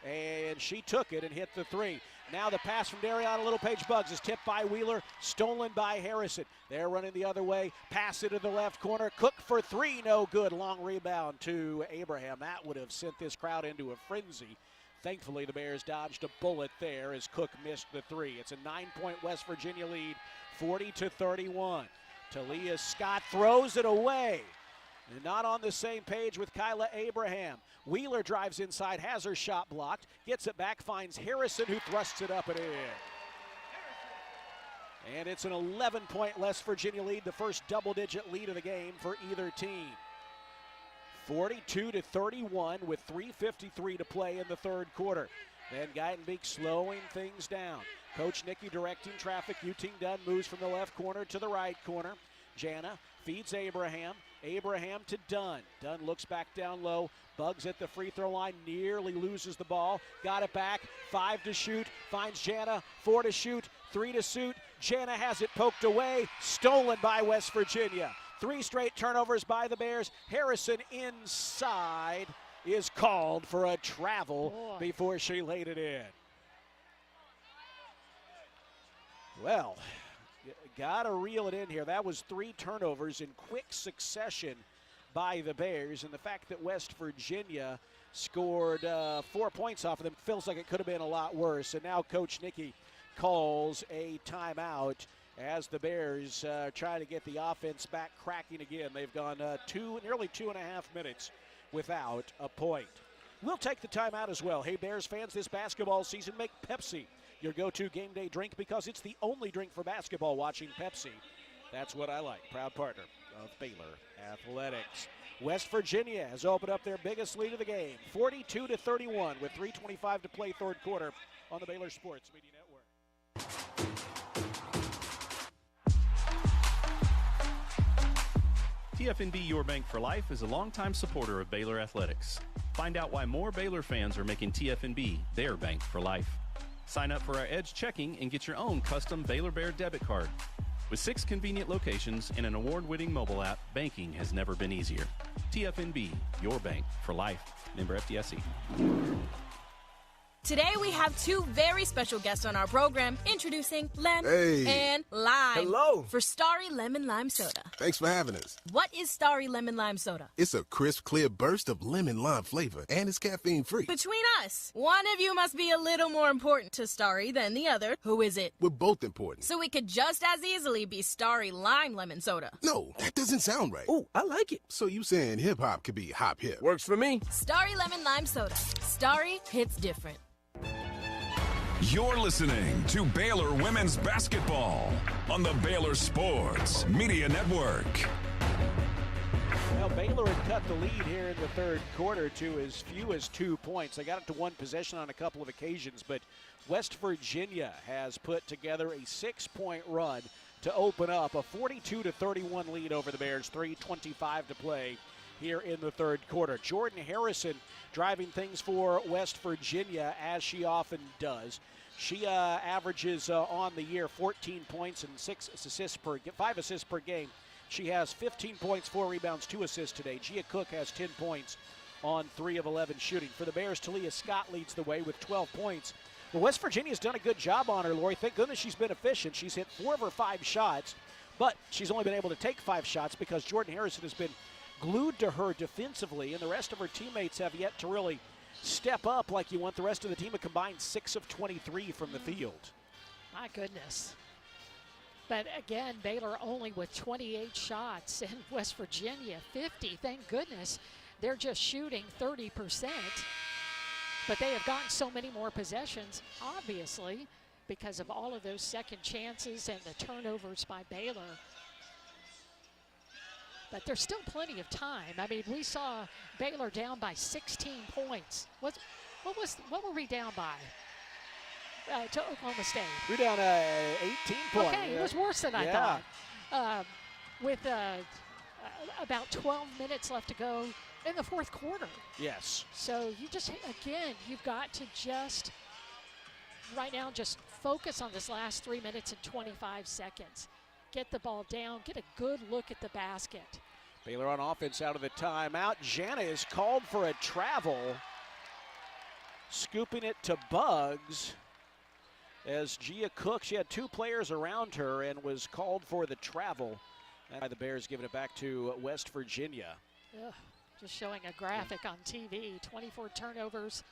[SPEAKER 2] and she took it and hit the three. Now the pass from Dariana Little-Page-Buggs is tipped by Wheeler, stolen by Harrison. They're running the other way, pass it to the left corner. Cook for three, no good. Long rebound to Abraham. That would have sent this crowd into a frenzy. Thankfully, the Bears dodged a bullet there as Cook missed the three. It's a 9-point West Virginia lead, 40-31. Talia Scott throws it away. And not on the same page with Kyla Abraham. Wheeler drives inside, has her shot blocked, gets it back, finds Harrison, who thrusts it up and in. And it's an 11-point West Virginia lead, the first double-digit lead of the game for either team. 42-31 with 3:53 to play in the third quarter. Van Geitenbeek slowing things down. Coach Nikki directing traffic. Yuting Dunn moves from the left corner to the right corner. Jana feeds Abraham. Abraham to Dunn. Dunn looks back down low. Buggs at the free throw line, nearly loses the ball. Got it back. 5 to shoot. Finds Jana. 4 to shoot. 3 to shoot. Jana has it poked away. Stolen by West Virginia. 3 straight turnovers by the Bears. Harrison inside is called for a travel before she laid it in. Well, got to reel it in here. That was 3 turnovers in quick succession by the Bears, and the fact that West Virginia scored 4 points off of them feels like it could have been a lot worse. And now Coach Nikki calls a timeout as the Bears try to get the offense back cracking again. They've gone nearly 2.5 minutes without a point. We'll take the timeout as well. Hey, Bears fans, this basketball season, make Pepsi your go-to game day drink, because it's the only drink for basketball watching. Pepsi. That's what I like. Proud partner of Baylor Athletics. West Virginia has opened up their biggest lead of the game, 42-31 with 3:25 to play third quarter on the Baylor Sports Media Network.
[SPEAKER 5] TFNB Your Bank for Life is a longtime supporter of Baylor Athletics. Find out why more Baylor fans are making TFNB their bank for life. Sign up for our Edge checking and get your own custom Baylor Bear debit card. With 6 convenient locations and an award-winning mobile app, banking has never been easier. TFNB, your bank for life. Member FDIC.
[SPEAKER 17] Today we have 2 very special guests on our program, introducing Lem and Lime.
[SPEAKER 20] Hello.
[SPEAKER 17] For Starry Lemon Lime Soda.
[SPEAKER 20] Thanks for having us.
[SPEAKER 17] What is Starry Lemon Lime Soda?
[SPEAKER 20] It's a crisp, clear burst of lemon lime flavor, and it's caffeine-free.
[SPEAKER 17] Between us, one of you must be a little more important to Starry than the other. Who is it?
[SPEAKER 20] We're both important.
[SPEAKER 17] So it could just as easily be Starry Lime Lemon Soda.
[SPEAKER 20] No, that doesn't sound right.
[SPEAKER 22] Oh, I like it.
[SPEAKER 20] So you saying hip-hop could be hop-hip?
[SPEAKER 22] Works for me.
[SPEAKER 17] Starry Lemon Lime Soda. Starry hits different.
[SPEAKER 1] You're listening to Baylor Women's Basketball on the Baylor Sports Media Network.
[SPEAKER 2] Well, Baylor had cut the lead here in the third quarter to as few as 2 points. They got it to one possession on a couple of occasions, but West Virginia has put together a 6-point run to open up a 42-31 lead over the Bears, 3:25 to play here in the third quarter. Jordan Harrison driving things for West Virginia, as she often does. She averages on the year 14 points and 5 assists per game. She has 15 points, 4 rebounds, 2 assists today. Gia Cook has 10 points on 3 of 11 shooting. For the Bears, Talia Scott leads the way with 12 points. Well, West Virginia's done a good job on her, Lori. Thank goodness she's been efficient. She's hit 4 of her 5 shots, but she's only been able to take 5 shots because Jordan Harrison has been glued to her defensively, and the rest of her teammates have yet to really step up like you want the rest of the team. A combined 6 of 23 from the field.
[SPEAKER 3] My goodness. But again, Baylor only with 28 shots and West Virginia 50. Thank goodness they're just shooting 30%. But they have gotten so many more possessions, obviously, because of all of those second chances and the turnovers by Baylor. But there's still plenty of time. I mean, we saw Baylor down by 16 points. What were we down by? To Oklahoma State.
[SPEAKER 2] We're down 18 points.
[SPEAKER 3] Okay, it was worse than I thought. With about 12 minutes left to go in the fourth quarter.
[SPEAKER 2] Yes.
[SPEAKER 3] So you just, again, you've got to just, right now, just focus on this last 3 minutes and 25 seconds. Get the ball down, get a good look at the basket.
[SPEAKER 2] Baylor on offense out of the timeout. Jana is called for a travel. Scooping it to Bugs. As Gia Cook, she had 2 players around her and was called for the travel. And the Bears giving it back to West Virginia.
[SPEAKER 3] Ugh, just showing a graphic on TV. 24 turnovers,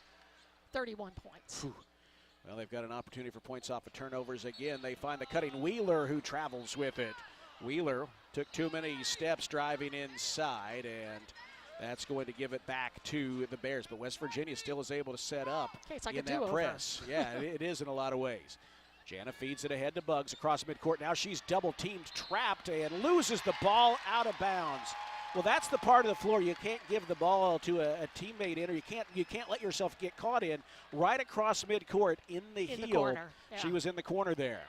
[SPEAKER 3] 31 points.
[SPEAKER 2] Whew. Well, they've got an opportunity for points off of turnovers again. They find the cutting Wheeler, who travels with it. Wheeler took too many steps driving inside, and that's going to give it back to the Bears. But West Virginia still is able to set up
[SPEAKER 3] it's like
[SPEAKER 2] in that press. Yeah, it is in a lot of ways. Jana feeds it ahead to Bugs across midcourt. Now she's double-teamed, trapped, and loses the ball out of bounds. Well, that's the part of the floor you can't give the ball to a teammate in, or you can't let yourself get caught in. Right across midcourt in the heel.
[SPEAKER 3] The corner. Yeah.
[SPEAKER 2] She was in the corner there.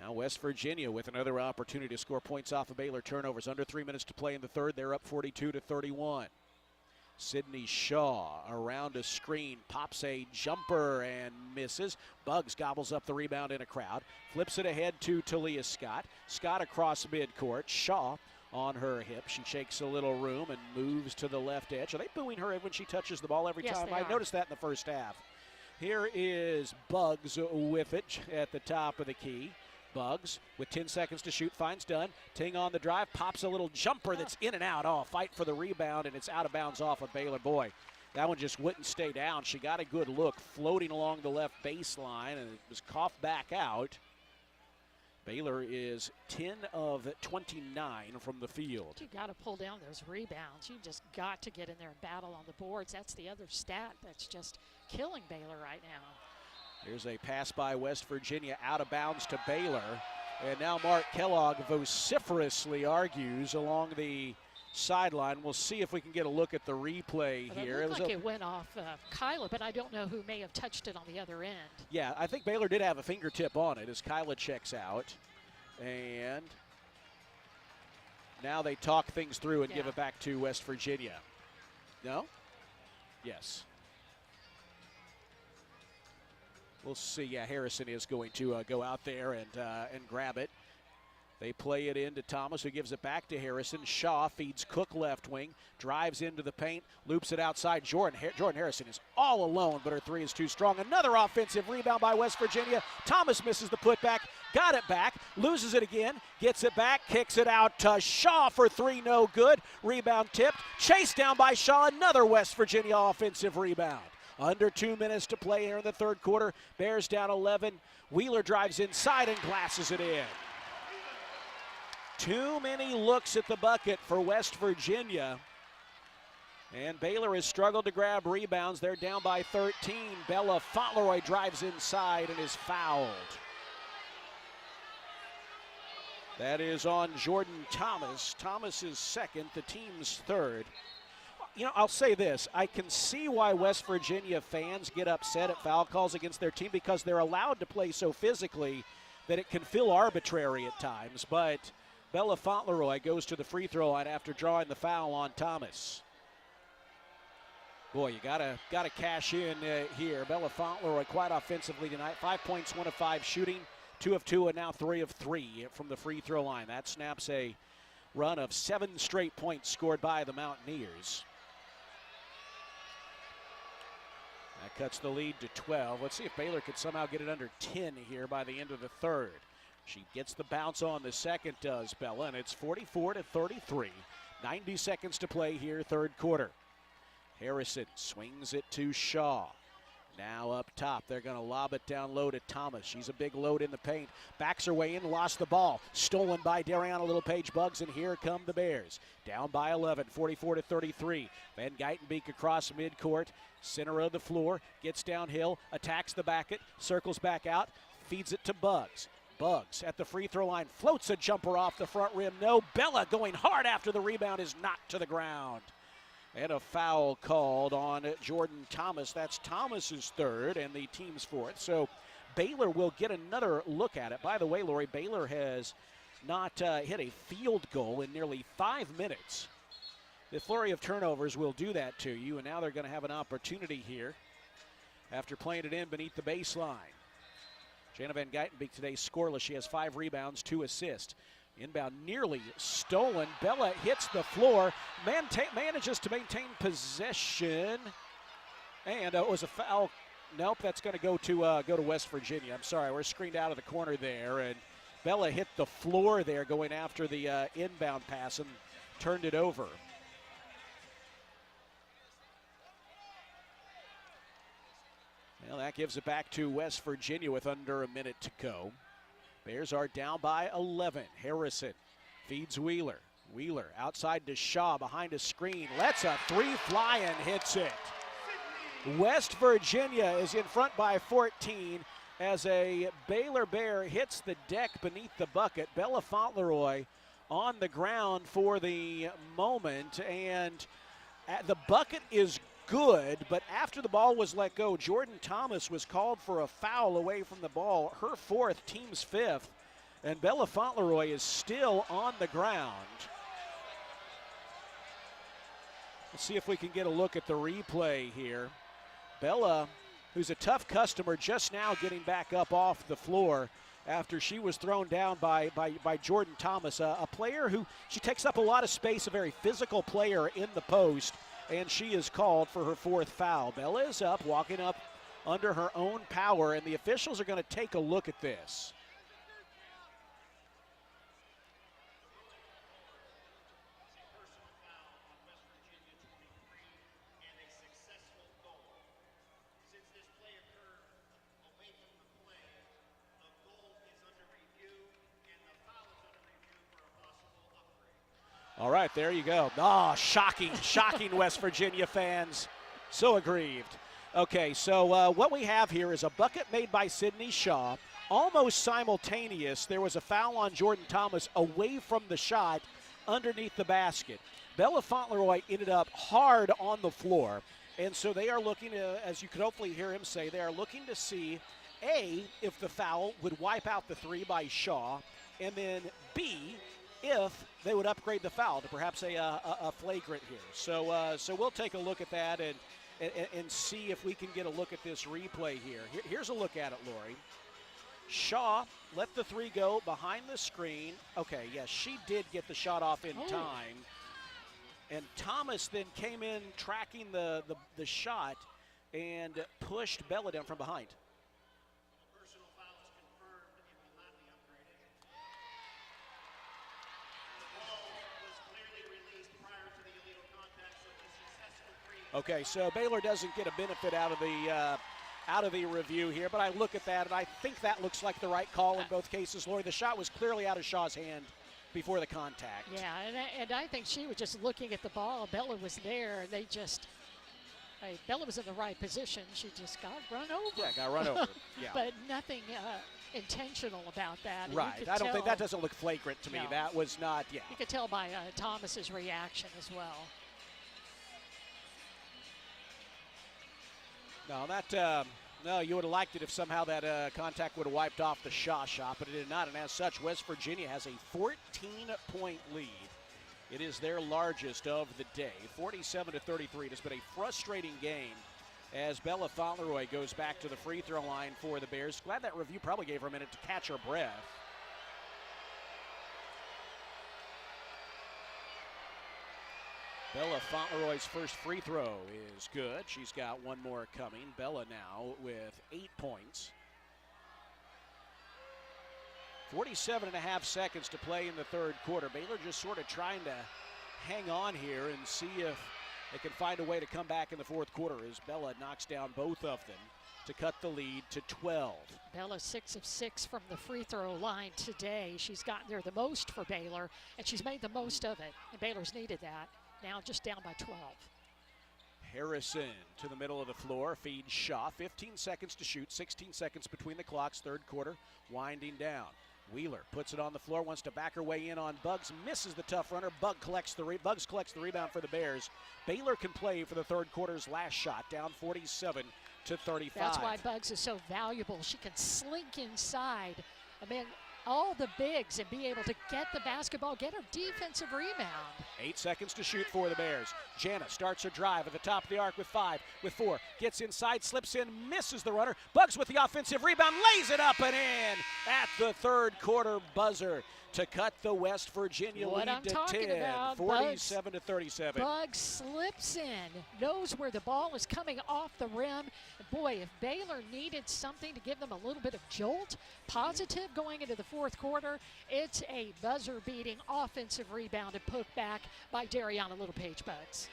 [SPEAKER 2] Now West Virginia with another opportunity to score points off of Baylor turnovers. Under 3 minutes to play in the third. They're up 42-31. Sydney Shaw around a screen, pops a jumper and misses. Bugs gobbles up the rebound in a crowd. Flips it ahead to Talia Scott. Scott across midcourt. Shaw on her hip. She shakes a little room and moves to the left edge. Are they booing her when she touches the ball every time? I noticed that in the first half. Here is Bugs with it at the top of the key. Bugs with 10 seconds to shoot, finds Dunn. Ting on the drive, pops a little jumper that's in and out. Oh, fight for the rebound, and it's out of bounds off of Baylor. Boy, that one just wouldn't stay down. She got a good look floating along the left baseline, and it was coughed back out. Baylor is 10 of 29 from the field.
[SPEAKER 3] You got to pull down those rebounds. You just got to get in there and battle on the boards. That's the other stat that's just killing Baylor right now.
[SPEAKER 2] Here's a pass by West Virginia out of bounds to Baylor. And now Mark Kellogg vociferously argues along the sideline. We'll see if we can get a look at the replay here.
[SPEAKER 3] It looked like it went off Kyla, but I don't know who may have touched it on the other end.
[SPEAKER 2] Yeah, I think Baylor did have a fingertip on it as Kyla checks out. And now they talk things through and give it back to West Virginia. No? Yes. We'll see. Yeah, Harrison is going to go out there and grab it. They play it into Thomas, who gives it back to Harrison. Shaw feeds Cook left wing, drives into the paint, loops it outside. Jordan Harrison is all alone, but her three is too strong. Another offensive rebound by West Virginia. Thomas misses the putback, got it back, loses it again, gets it back, kicks it out to Shaw for three, no good. Rebound tipped, chased down by Shaw. Another West Virginia offensive rebound. Under 2 minutes to play here in the third quarter. Bears down 11. Wheeler drives inside and glasses it in. Too many looks at the bucket for West Virginia. And Baylor has struggled to grab rebounds. They're down by 13. Bella Fauntleroy drives inside and is fouled. That is on Jordan Thomas. Thomas is second, the team's third. You know, I'll say this. I can see why West Virginia fans get upset at foul calls against their team because they're allowed to play so physically that it can feel arbitrary at times. But Bella Fauntleroy goes to the free throw line after drawing the foul on Thomas. Boy, you gotta cash in here. Bella Fauntleroy quite offensively tonight. 5 points, 1 of 5 shooting, 2 of 2, and now 3 of 3 from the free throw line. That snaps a run of 7 straight points scored by the Mountaineers. That cuts the lead to 12. Let's see if Baylor could somehow get it under 10 here by the end of the third. She gets the bounce on the second, does Bella, and it's 44-33. 90 seconds to play here, third quarter. Harrison swings it to Shaw. Now up top, they're going to lob it down low to Thomas. She's a big load in the paint. Backs her way in, lost the ball. Stolen by Dariana Littlepage Buggs, and here come the Bears. Down by 11, 44-33. Van Geitenbeek across midcourt, center of the floor, gets downhill, attacks the bucket, circles back out, feeds it to Buggs. Buggs at the free throw line, floats a jumper off the front rim. No, Bella going hard after the rebound is knocked to the ground. And a foul called on Jordan Thomas. That's Thomas's third and the team's fourth. So Baylor will get another look at it. By the way, Lori, Baylor has not hit a field goal in nearly 5 minutes. The flurry of turnovers will do that to you, and now they're going to have an opportunity here after playing it in beneath the baseline. Jana Van Geitenbeek today scoreless. She has 5 rebounds, 2 assists. Inbound nearly stolen. Bella hits the floor, manages to maintain possession, and it was a foul. Nope, that's going to go to West Virginia. I'm sorry, we're screened out of the corner there, and Bella hit the floor there going after the inbound pass and turned it over. Well, that gives it back to West Virginia with under a minute to go. Bears are down by 11. Harrison feeds Wheeler. Wheeler outside to Shaw behind a screen. Lets a 3 fly and hits it. West Virginia is in front by 14 as a Baylor Bear hits the deck beneath the bucket. Bella Fauntleroy on the ground for the moment, and the bucket is good, but after the ball was let go, Jordan Thomas was called for a foul away from the ball, her 4th, team's 5th, and Bella Fauntleroy is still on the ground. Let's see if we can get a look at the replay here. Bella, who's a tough customer, just now getting back up off the floor after she was thrown down by Jordan Thomas, a player who, she takes up a lot of space, a very physical player in the post, and she is called for her 4th foul. Bella is up, walking up under her own power, and the officials are going to take a look at this. All right, there you go. Oh, shocking West Virginia fans. So aggrieved. Okay, so what we have here is a bucket made by Sydney Shaw. Almost simultaneous, there was a foul on Jordan Thomas away from the shot underneath the basket. Bella Fauntleroy ended up hard on the floor, and so they are looking to, as you could hopefully hear him say, they are looking to see, A, if the foul would wipe out the 3 by Shaw, and then B, if they would upgrade the foul to perhaps a flagrant here. So we'll take a look at that and see if we can get a look at this replay here. Here's a look at it, Lori. Shaw let the 3 go behind the screen. Okay, yes, she did get the shot off in time. And Thomas then came in tracking the shot and pushed Bella down from behind. Okay, so Baylor doesn't get a benefit out of the review here, but I look at that and I think that looks like the right call in both cases. Lori, the shot was clearly out of Shaw's hand before the contact.
[SPEAKER 3] Yeah, and I think she was just looking at the ball. Bella was there. They just Bella was in the right position. She just got run over.
[SPEAKER 2] Yeah, got run over. Yeah.
[SPEAKER 3] But nothing intentional about that.
[SPEAKER 2] Right. I don't think that doesn't look flagrant to me.
[SPEAKER 3] No.
[SPEAKER 2] That was not, yeah.
[SPEAKER 3] You could tell by Thomas's reaction as well.
[SPEAKER 2] No, that, no, you would have liked it if somehow that contact would have wiped off the shot, but it did not. And as such, West Virginia has a 14-point lead. It is their largest of the day, 47-33. It has been a frustrating game as Bella Fauntleroy goes back to the free throw line for the Bears. Glad that review probably gave her a minute to catch her breath. Bella Fauntleroy's first free throw is good. She's got one more coming. Bella now with 8 points. 47.5 seconds to play in the third quarter. Baylor just sort of trying to hang on here and see if they can find a way to come back in the fourth quarter as Bella knocks down both of them to cut the lead to 12.
[SPEAKER 3] Bella 6 of 6 from the free throw line today. She's gotten there the most for Baylor, and she's made the most of it. And Baylor's needed that. Now just down by 12.
[SPEAKER 2] Harrison to the middle of the floor, feeds Shaw. 15 seconds to shoot, 16 seconds between the clocks, third quarter, winding down. Wheeler puts it on the floor, wants to back her way in on Buggs, misses the tough runner. Buggs collects the rebound for the Bears. Baylor can play for the third quarter's last shot, down 47-35.
[SPEAKER 3] That's why Buggs is so valuable. She can slink inside. I mean, all the bigs and be able to get the basketball, get a defensive rebound.
[SPEAKER 2] 8 seconds to shoot for the Bears. Jana starts her drive at the top of the arc with 5, with 4. Gets inside, slips in, misses the runner. Buggs with the offensive rebound, lays it up and in at the third quarter buzzer to cut the West Virginia lead to 10, 47-37.
[SPEAKER 3] Buggs slips in, knows where the ball is coming off the rim. Boy, if Baylor needed something to give them a little bit of jolt, positive going into the fourth quarter, it's a buzzer-beating offensive rebound and poked back by Dariana Littlepage Buggs.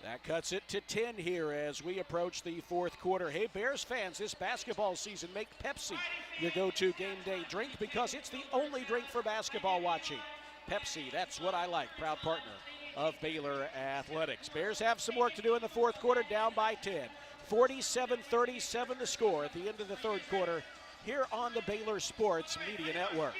[SPEAKER 2] That cuts it to 10 here as we approach the fourth quarter. Hey, Bears fans, this basketball season, make Pepsi your go-to game day drink because it's the only drink for basketball watching. Pepsi, that's what I like, proud partner of Baylor Athletics. Bears have some work to do in the fourth quarter, down by 10. 47-37 the score at the end of the third quarter here on the Baylor Sports Media Network.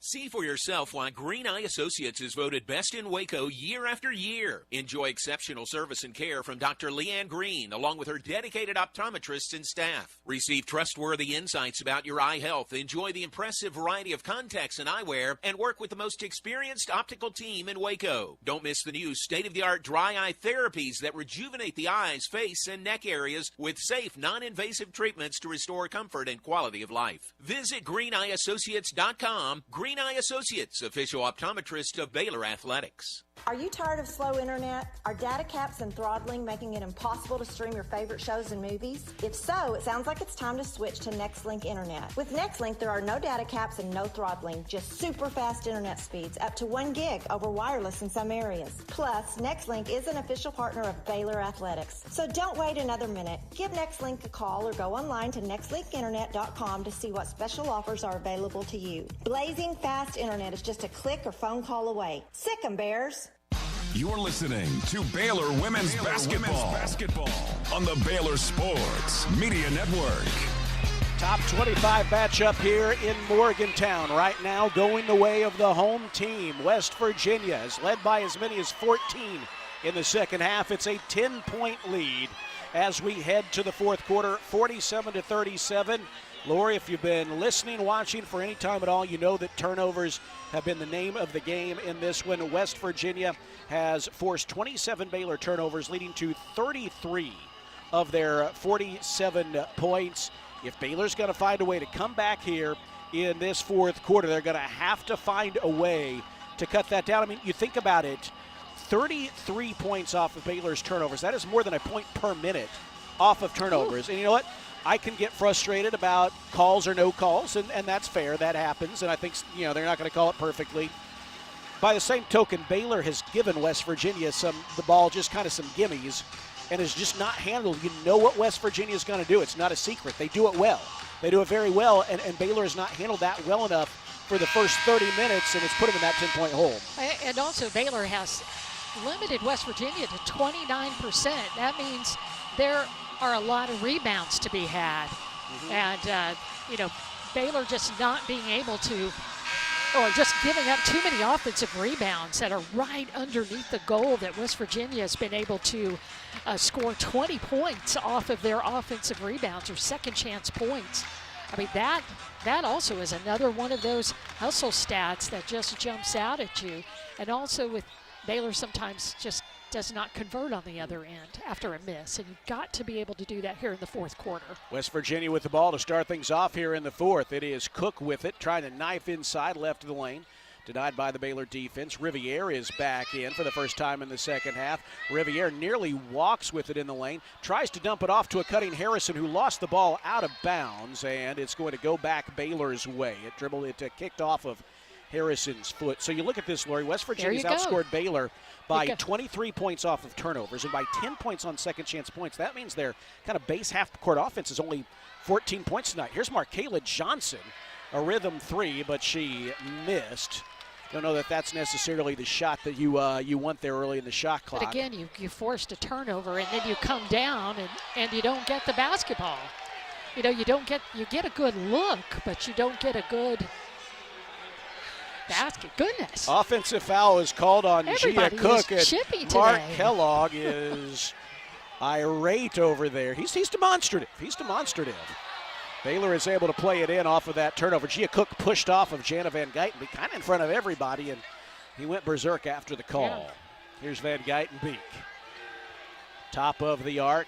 [SPEAKER 7] See for yourself why Green Eye Associates is voted best in Waco year after year. Enjoy exceptional service and care from Dr. Leanne Green, along with her dedicated optometrists and staff. Receive trustworthy insights about your eye health, enjoy the impressive variety of contacts and eyewear, and work with the most experienced optical team in Waco. Don't miss the new state-of-the-art dry eye therapies that rejuvenate the eyes, face, and neck areas with safe, non-invasive treatments to restore comfort and quality of life. Visit greeneyeassociates.com. Green Eye Associates, official optometrist of Baylor Athletics.
[SPEAKER 9] Are you tired of slow internet? Are data caps and throttling making it impossible to stream your favorite shows and movies? If so, it sounds like it's time to switch to Nextlink Internet. With Nextlink, there are no data caps and no throttling, just super fast internet speeds, up to 1 gig over wireless in some areas. Plus, Nextlink is an official partner of Baylor Athletics. So don't wait another minute. Give Nextlink a call or go online to nextlinkinternet.com to see what special offers are available to you. Blazing fast internet is just a click or phone call away. Sick 'em, Bears.
[SPEAKER 1] You're listening to Baylor Women's Basketball on the Baylor Sports Media Network.
[SPEAKER 2] Top 25 matchup here in Morgantown. Right now going the way of the home team. West Virginia is led by as many as 14 in the second half. It's a 10-point lead as we head to the fourth quarter, 47-37. Lori, if you've been listening, watching for any time at all, you know that turnovers have been the name of the game in this one. West Virginia has forced 27 Baylor turnovers, leading to 33 of their 47 points. If Baylor's going to find a way to come back here in this fourth quarter, they're going to have to find a way to cut that down. I mean, you think about it, 33 points off of Baylor's turnovers. That is more than a point per minute off of turnovers. And you know what? I can get frustrated about calls or no calls, and that's fair. That happens, and I think, you know, they're not going to call it perfectly. By the same token, Baylor has given West Virginia the ball, just kind of some gimmies, and has just not handled. You know what West Virginia is going to do. It's not a secret. They do it well. They do it very well, and Baylor has not handled that well enough for the first 30 minutes, and it's put them in that 10-point hole.
[SPEAKER 3] And also Baylor has limited West Virginia to 29%. That means there are a lot of rebounds to be had. And, Baylor just not being able to, or just giving up too many offensive rebounds that are right underneath the goal that West Virginia has been able to score 20 points off of their offensive rebounds or second chance points. I mean, that also is another one of those hustle stats that just jumps out at you. And also with Baylor sometimes just does not convert on the other end after a miss. And you've got to be able to do that here in the fourth quarter.
[SPEAKER 2] West Virginia with the ball to start things off here in the fourth. It is Cook with it, trying to knife inside left of the lane. Denied by the Baylor defense. Riviere is back in for the first time in the second half. Riviere nearly walks with it in the lane. Tries to dump it off to a cutting Harrison who lost the ball out of bounds, and it's going to go back Baylor's way. It kicked off of Harrison's foot. So you look at this, Lori. West Virginia's outscored Baylor by 23 points off of turnovers and by 10 points on second chance points. That means their kind of base half-court offense is only 14 points tonight. Here's Markayla Johnson, a rhythm three, but she missed. Don't know that that's necessarily the shot that you want there early in the shot clock.
[SPEAKER 3] But again, you forced a turnover, and then you come down and you don't get the basketball. You get a good look, but you don't get a good basket. Goodness.
[SPEAKER 2] Offensive foul is called on Gia Cook.
[SPEAKER 3] And
[SPEAKER 2] Mark Kellogg is irate over there. He's demonstrative. Baylor is able to play it in off of that turnover. Gia Cook pushed off of Jana Van Geitenbeek, kind of in front of everybody, and he went berserk after the call.
[SPEAKER 3] Yeah.
[SPEAKER 2] Here's Van Geitenbeek. Top of the arc,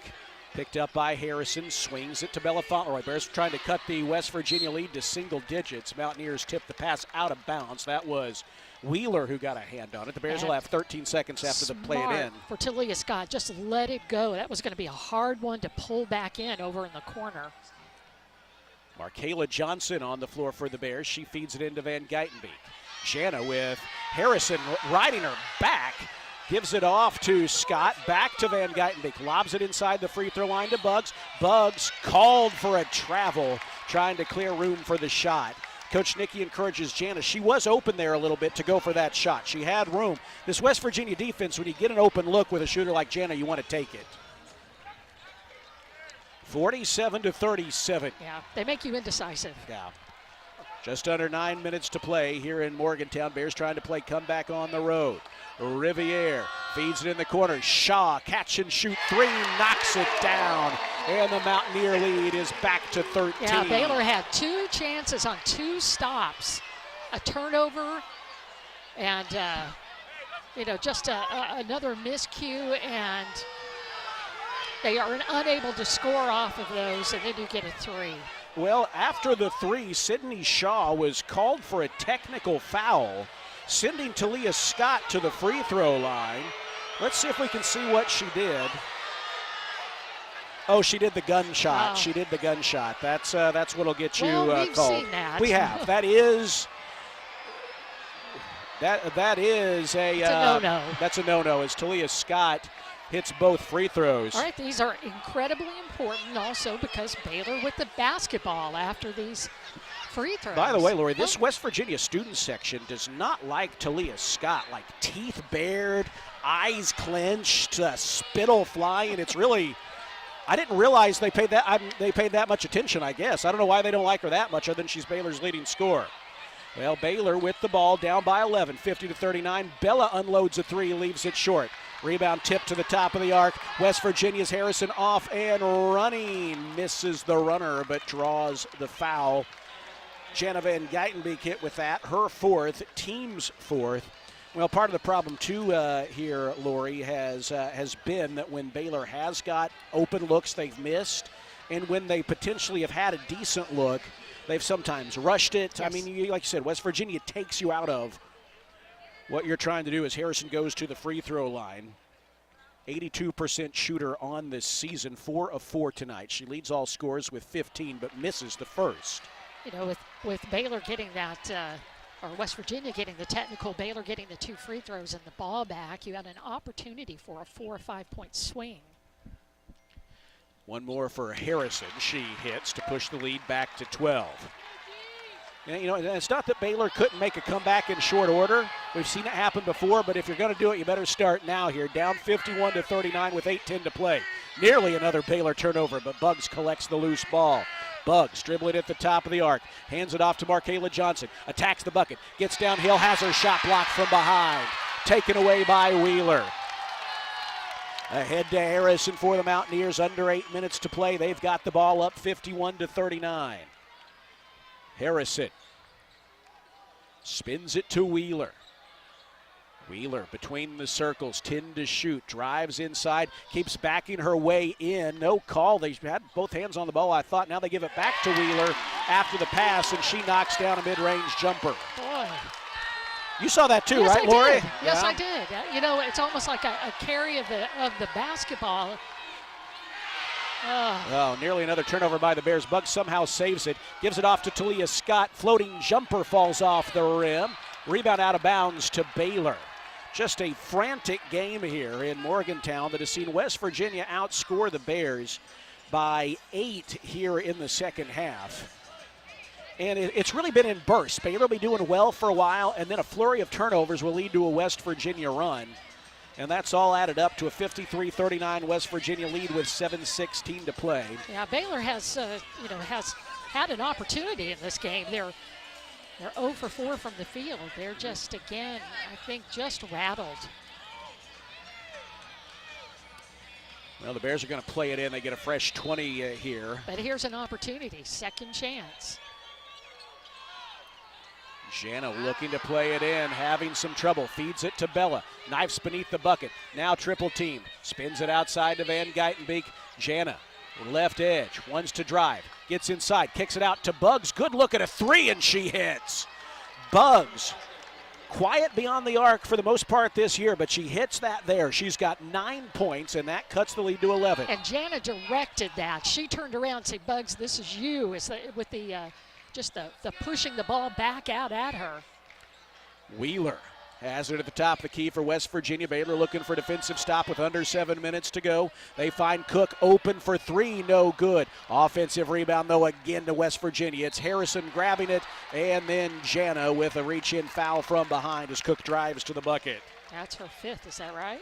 [SPEAKER 2] picked up by Harrison, swings it to Bella Fauntleroy. Bears trying to cut the West Virginia lead to single digits. Mountaineers tipped the pass out of bounds. That was Wheeler who got a hand on it. The Bears will have 13 seconds after the play it in.
[SPEAKER 3] For Talia Scott, just let it go. That was going to be a hard one to pull back in over in the corner.
[SPEAKER 2] Markayla Johnson on the floor for the Bears. She feeds it into Van Geitenbeek. Jana with Harrison riding her back. Gives it off to Scott. Back to Van Geitenbeek. Lobs it inside the free throw line to Buggs. Buggs called for a travel, trying to clear room for the shot. Coach Nicky encourages Jana. She was open there a little bit to go for that shot. She had room. This West Virginia defense, when you get an open look with a shooter like Jana, you want to take it. 47-37.
[SPEAKER 3] Yeah, they make you indecisive.
[SPEAKER 2] Yeah. Just under 9 minutes to play here in Morgantown. Bears trying to play comeback on the road. Riviere feeds it in the corner. Shaw, catch and shoot three, knocks it down. And the Mountaineer lead is back to 13.
[SPEAKER 3] Yeah, Baylor had two chances on two stops. A turnover and, just another miscue, and they are unable to score off of those, and then you get a three.
[SPEAKER 2] Well, after the three, Sydney Shaw was called for a technical foul, sending Talia Scott to the free throw line. Let's see if we can see what she did. Oh, she did the gunshot.
[SPEAKER 3] Oh.
[SPEAKER 2] She did the gunshot. That's what'll get you
[SPEAKER 3] we've
[SPEAKER 2] called.
[SPEAKER 3] Seen that.
[SPEAKER 2] We have. That is a no-no. That's a no-no as Talia Scott hits both free throws.
[SPEAKER 3] All right, these are incredibly important also because Baylor with the basketball after these free throws.
[SPEAKER 2] By the way, Lori, this West Virginia student section does not like Talia Scott, like teeth bared, eyes clenched, spittle flying. It's really, I didn't realize they paid that much attention, I guess. I don't know why they don't like her that much other than she's Baylor's leading scorer. Well, Baylor with the ball down by 11, 50-39. Bella unloads a three, leaves it short. Rebound tip to the top of the arc. West Virginia's Harrison off and running. Misses the runner, but draws the foul. Jana Van Geitenbeek hit with that. Her fourth, team's fourth. Well, part of the problem, too, here, Lori, has been that when Baylor has got open looks they've missed, and when they potentially have had a decent look, they've sometimes rushed it. Yes. I mean, like you said, West Virginia takes you out of what you're trying to do as Harrison goes to the free throw line. 82% shooter on this season, 4 of 4 tonight. She leads all scores with 15, but misses the first.
[SPEAKER 3] With Baylor getting that, or West Virginia getting the technical, Baylor getting the two free throws and the ball back, you had an opportunity for a 4 or 5 point swing.
[SPEAKER 2] One more for Harrison. She hits to push the lead back to 12. And, it's not that Baylor couldn't make a comeback in short order. We've seen it happen before, but if you're going to do it, you better start now here. Down 51-39 with 8:10 to play. Nearly another Baylor turnover, but Buggs collects the loose ball. Buggs dribbling at the top of the arc. Hands it off to Markayla Johnson. Attacks the bucket. Gets downhill. Has her shot blocked from behind. Taken away by Wheeler. Ahead to Harrison for the Mountaineers. Under 8 minutes to play. They've got the ball up 51-39. Harrison spins it to Wheeler. Wheeler between the circles, 10 to shoot, drives inside, keeps backing her way in. No call. They had both hands on the ball, I thought. Now they give it back to Wheeler after the pass, and she knocks down a mid-range jumper.
[SPEAKER 3] Boy.
[SPEAKER 2] You saw that too,
[SPEAKER 3] Yes,
[SPEAKER 2] right,
[SPEAKER 3] I
[SPEAKER 2] Lori?
[SPEAKER 3] did. Yes, I did. It's almost like a carry of the basketball.
[SPEAKER 2] Oh, nearly another turnover by the Bears. Buggs somehow saves it. Gives it off to Talia Scott. Floating jumper falls off the rim. Rebound out of bounds to Baylor. Just a frantic game here in Morgantown that has seen West Virginia outscore the Bears by 8 here in the second half. And it's really been in bursts. Baylor will be doing well for a while, and then a flurry of turnovers will lead to a West Virginia run. And that's all added up to a 53-39 West Virginia lead with 7:16 to play.
[SPEAKER 3] Yeah, Baylor has had an opportunity in this game. They're 0 for 4 from the field. They're just, again, I think, just rattled.
[SPEAKER 2] Well, the Bears are going to play it in. They get a fresh 20 here.
[SPEAKER 3] But here's an opportunity, second chance.
[SPEAKER 2] Jana looking to play it in, having some trouble. Feeds it to Bella. Knifes beneath the bucket. Now triple team. Spins it outside to Van Geitenbeek. Jana, left edge, wants to drive. Gets inside, kicks it out to Buggs. Good look at a three, and she hits. Buggs, quiet beyond the arc for the most part this year, but she hits that there. She's got 9 points, and that cuts the lead to 11.
[SPEAKER 3] And Jana directed that. She turned around and said, Buggs, this is you. With the pushing the ball back out at her.
[SPEAKER 2] Wheeler has it at the top of the key for West Virginia. Baylor looking for a defensive stop with under 7 minutes to go. They find Cook open for three, no good. Offensive rebound, though, again to West Virginia. It's Harrison grabbing it, and then Jana with a reach-in foul from behind as Cook drives to the bucket.
[SPEAKER 3] That's her fifth, is that right?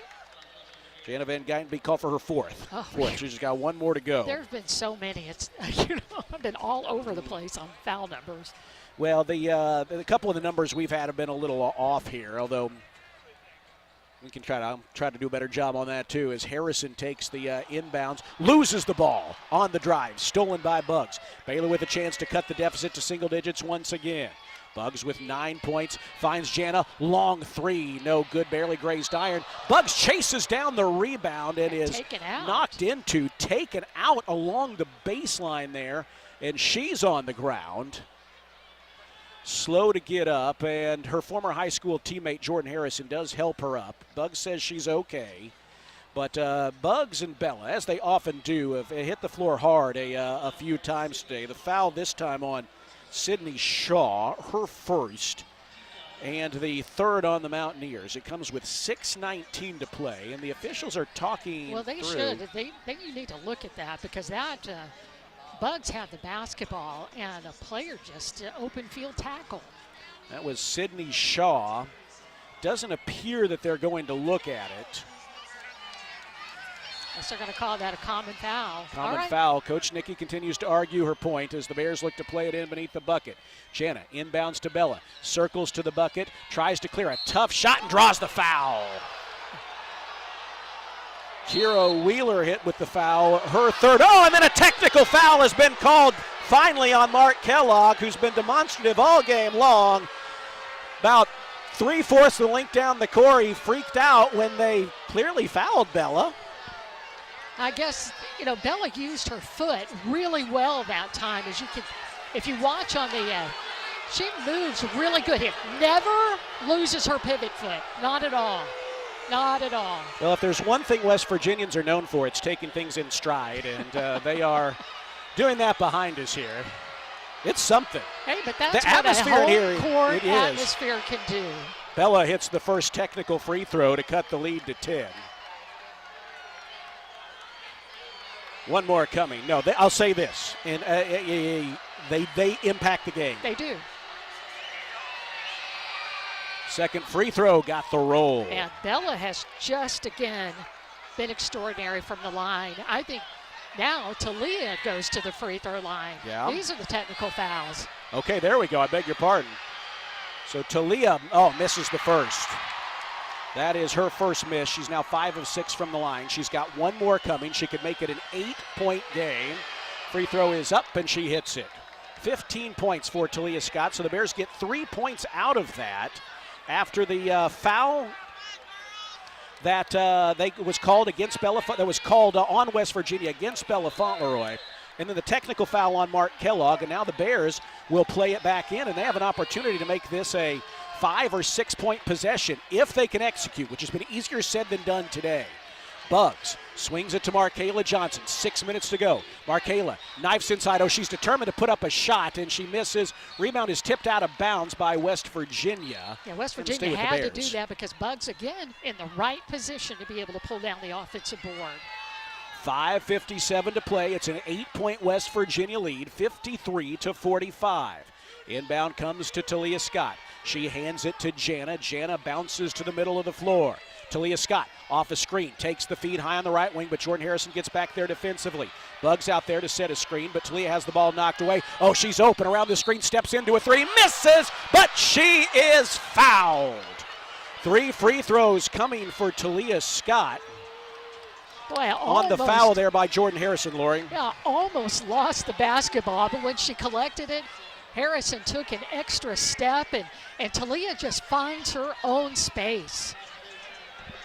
[SPEAKER 2] Jana Van Geitenbeek called for her fourth. Fourth. She's just got one more to go.
[SPEAKER 3] There have been so many. It's I've been all over the place on foul numbers.
[SPEAKER 2] Well, the couple of the numbers we've had have been a little off here, although we can try to do a better job on that too. As Harrison takes the inbounds, loses the ball on the drive, stolen by Buggs. Baylor with a chance to cut the deficit to single digits once again. Buggs with 9 points, finds Jana, long three, no good, barely grazed iron. Buggs chases down the rebound and is knocked into, taken out along the baseline there, and she's on the ground. Slow to get up, and her former high school teammate Jordan Harrison does help her up. Buggs says she's okay. But Buggs and Bella, as they often do, have hit the floor hard a few times today. The foul this time on Sydney Shaw, her first, and the third on the Mountaineers. It comes with 6:19 to play, and the officials are talking.
[SPEAKER 3] Well, they should. They need to look at that, because that Buggs had the basketball and a player just open field tackle.
[SPEAKER 2] That was Sydney Shaw. Doesn't appear that they're going to look at it.
[SPEAKER 3] Guess they're going to call that a common foul.
[SPEAKER 2] Common foul. Coach Nikki continues to argue her point as the Bears look to play it in beneath the bucket. Jana inbounds to Bella. Circles to the bucket. Tries to clear a tough shot and draws the foul. Kira Wheeler hit with the foul. Her third. Oh, and then a technical foul has been called finally on Mark Kellogg, who's been demonstrative all game long. About 3/4 of the length down the court. He freaked out when they clearly fouled Bella.
[SPEAKER 3] I guess, Bella used her foot really well that time. As you can, if you watch on the, she moves really good here. Never loses her pivot foot. Not at all. Not at all.
[SPEAKER 2] Well, if there's one thing West Virginians are known for, it's taking things in stride, and they are doing that behind us here. It's something.
[SPEAKER 3] Hey, but that's
[SPEAKER 2] the
[SPEAKER 3] what
[SPEAKER 2] atmosphere
[SPEAKER 3] a whole
[SPEAKER 2] here,
[SPEAKER 3] court
[SPEAKER 2] it is.
[SPEAKER 3] atmosphere can do.
[SPEAKER 2] Bella hits the first technical free throw to cut the lead to 10. One more coming. No, I'll say this, and they impact the game.
[SPEAKER 3] They do.
[SPEAKER 2] Second free throw got the roll.
[SPEAKER 3] And Bella has just again been extraordinary from the line. I think now Talia goes to the free throw line.
[SPEAKER 2] Yeah.
[SPEAKER 3] These are the technical fouls.
[SPEAKER 2] Okay, there we go. I beg your pardon. So Talia, misses the first. That is her first miss. She's now 5 of 6 from the line. She's got one more coming. She could make it an 8-point game. Free throw is up, and she hits it. 15 points for Talia Scott. So the Bears get 3 points out of that after the foul that was called against Bella. That was called on West Virginia against Bella Fauntleroy. And then the technical foul on Mark Kellogg. And now the Bears will play it back in, and they have an opportunity to make this a 5 or 6 point possession if they can execute, which has been easier said than done today. Buggs swings it to Markayla Johnson. 6 minutes to go. Markayla knifes inside. Oh, she's determined to put up a shot, and she misses. Rebound is tipped out of bounds by West Virginia.
[SPEAKER 3] Yeah, West Virginia had to do that because Buggs, again, in the right position to be able to pull down the offensive board.
[SPEAKER 2] 5:57 to play. It's an 8-point West Virginia lead, 53-45. Inbound comes to Talia Scott. She hands it to Jana. Jana bounces to the middle of the floor. Talia Scott off a screen, takes the feed high on the right wing, but Jordan Harrison gets back there defensively. Buggs out there to set a screen, but Talia has the ball knocked away. Oh, she's open around the screen, steps into a three, misses, but she is fouled. 3 free throws coming for Talia Scott.
[SPEAKER 3] Boy,
[SPEAKER 2] on the foul there by Jordan Harrison, Lori.
[SPEAKER 3] Yeah, almost lost the basketball, but when she collected it, Harrison took an extra step, and Talia just finds her own space.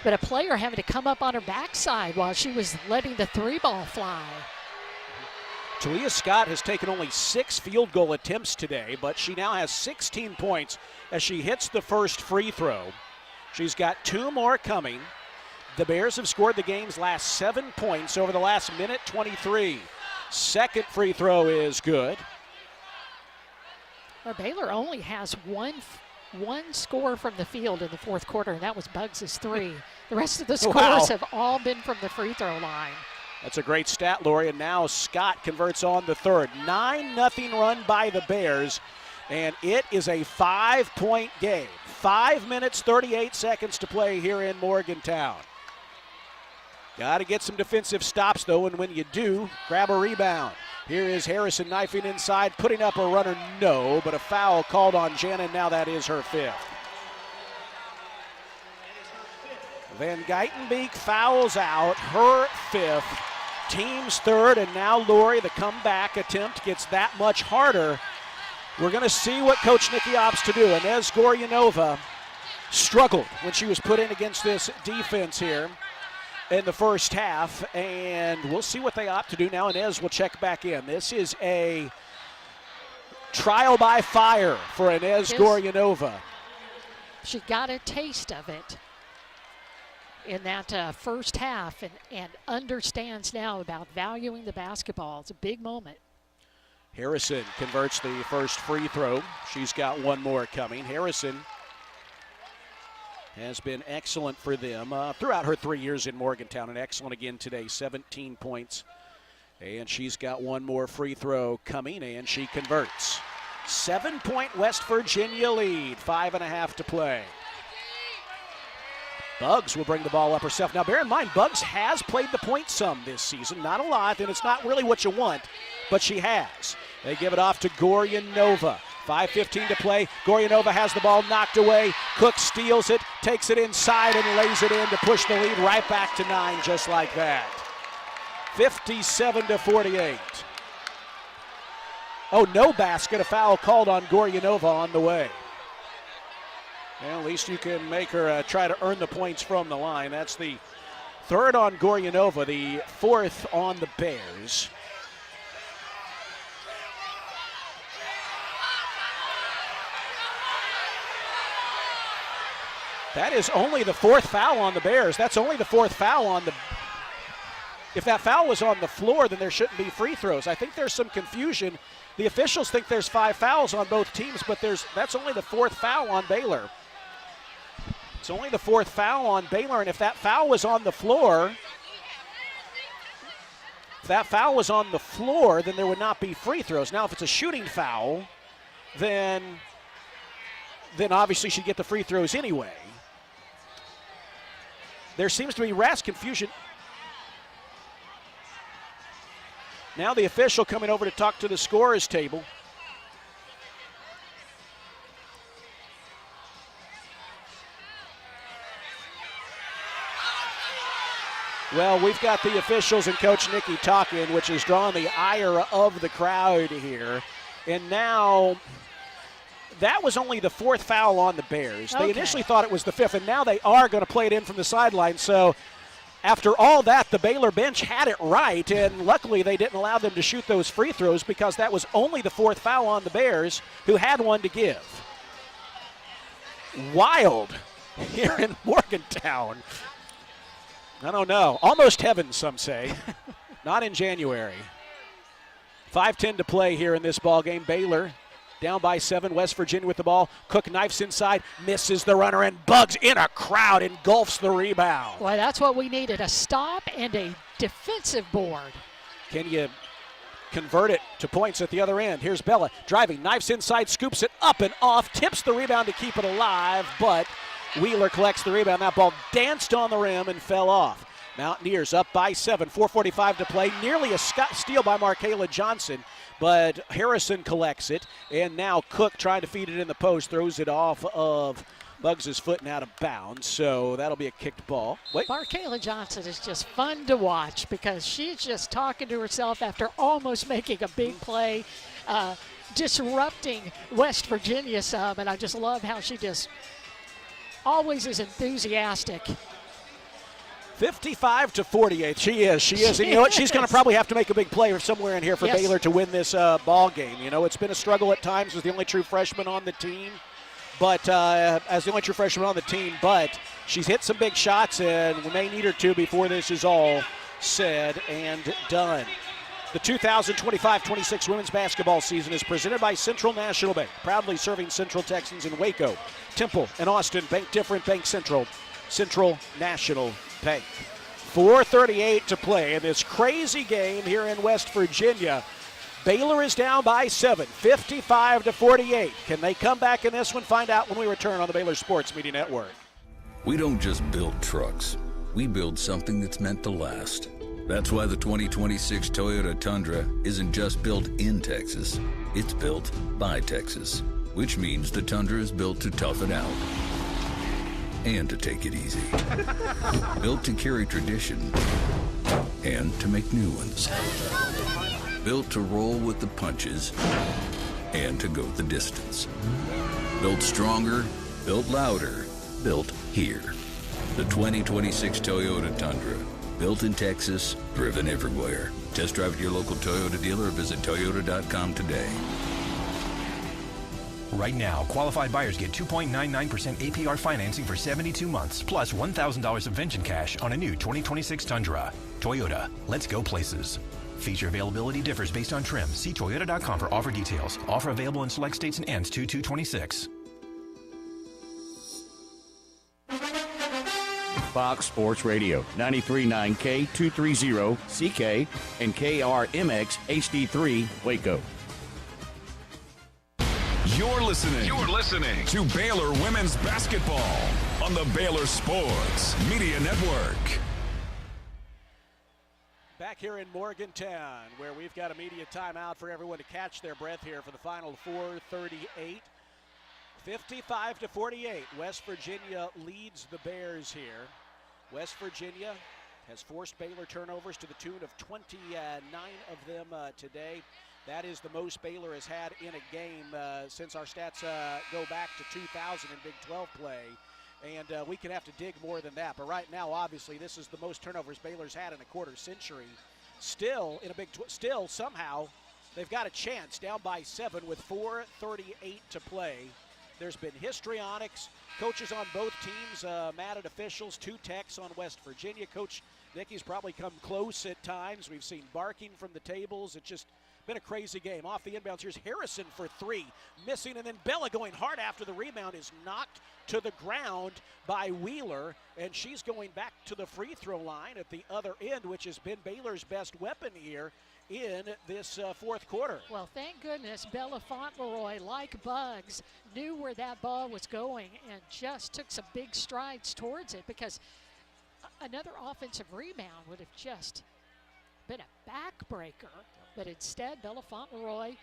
[SPEAKER 3] But a player having to come up on her backside while she was letting the 3-ball fly.
[SPEAKER 2] Talia Scott has taken only 6 field goal attempts today, but she now has 16 points as she hits the first free throw. She's got 2 more coming. The Bears have scored the game's last 7 points over the last minute 23. Second free throw is good.
[SPEAKER 3] Well, Baylor only has one score from the field in the fourth quarter, and that was Buggs' 3. The rest of the scores have all been from the free throw line.
[SPEAKER 2] That's a great stat, Lori, and now Scott converts on the third. 9-0 run by the Bears, and it is a 5-point game. 5 minutes, 38 seconds to play here in Morgantown. Got to get some defensive stops, though, and when you do, grab a rebound. Here is Harrison knifing inside, putting up a runner, no, but a foul called on Jana, and now that is her 5th. Van Geitenbeek fouls out, her 5th, team's 3rd, and now Lori, the comeback attempt gets that much harder. We're going to see what Coach Nikki opts to do. Inez Goryanova struggled when she was put in against this defense here in the first half, and we'll see what they opt to do now. Inez will check back in. This is a trial by fire for Inez Goryanova.
[SPEAKER 3] She got a taste of it in that first half and understands now about valuing the basketball. It's a big moment.
[SPEAKER 2] Harrison converts the first free throw. She's got one more coming. Harrison has been excellent for them throughout her 3 years in Morgantown, and excellent again today, 17 points. And she's got one more free throw coming, and she converts. 7-point West Virginia lead, 5.5 to play. Buggs will bring the ball up herself. Now, bear in mind, Buggs has played the point some this season. Not a lot, and it's not really what you want, but she has. They give it off to Goryanova. 5:15 to play. Goryanova has the ball knocked away. Cook steals it, takes it inside, and lays it in to push the lead right back to 9, just like that. 57-48. Oh, no basket. A foul called on Goryanova on the way. Well, at least you can make her try to earn the points from the line. That's the 3rd on Goryanova, the 4th on the Bears. That is only the 4th foul on the Bears. That's only the 4th foul on the... If that foul was on the floor, then there shouldn't be free throws. I think there's some confusion. The officials think there's 5 fouls on both teams, but that's only the 4th foul on Baylor. It's only the 4th foul on Baylor, and if that foul was on the floor, then there would not be free throws. Now, if it's a shooting foul, then then obviously she'd get the free throws anyway. There seems to be rash confusion. Now the official coming over to talk to the scorer's table. Well, we've got the officials and Coach Nikki talking, which has drawn the ire of the crowd here. And now that was only the fourth foul on the Bears. They initially thought it was the fifth, and now they are going to play it in from the sideline. So after all that, the Baylor bench had it right, and luckily they didn't allow them to shoot those free throws because that was only the fourth foul on the Bears, who had one to give. Wild here in Morgantown. I don't know. Almost heaven, some say. Not in January. 5:10 to play here in this ball game. Baylor down by 7. West Virginia with the ball. Cook knifes inside, misses the runner, and Bugs in a crowd engulfs the rebound.
[SPEAKER 3] Well, that's what we needed, a stop and a defensive board.
[SPEAKER 2] Can you convert it to points at the other end? Here's Bella driving, knifes inside, scoops it up and off, tips the rebound to keep it alive, but Wheeler collects the rebound. That ball danced on the rim and fell off. Mountaineers up by 7, 4:45 to play. Nearly a steal by Markayla Johnson, but Harrison collects it. And now Cook trying to feed it in the post, throws it off of Bugs' foot and out of bounds. So that'll be a kicked ball. Wait.
[SPEAKER 3] Markayla Johnson is just fun to watch because she's just talking to herself after almost making a big play, disrupting West Virginia some. And I just love how she just always is enthusiastic.
[SPEAKER 2] 55-48. She is. And you know what? She's going to probably have to make a big play somewhere in here for Baylor to win this ball game. You know, it's been a struggle at times as the only true freshman on the team. But she's hit some big shots, and we may need her to before this is all said and done. The 2025-26 women's basketball season is presented by Central National Bank, proudly serving Central Texans in Waco, Temple, and Austin. Bank different, Bank Central. Central National Bank. 4:38 to play in this crazy game here in West Virginia. Baylor is down by 7, 55-48. Can they come back in this one? Find out when we return on the Baylor Sports Media Network.
[SPEAKER 11] We don't just build trucks. We build something that's meant to last. That's why the 2026 Toyota Tundra isn't just built in Texas. It's built by Texas, which means the Tundra is built to tough it out and to take it easy. Built to carry tradition and to make new ones. Built to roll with the punches and to go the distance. Built stronger, built louder, built here. The 2026 Toyota Tundra. Built in Texas, driven everywhere. Test drive at your local Toyota dealer or visit Toyota.com today.
[SPEAKER 16] Right now, qualified buyers get 2.99% APR financing for 72 months, plus $1,000 subvention cash on a new 2026 Tundra. Toyota, let's go places. Feature availability differs based on trim. See Toyota.com for offer details. Offer available in select states and ends 2/2/26.
[SPEAKER 13] Fox Sports Radio, 93.9 K230 CK and KRMX HD3 Waco.
[SPEAKER 1] You're listening to Baylor Women's Basketball on the Baylor Sports Media Network.
[SPEAKER 2] Back here in Morgantown, where we've got a media timeout for everyone to catch their breath here for the final 4:38. 55-48. West Virginia leads the Bears here. West Virginia has forced Baylor turnovers to the tune of 29 of them today. That is the most Baylor has had in a game since our stats go back to 2000 in Big 12 play. And we could have to dig more than that. But right now, obviously, this is the most turnovers Baylor's had in a quarter century. Still, in a still, somehow, they've got a chance down by 7 with 4:38 to play. There's been histrionics. Coaches on both teams mad at officials. 2 techs on West Virginia. Coach Nicky's probably come close at times. We've seen barking from the tables. It's just been a crazy game. Off the inbounds, here's Harrison for three. Missing, and then Bella going hard after the rebound is knocked to the ground by Wheeler, and she's going back to the free throw line at the other end, which has been Baylor's best weapon here in this fourth quarter.
[SPEAKER 3] Well, thank goodness Bella Fauntleroy, like Bugs, knew where that ball was going and just took some big strides towards it, because another offensive rebound would have just been a backbreaker. But instead, Bella Fauntleroy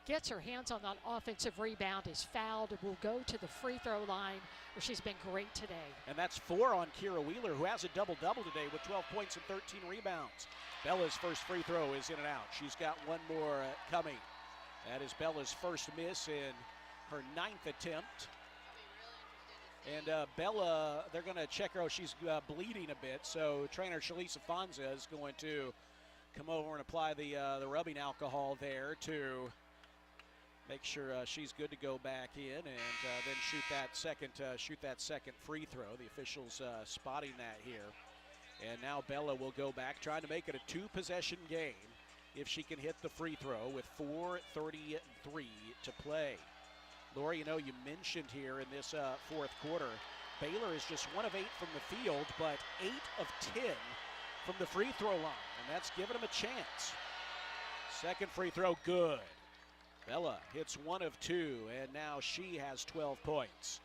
[SPEAKER 3] gets her hands on that offensive rebound, is fouled, and will go to the free throw line, where she's been great today.
[SPEAKER 2] And that's 4 on Kira Wheeler, who has a double-double today with 12 points and 13 rebounds. Bella's first free throw is in and out. She's got one more coming. That is Bella's first miss in her 9th attempt. And Bella, they're going to check her. She's bleeding a bit, so trainer Shalisa Fonza is going to come over and apply the rubbing alcohol there to make sure she's good to go back in, and then shoot that second free throw. The officials spotting that here. And now Bella will go back, trying to make it a 2-possession game if she can hit the free throw with 4:33 to play. Lori, you mentioned here in this fourth quarter, Baylor is just 1 of 8 from the field, but 8 of 10 from the free throw line, and that's given them a chance. Second free throw, good. Bella hits 1 of 2, and now she has 12 points.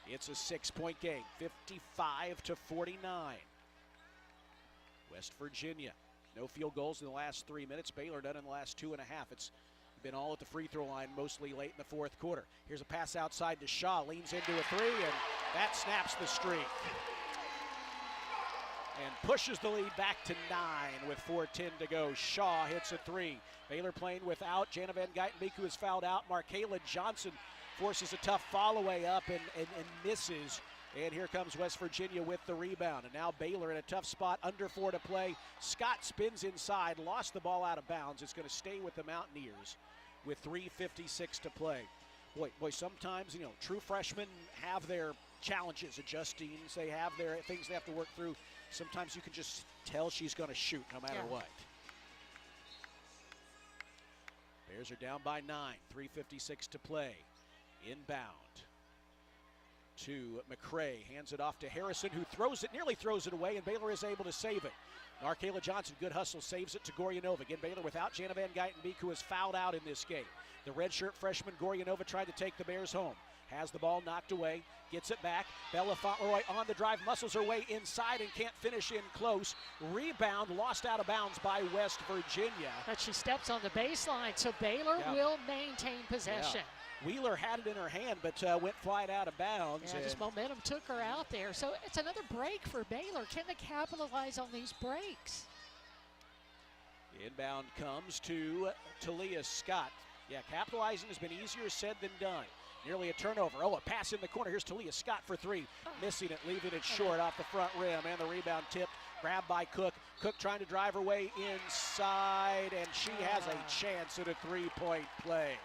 [SPEAKER 2] It's a 6-point game, 55-49. West Virginia, no field goals in the last 3 minutes. Baylor done in the last 2.5. It's been all at the free throw line, mostly late in the fourth quarter. Here's a pass outside to Shaw, leans into a 3, and that snaps the streak. And pushes the lead back to 9 with 4:10 to go. Shaw hits a 3. Baylor playing without. Jana Van Geitenbeek, who is fouled out. Markayla Johnson forces a tough follow-away up and misses. And here comes West Virginia with the rebound. And now Baylor in a tough spot, under 4 to play. Scott spins inside, lost the ball out of bounds. It's going to stay with the Mountaineers with 3:56 to play. Boy, sometimes, true freshmen have their challenges, adjusting. They have their things they have to work through. Sometimes you can just tell she's going to shoot no matter what. Bears are down by 9, 3:56 to play. Inbound to McCray, hands it off to Harrison, who nearly throws it away, and Baylor is able to save it. Markayla Johnson, good hustle, saves it to Goryanova. Again, Baylor without Jana Van Geitenbeek, who is fouled out in this game. The redshirt freshman Goryanova tried to take the Bears home. Has the ball knocked away, gets it back. Bella Fauntleroy on the drive, muscles her way inside and can't finish in close. Rebound lost out of bounds by West Virginia.
[SPEAKER 3] But she steps on the baseline, so Baylor will maintain possession.
[SPEAKER 2] Yeah. Wheeler had it in her hand, but went flying out of bounds.
[SPEAKER 3] Yeah, just momentum took her out there. So it's another break for Baylor. Can they capitalize on these breaks?
[SPEAKER 2] Inbound comes to Talia Scott. Yeah, capitalizing has been easier said than done. Nearly a turnover. A pass in the corner. Here's Talia Scott for 3. Missing it, leaving it short off the front rim. And the rebound tipped. Grabbed by Cook. Cook trying to drive her way inside. And she has a chance at a 3-point play.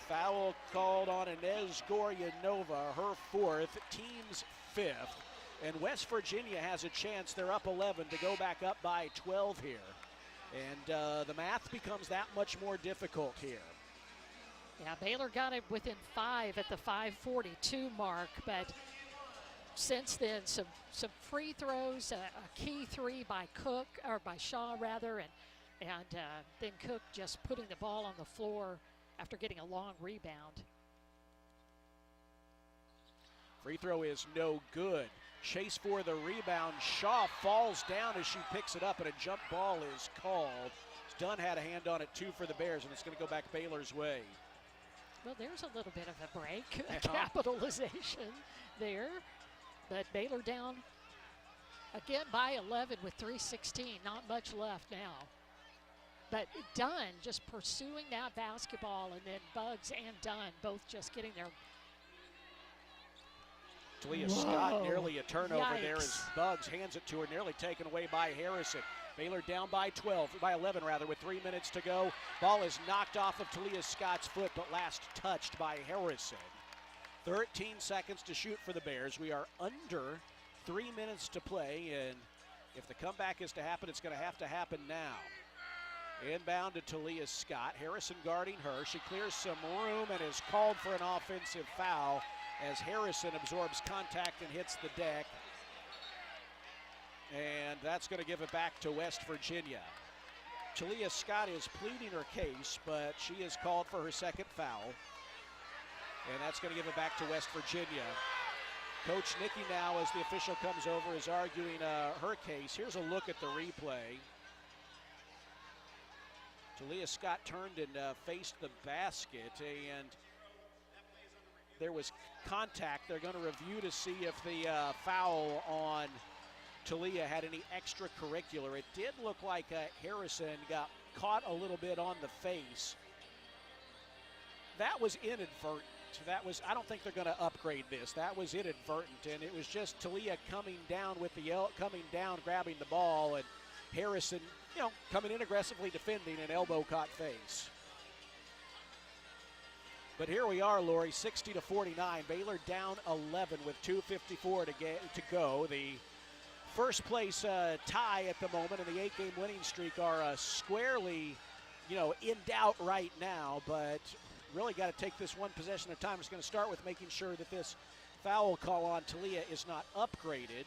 [SPEAKER 2] Foul called on Inez Goryanova, her 4th, team's 5th. And West Virginia has a chance. They're up 11 to go back up by 12 here. And the math becomes that much more difficult here.
[SPEAKER 3] Yeah, Baylor got it within 5 at the 5:42 mark, but since then, some free throws, a key 3 by Cook, or by Shaw rather, and then Cook just putting the ball on the floor after getting a long rebound.
[SPEAKER 2] Free throw is no good. Chase for the rebound. Shaw falls down as she picks it up, and a jump ball is called. Dunn had a hand on it too for the Bears, and it's going to go back Baylor's way.
[SPEAKER 3] Well, there's a little bit of a break, a capitalization there. But Baylor down again by 11 with 3:16. Not much left now. But Dunn just pursuing that basketball, and then Bugs and Dunn both just getting their.
[SPEAKER 2] Talia Scott nearly a turnover there as Bugs hands it to her, nearly taken away by Harrison. Baylor down by 11 with 3 minutes to go. Ball is knocked off of Talia Scott's foot, but last touched by Harrison. 13 seconds to shoot for the Bears. We are under 3 minutes to play, and if the comeback is to happen, it's going to happen now. Inbound to Talia Scott. Harrison guarding her. She clears some room and is called for an offensive foul as Harrison absorbs contact and hits the deck. And that's going to give it back to West Virginia. Talia Scott is pleading her case, but she is called for her second foul. And that's going to give it back to West Virginia. Coach Nikki now, as the official comes over, is arguing her case. Here's a look at the replay. Talia Scott turned and faced the basket, and there was contact. They're going to review to see if the foul on Talia had any extracurricular. It did look like Harrison got caught a little bit on the face. That was inadvertent. I don't think they're going to upgrade this. That was inadvertent, and it was just Talia coming down, grabbing the ball, and Harrison, coming in aggressively defending, an elbow caught face. But here we are, Lori, 60-49. Baylor down 11 with 2:54 to go. The first place tie at the moment in the 8-game winning streak are squarely, in doubt right now, but really got to take this one possession at a time. It's going to start with making sure that this foul call on Talia is not upgraded.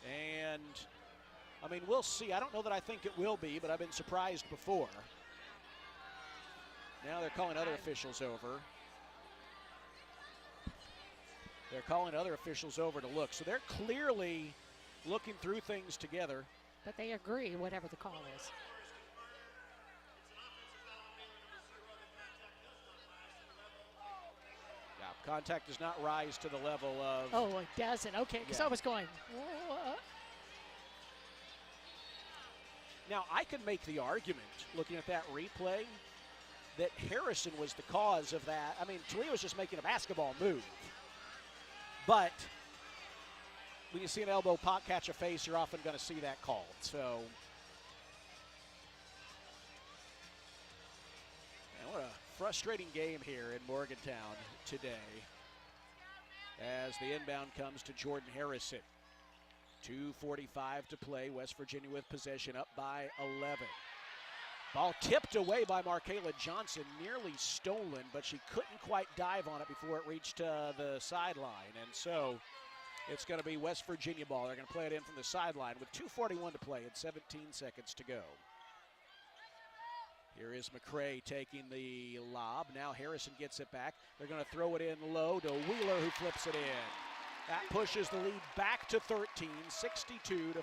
[SPEAKER 2] And, we'll see. I don't know that I think it will be, but I've been surprised before. Now they're calling other officials over. They're calling other officials over to look. So they're clearly looking through things together.
[SPEAKER 3] But they agree, whatever the call is.
[SPEAKER 2] Yeah, contact does not rise to the level of...
[SPEAKER 3] Oh, it doesn't. Okay, because I was going... Whoa.
[SPEAKER 2] Now, I could make the argument, looking at that replay, that Harrison was the cause of that. Talia was just making a basketball move. But when you see an elbow pop catch a face, you're often going to see that called. So, what a frustrating game here in Morgantown today as the inbound comes to Jordan Harrison. 2:45 to play. West Virginia with possession, up by 11. Ball tipped away by Markayla Johnson, nearly stolen, but she couldn't quite dive on it before it reached the sideline. And so it's going to be West Virginia ball. They're going to play it in from the sideline with 2:41 to play and 17 seconds to go. Here is McCray taking the lob. Now Harrison gets it back. They're going to throw it in low to Wheeler, who flips it in. That pushes the lead back to 13, 62-49.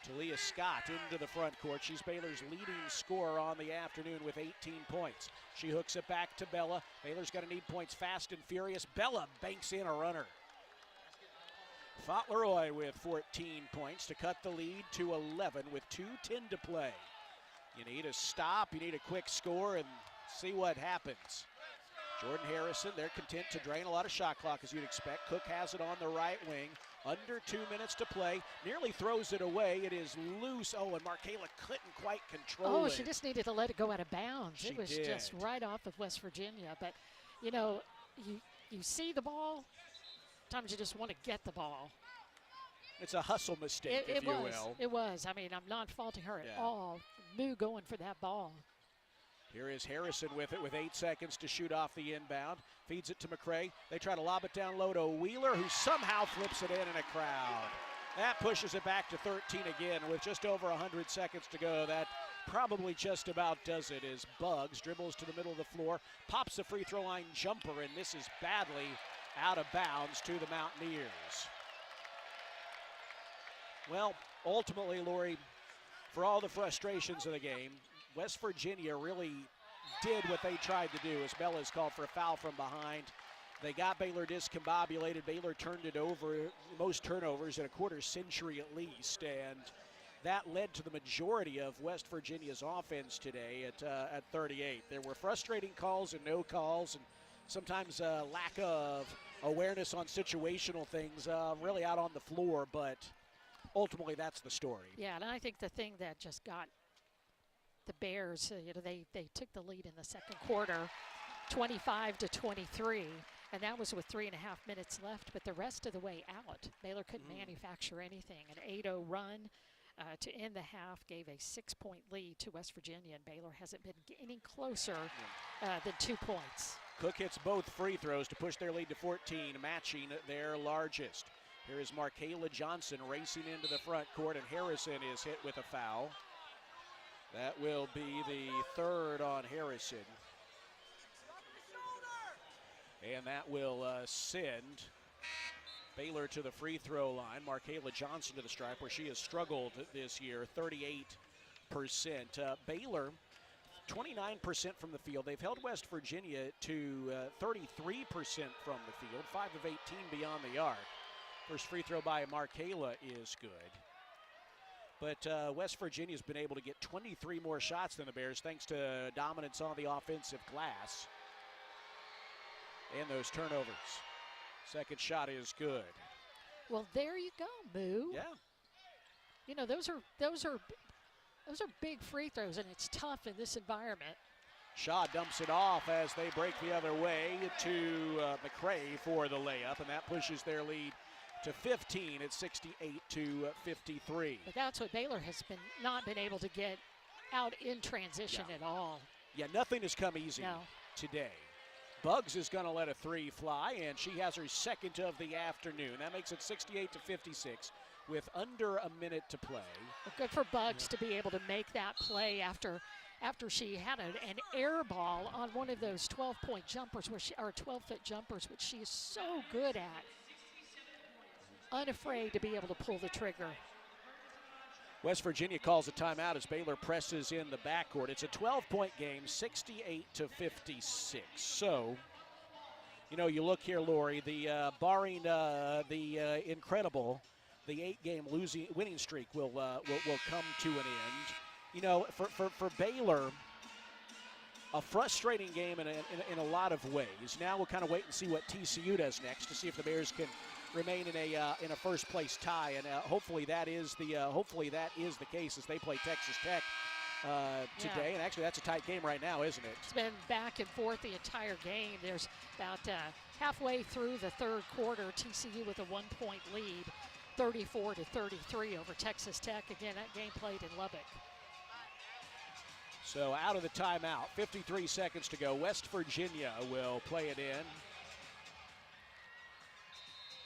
[SPEAKER 2] Talia Scott into the front court. She's Baylor's leading scorer on the afternoon with 18 points. She hooks it back to Bella. Baylor's got to need points fast and furious. Bella banks in a runner. Fauntleroy with 14 points to cut the lead to 11 with 2:10 to play. You need a stop, you need a quick score, and see what happens. Jordan Harrison, they're content to drain a lot of shot clock, as you'd expect. Cook has it on the right wing. Under 2 minutes to play. Nearly throws it away. It is loose. Oh, and Markayla couldn't quite control it.
[SPEAKER 3] Oh, she just needed to let it go out of bounds. It was just right off of West Virginia. But, you see the ball. Sometimes you just want to get the ball.
[SPEAKER 2] It's a hustle mistake, if you will.
[SPEAKER 3] It was. I'm not faulting her at all. Moo going for that ball.
[SPEAKER 2] Here is Harrison with it with 8 seconds to shoot off the inbound. Feeds it to McCray. They try to lob it down low to Wheeler, who somehow flips it in a crowd. That pushes it back to 13 again with just over 100 seconds to go. That probably just about does it as Buggs dribbles to the middle of the floor, pops a free throw line jumper, and misses badly out of bounds to the Mountaineers. Well, ultimately, Lori, for all the frustrations of the game, West Virginia really did what they tried to do, as Bella's called for a foul from behind. They got Baylor discombobulated. Baylor turned it over, most turnovers in a quarter century at least, and that led to the majority of West Virginia's offense today at 38. There were frustrating calls and no calls, and sometimes lack of awareness on situational things really out on the floor, but ultimately that's the story.
[SPEAKER 3] Yeah, and I think the thing that just got the Bears, they took the lead in the second quarter, 25-23, and that was with 3.5 minutes left. But the rest of the way out, Baylor couldn't manufacture anything. An 8-0 run, to end the half, gave a 6-point lead to West Virginia, and Baylor hasn't been any closer than 2 points.
[SPEAKER 2] Cook hits both free throws to push their lead to 14, matching their largest. Here is Markayla Johnson racing into the front court, and Harrison is hit with a foul. That will be the third on Harrison. And that will send Baylor to the free throw line. Markayla Johnson to the stripe, where she has struggled this year, 38%. Baylor, 29% from the field. They've held West Virginia to 33% from the field, 5 of 18 beyond the arc. First free throw by Markayla is good. But West Virginia's been able to get 23 more shots than the Bears thanks to dominance on the offensive glass and those turnovers. Second shot is good.
[SPEAKER 3] Well, there you go, Boo.
[SPEAKER 2] Yeah.
[SPEAKER 3] You know, those are big free throws, and it's tough in this environment.
[SPEAKER 2] Shaw dumps it off as they break the other way to McRae for the layup, and that pushes their lead to 15 at 68-53.
[SPEAKER 3] But that's what Baylor has not been able to get out in transition at all.
[SPEAKER 2] Yeah, nothing has come easy today. Bugs is going to let a three fly, and she has her second of the afternoon. That makes it 68-56 with under a minute to play.
[SPEAKER 3] Well, good for Bugs to be able to make that play after she had an air ball on one of those 12-point jumpers, or 12-foot jumpers, which she is so good at. Unafraid to be able to pull the trigger.
[SPEAKER 2] West Virginia calls a timeout as Baylor presses in the backcourt. It's a 12-point game, 68-56. So, you know, you look here, Lori, barring the incredible, the 8-game winning streak will come to an end. You know, for Baylor, a frustrating game in a lot of ways. Now we'll kind of wait and see what TCU does next to see if the Bears can remain in a first place tie, and hopefully that is the case as they play Texas Tech today. And actually, that's a tight game right now, isn't it?
[SPEAKER 3] It's been back and forth the entire game. There's about halfway through the third quarter, TCU with a 1-point lead, 34-33 over Texas Tech. Again, that game played in Lubbock.
[SPEAKER 2] So out of the timeout, 53 seconds to go. West Virginia will play it in.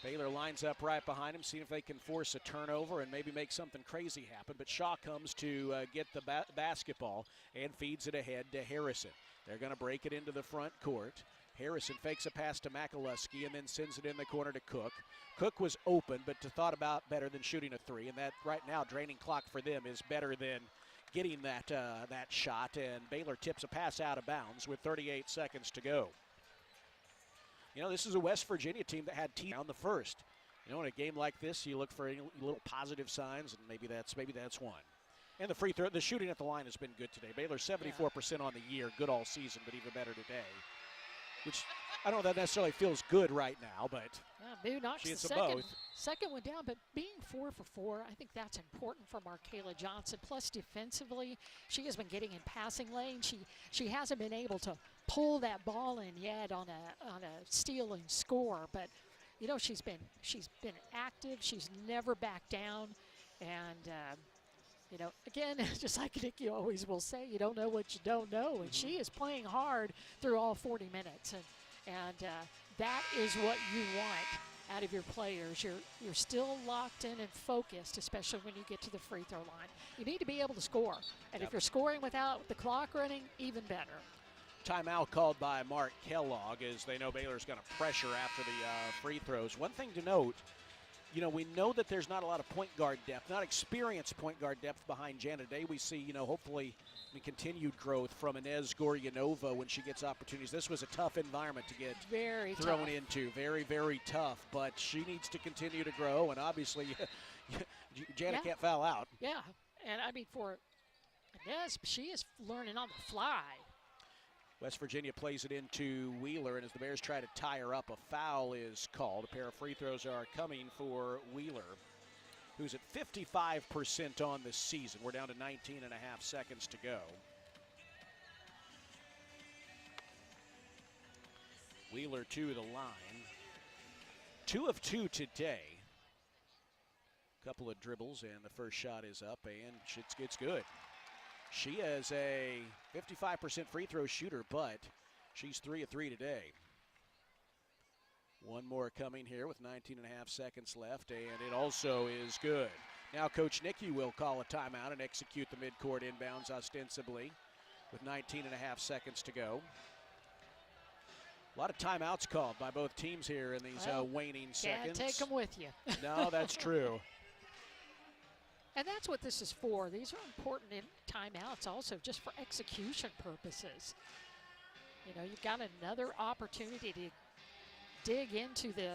[SPEAKER 2] Baylor lines up right behind him, seeing if they can force a turnover and maybe make something crazy happen. But Shaw comes to get the basketball and feeds it ahead to Harrison. They're going to break it into the front court. Harrison fakes a pass to McAlusky and then sends it in the corner to Cook. Cook was open, but thought about better than shooting a three. And that right now, draining clock for them is better than getting that shot. And Baylor tips a pass out of bounds with 38 seconds to go. You know, this is a West Virginia team that had down the first. You know, in a game like this, you look for any little positive signs, and maybe that's one. And the free throw, the shooting at the line has been good today. Baylor 74% on the year, good all season, but even better today. Which I don't know that necessarily feels good right now, but
[SPEAKER 3] Boo knocks the second one down. But being 4 for 4, I think that's important for Markayla Johnson. Plus, defensively, she has been getting in passing lane. She hasn't been able to pull that ball in yet on a steal and score. But you know, she's been active. She's never backed down, and you know, again, just like Nikki always will say, you don't know what you don't know. And she is playing hard through all 40 minutes. And that is what you want out of your players. You're still locked in and focused, especially when you get to the free throw line. You need to be able to score. And if you're scoring without the clock running, even better.
[SPEAKER 2] Timeout called by Mark Kellogg as they know Baylor's going to pressure after the free throws. One thing to note, you know, we know that there's not a lot of point guard depth, not experienced point guard depth behind Jana Day. We see, you know, hopefully continued growth from Inez Goryanova when she gets opportunities. This was a tough environment to get thrown into. Very, very tough. But she needs to continue to grow, and obviously Jana can't foul out.
[SPEAKER 3] Yeah, and I mean, for Inez, she is learning on the fly.
[SPEAKER 2] West Virginia plays it into Wheeler, and as the Bears try to tie her up, a foul is called. A pair of free throws are coming for Wheeler, who's at 55% on the season. We're down to 19 and a half seconds to go. Wheeler to the line. 2 of 2 today. Couple of dribbles, and the first shot is up, and it's good. She is a 55% free throw shooter, but she's 3 of 3 today. One more coming here with 19 and a half seconds left, and it also is good. Now Coach Nicky will call a timeout and execute the midcourt inbounds ostensibly with 19 and a half seconds to go. A lot of timeouts called by both teams here in these waning seconds.
[SPEAKER 3] Can't take them with you.
[SPEAKER 2] No, that's true.
[SPEAKER 3] And that's what this is for. These are important in timeouts also just for execution purposes. You know, you've got another opportunity to dig into the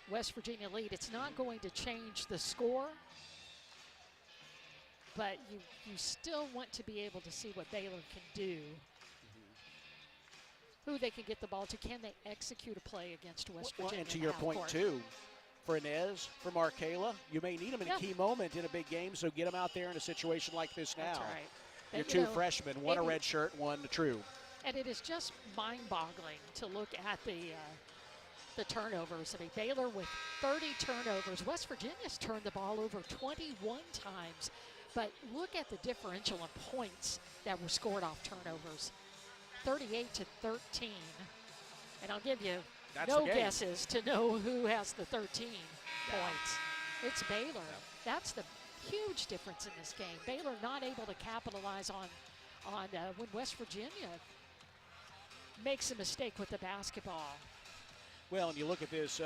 [SPEAKER 3] West Virginia lead. It's not going to change the score, but you still want to be able to see what Baylor can do, who they can get the ball to. Can they execute a play against West Virginia?
[SPEAKER 2] And to your point, too, for Inez, for Markayla, you may need them in a key moment in a big game, so get them out there in a situation like this now.
[SPEAKER 3] That's right.
[SPEAKER 2] Your two freshmen, one a red shirt, one a true.
[SPEAKER 3] And it is just mind-boggling to look at the turnovers. I mean, Baylor with 30 turnovers. West Virginia's turned the ball over 21 times. But look at the differential in points that were scored off turnovers. 38 to 13. And I'll give you no guesses to know who has the 13 points. It's Baylor. That's the huge difference in this game. Baylor not able to capitalize on when West Virginia makes a mistake with the basketball.
[SPEAKER 2] Well, and you look at this,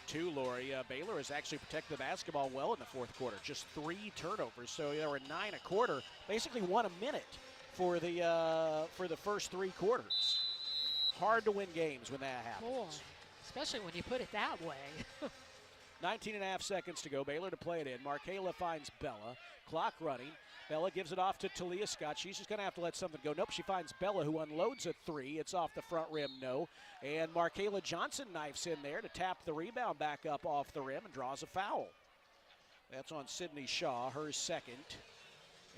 [SPEAKER 2] too, Lori. Baylor has actually protected the basketball well in the fourth quarter. Just 3 turnovers, so there were 9 a quarter. Basically 1 a minute for the first 3 quarters. Hard to win games when that happens.
[SPEAKER 3] Boy, especially when you put it that way.
[SPEAKER 2] 19 and a half seconds to go. Baylor to play it in. Markayla finds Bella. Clock running. Bella gives it off to Talia Scott. She's just going to have to let something go. Nope, she finds Bella, who unloads a 3. It's off the front rim, no. And Markayla Johnson knifes in there to tap the rebound back up off the rim and draws a foul. That's on Sydney Shaw, her second.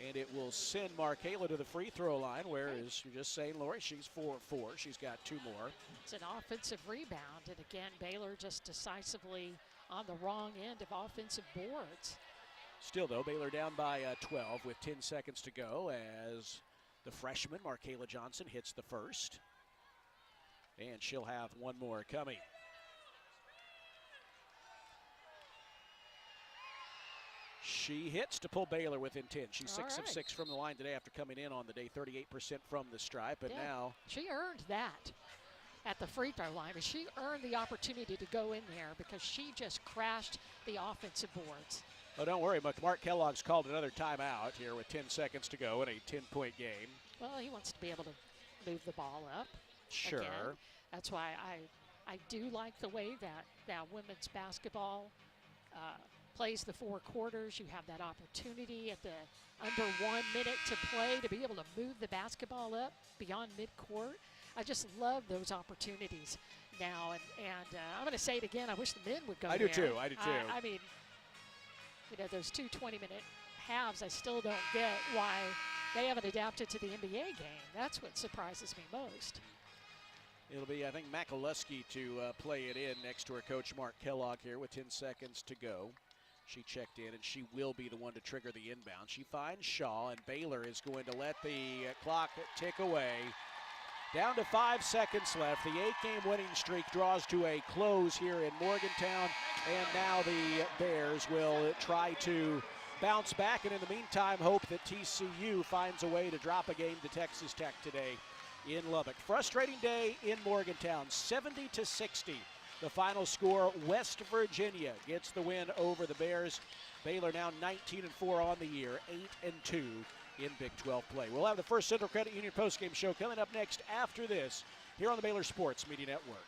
[SPEAKER 2] And it will send Markayla to the free throw line, whereas you're just saying, Lori, she's 4 of 4. She's got 2 more.
[SPEAKER 3] It's an offensive rebound. And again, Baylor just decisively on the wrong end of offensive boards.
[SPEAKER 2] Still, though, Baylor down by 12 with 10 seconds to go as the freshman, Markayla Johnson, hits the first. And she'll have one more coming. She hits to pull Baylor within 10. She's 6 of 6 from the line today after coming in on the day, 38% from the stripe. And now
[SPEAKER 3] she earned that at the free throw line. She earned the opportunity to go in there because she just crashed the offensive boards.
[SPEAKER 2] Oh, don't worry, Mark Kellogg's called another timeout here with 10 seconds to go in a 10-point game.
[SPEAKER 3] Well, he wants to be able to move the ball up.
[SPEAKER 2] Sure.
[SPEAKER 3] Again. That's why I do like the way that women's basketball plays the 4 quarters. You have that opportunity at the under 1 minute to play to be able to move the basketball up beyond midcourt. I just love those opportunities now. And I'm going to say it again. I wish the men would go
[SPEAKER 2] I
[SPEAKER 3] there.
[SPEAKER 2] do too.
[SPEAKER 3] I mean, you know, those 2 20-minute halves, I still don't get why they haven't adapted to the NBA game. That's what surprises me most.
[SPEAKER 2] It'll be, I think, Makaluski to play it in next to her coach, Mark Kellogg, here with 10 seconds to go. She checked in, and she will be the one to trigger the inbound. She finds Shaw, and Baylor is going to let the clock tick away. Down to 5 seconds left. The 8-game winning streak draws to a close here in Morgantown, and now the Bears will try to bounce back, and in the meantime, hope that TCU finds a way to drop a game to Texas Tech today in Lubbock. Frustrating day in Morgantown, 70-60. The final score, West Virginia gets the win over the Bears. Baylor now 19-4 on the year, 8-2 in Big 12 play. We'll have the First Central Credit Union postgame show coming up next after this here on the Baylor Sports Media Network.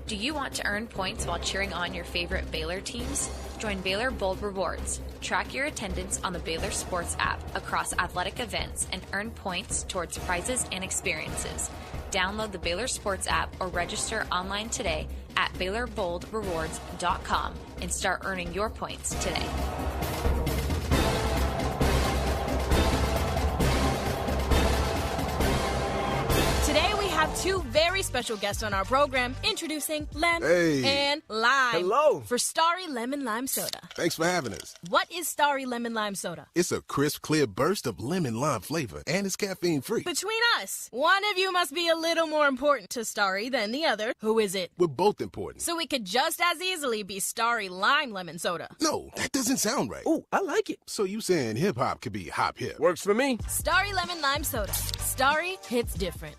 [SPEAKER 21] Do you want to earn points while cheering on your favorite Baylor teams? Join Baylor Bold Rewards. Track your attendance on the Baylor Sports app across athletic events and earn points towards prizes and experiences. Download the Baylor Sports app or register online today at BaylorBoldRewards.com and start earning your points today.
[SPEAKER 17] Today we have have two very special guests on our program. Introducing Lem
[SPEAKER 20] Hey.
[SPEAKER 17] and Lime.
[SPEAKER 20] Hello.
[SPEAKER 17] For Starry Lemon Lime Soda.
[SPEAKER 20] Thanks for having us.
[SPEAKER 17] What is Starry Lemon Lime Soda?
[SPEAKER 20] It's a crisp, clear burst of lemon lime flavor, and it's caffeine-free.
[SPEAKER 17] Between us, one of you must be a little more important to Starry than the other. Who is it?
[SPEAKER 20] We're both important.
[SPEAKER 17] So it could just as easily be Starry Lime Lemon Soda.
[SPEAKER 20] No, that doesn't sound right. Oh, I like it. So you saying hip-hop could be hop-hip. Works for me.
[SPEAKER 17] Starry Lemon Lime Soda. Starry hits different.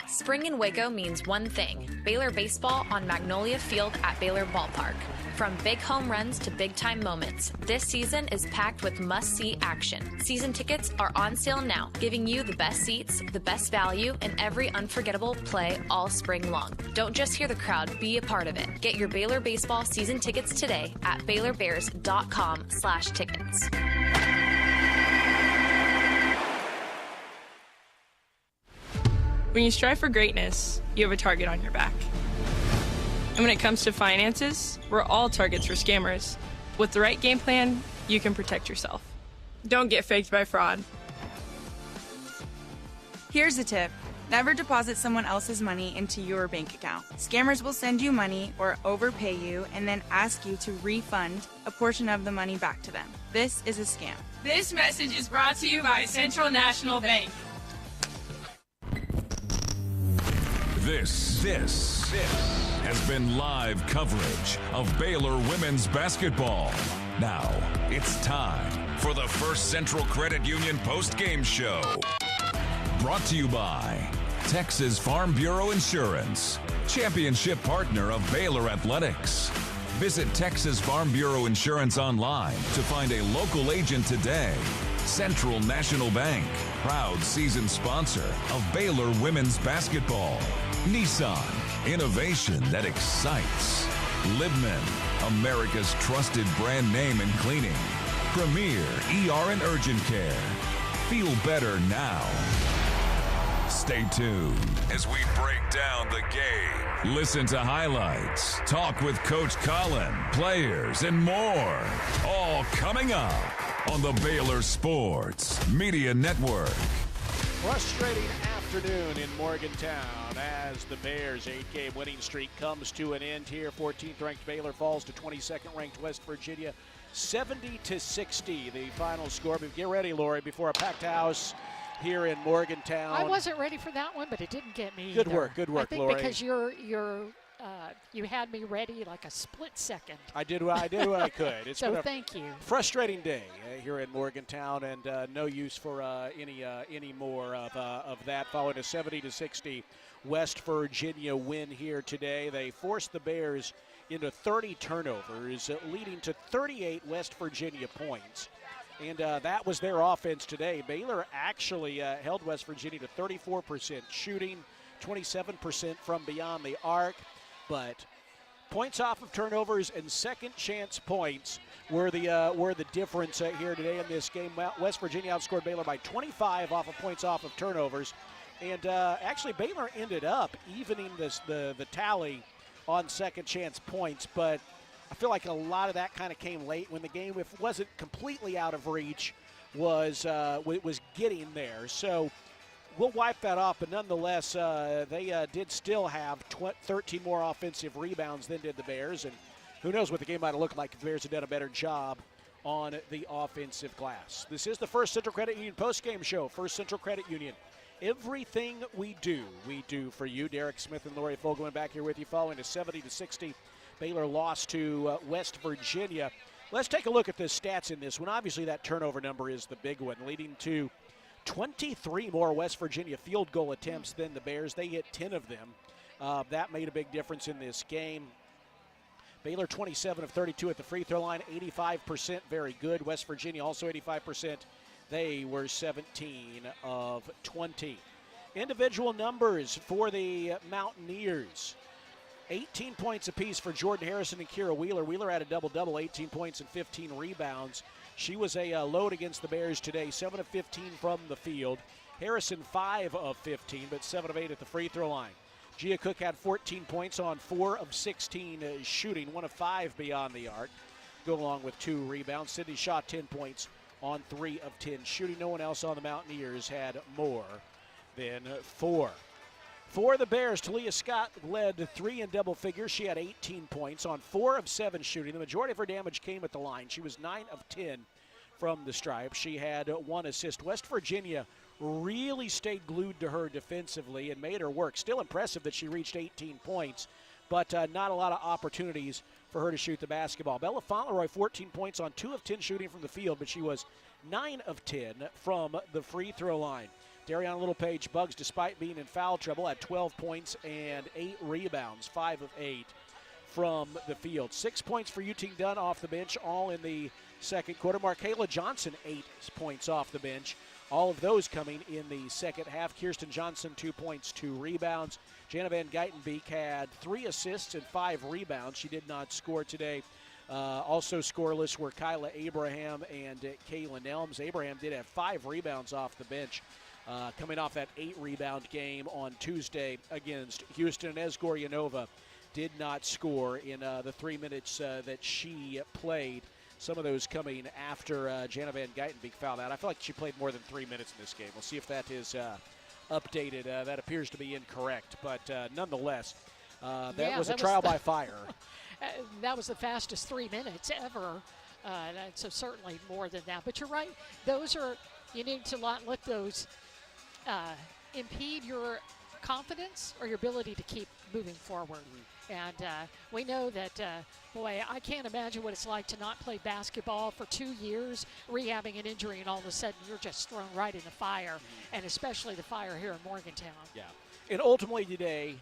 [SPEAKER 21] Spring in Waco means one thing: Baylor baseball on Magnolia Field at Baylor Ballpark. From big home runs to big-time moments, this season is packed with must-see action. Season tickets are on sale now, giving you the best seats, the best value, and every unforgettable play all spring long. Don't just hear the crowd, be a part of it. Get your Baylor baseball season tickets today at BaylorBears.com/tickets.
[SPEAKER 4] When you strive for greatness, you have a target on your back. And when it comes to finances, we're all targets for scammers. With the right game plan, you can protect yourself. Don't get faked by fraud.
[SPEAKER 14] Here's a tip. Never deposit someone else's money into your bank account. Scammers will send you money or overpay you and then ask you to refund a portion of the money back to them. This is a scam.
[SPEAKER 4] This message is brought to you by Central National Bank.
[SPEAKER 1] This has been live coverage of Baylor women's basketball. Now it's time for the First Central Credit Union post-game show. Brought to you by Texas Farm Bureau Insurance, championship partner of Baylor Athletics. Visit Texas Farm Bureau Insurance online to find a local agent today. Central National Bank, proud season sponsor of Baylor women's basketball. Nissan, innovation that excites. Libman, America's trusted brand name in cleaning. Premier ER and Urgent Care. Feel better now. Stay tuned as we break down the game. Listen to highlights, talk with Coach Colin, players, and more. All coming up on the Baylor Sports Media Network.
[SPEAKER 2] Frustrating afternoon in Morgantown as the Bears' 8-game winning streak comes to an end here. 14th ranked Baylor falls to 22nd ranked West Virginia, 70-60 the final score. But get ready, Lori, before a packed house here in Morgantown.
[SPEAKER 3] I wasn't ready for that one, but it didn't get me
[SPEAKER 2] Good
[SPEAKER 3] either.
[SPEAKER 2] work,
[SPEAKER 3] I think
[SPEAKER 2] Lori.
[SPEAKER 3] because you had me ready like a split second.
[SPEAKER 2] I did what I could. It's
[SPEAKER 3] So
[SPEAKER 2] been a
[SPEAKER 3] thank you.
[SPEAKER 2] frustrating day here in Morgantown, and no use for any more of that. Following a 70-60 West Virginia win here today, they forced the Bears into 30 turnovers, leading to 38 West Virginia points. And that was their offense today. Baylor actually held West Virginia to 34% shooting, 27% from beyond the arc. But points off of turnovers and second chance points were the difference here today in this game. West Virginia outscored Baylor by 25 off of points off of turnovers. And actually Baylor ended up evening the tally on second chance points, but I feel like a lot of that kind of came late when the game, if it wasn't completely out of reach, was getting there. So we'll wipe that off, but nonetheless, they did still have 13 more offensive rebounds than did the Bears, and who knows what the game might have looked like if the Bears had done a better job on the offensive glass. This is the First Central Credit Union postgame show. First Central Credit Union. Everything we do for you. Derek Smith and Lori Fogelman back here with you following a 70-60 Baylor loss to West Virginia. Let's take a look at the stats in this one. Obviously, that turnover number is the big one, leading to 23 more West Virginia field goal attempts than the Bears. They hit 10 of them. That made a big difference in this game. Baylor 27 of 32 at the free throw line, 85%, very good. West Virginia also 85%. They were 17 of 20. Individual numbers for the Mountaineers. 18 points apiece for Jordan Harrison and Kira Wheeler. Wheeler had a double-double, 18 points and 15 rebounds. She was a load against the Bears today, 7 of 15 from the field. Harrison 5 of 15, but 7 of 8 at the free throw line. Gia Cook had 14 points on 4 of 16 shooting, 1 of 5 beyond the arc. Go along with 2 rebounds. Sydney Shaw 10 points on 3 of 10 shooting. No one else on the Mountaineers had more than 4. For the Bears, Talia Scott led 3 in double figures. She had 18 points on 4 of 7 shooting. The majority of her damage came at the line. She was 9 of 10 from the stripe. She had 1 assist. West Virginia really stayed glued to her defensively and made her work. Still impressive that she reached 18 points, but not a lot of opportunities for her to shoot the basketball. Bella Fauntleroy, 14 points on 2 of 10 shooting from the field, but she was 9 of 10 from the free throw line. Dariana Littlepage Bugs, despite being in foul trouble, had 12 points and 8 rebounds, 5 of 8 from the field. 6 points for Yuting Dunn off the bench, all in the second quarter. Markayla Johnson, 8 points off the bench. All of those coming in the second half. Kirsten Johnson, 2 points, 2 rebounds. Jana Van Geitenbeek had 3 assists and 5 rebounds. She did not score today. Also scoreless were Kyla Abraham and Kaylin Elms. Abraham did have 5 rebounds off the bench, coming off that 8-rebound game on Tuesday against Houston. And Esgoryanova did not score in the 3 minutes that she played. Some of those coming after Jana Van Geitenbeek fouled out. I feel like she played more than 3 minutes in this game. We'll see if that is updated. That appears to be incorrect, but nonetheless, that was a trial by fire.
[SPEAKER 3] That was the fastest 3 minutes ever, so certainly more than that. But you're right. Those are, you need to not let those impede your confidence or your ability to keep moving forward. And we know that, boy, I can't imagine what it's like to not play basketball for 2 years, rehabbing an injury, and all of a sudden you're just thrown right in the fire, and especially the fire here in Morgantown.
[SPEAKER 2] Yeah. And ultimately today,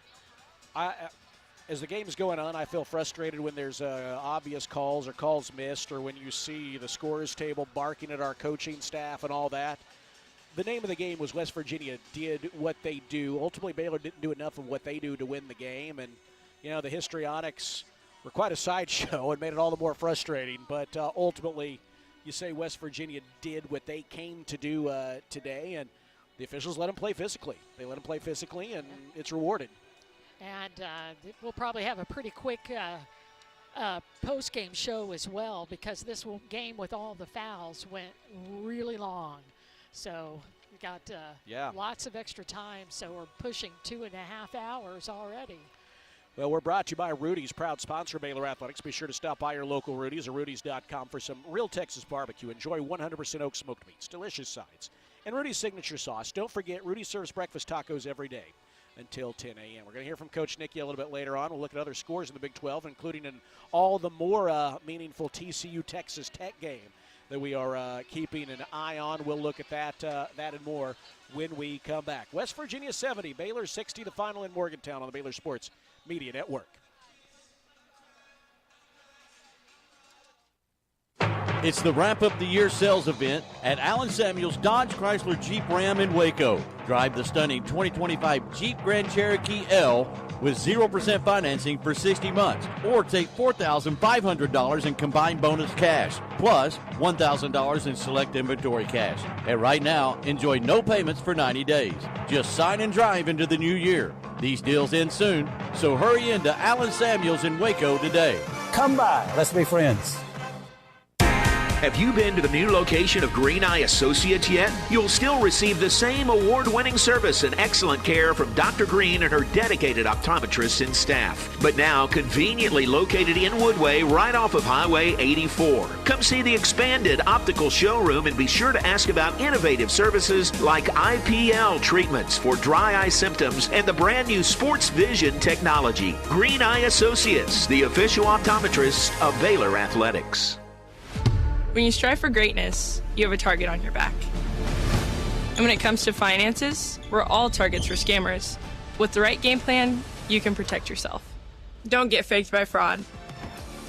[SPEAKER 2] as the game's going on, I feel frustrated when there's obvious calls or calls missed, or when you see the scorers table barking at our coaching staff and all that. The name of the game was West Virginia did what they do. Ultimately, Baylor didn't do enough of what they do to win the game, and you know, the histrionics were quite a sideshow and made it all the more frustrating. But ultimately, you say West Virginia did what they came to do today, and the officials let them play physically. They let them play physically, and it's rewarded.
[SPEAKER 3] And we'll probably have a pretty quick post-game show as well, because this game with all the fouls went really long. So we got lots of extra time, so we're pushing 2.5 hours already.
[SPEAKER 2] Well, we're brought to you by Rudy's, proud sponsor of Baylor Athletics. Be sure to stop by your local Rudy's or Rudy's.com for some real Texas barbecue. Enjoy 100% oak smoked meats, delicious sides, and Rudy's signature sauce. Don't forget, Rudy serves breakfast tacos every day until 10 a.m. We're going to hear from Coach Nicky a little bit later on. We'll look at other scores in the Big 12, including an all the more meaningful TCU-Texas Tech game that we are keeping an eye on. We'll look at that and more when we come back. West Virginia 70, Baylor 60, the final in Morgantown on the Baylor Sports Media Network.
[SPEAKER 12] It's the wrap-up the year sales event at Allen Samuels Dodge Chrysler Jeep Ram in Waco. Drive the stunning 2025 Jeep Grand Cherokee L with 0% financing for 60 months, or take $4,500 in combined bonus cash, plus $1,000 in select inventory cash. And right now, enjoy no payments for 90 days. Just sign and drive into the new year. These deals end soon, so hurry into Allen Samuels in Waco today.
[SPEAKER 22] Come by. Let's be friends.
[SPEAKER 7] Have you been to the new location of Green Eye Associates yet? You'll still receive the same award-winning service and excellent care from Dr. Green and her dedicated optometrists and staff. But now conveniently located in Woodway, right off of Highway 84. Come see the expanded optical showroom and be sure to ask about innovative services like IPL treatments for dry eye symptoms and the brand new sports vision technology. Green Eye Associates, the official optometrists of Baylor Athletics.
[SPEAKER 4] When you strive for greatness, you have a target on your back. And when it comes to finances, we're all targets for scammers. With the right game plan, you can protect yourself. Don't get faked by fraud.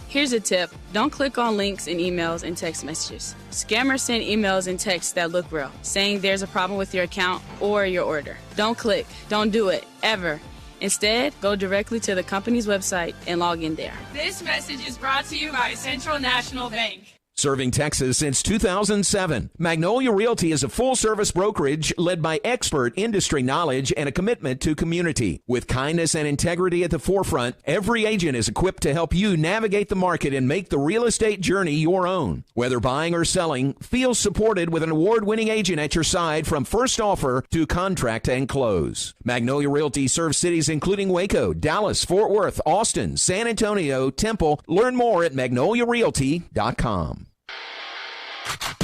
[SPEAKER 6] Here's a tip. Don't click on links in emails and text messages. Scammers send emails and texts that look real, saying there's a problem with your account or your order. Don't click. Don't do it, ever. Instead, go directly to the company's website and log in there.
[SPEAKER 4] This message is brought to you by Central National Bank.
[SPEAKER 19] Serving Texas since 2007, Magnolia Realty is a full-service brokerage led by expert industry knowledge and a commitment to community. With kindness and integrity at the forefront, every agent is equipped to help you navigate the market and make the real estate journey your own. Whether buying or selling, feel supported with an award-winning agent at your side from first offer to contract and close. Magnolia Realty serves cities including Waco, Dallas, Fort Worth, Austin, San Antonio, Temple. Learn more at magnoliarealty.com.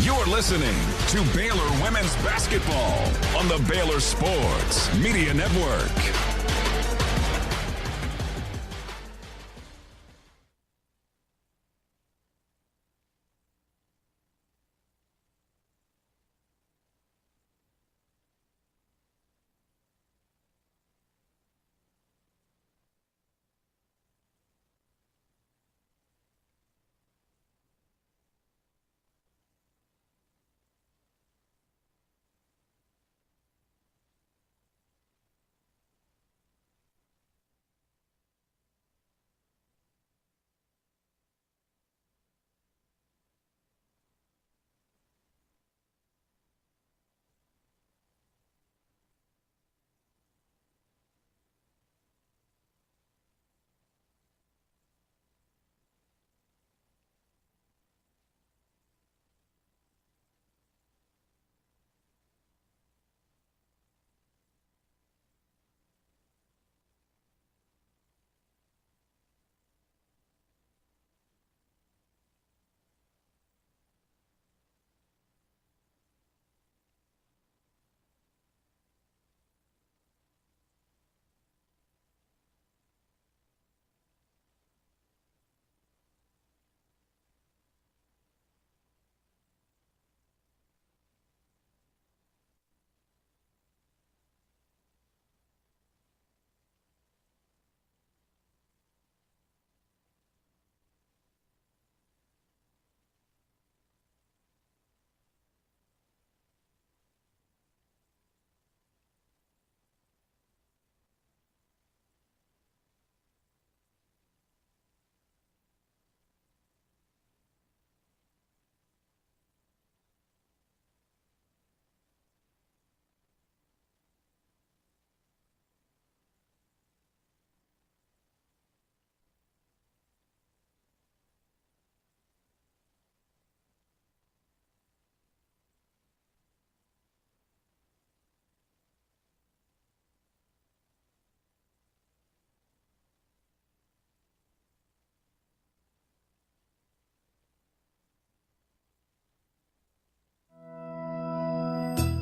[SPEAKER 1] You're listening to Baylor Women's Basketball on the Baylor Sports Media Network.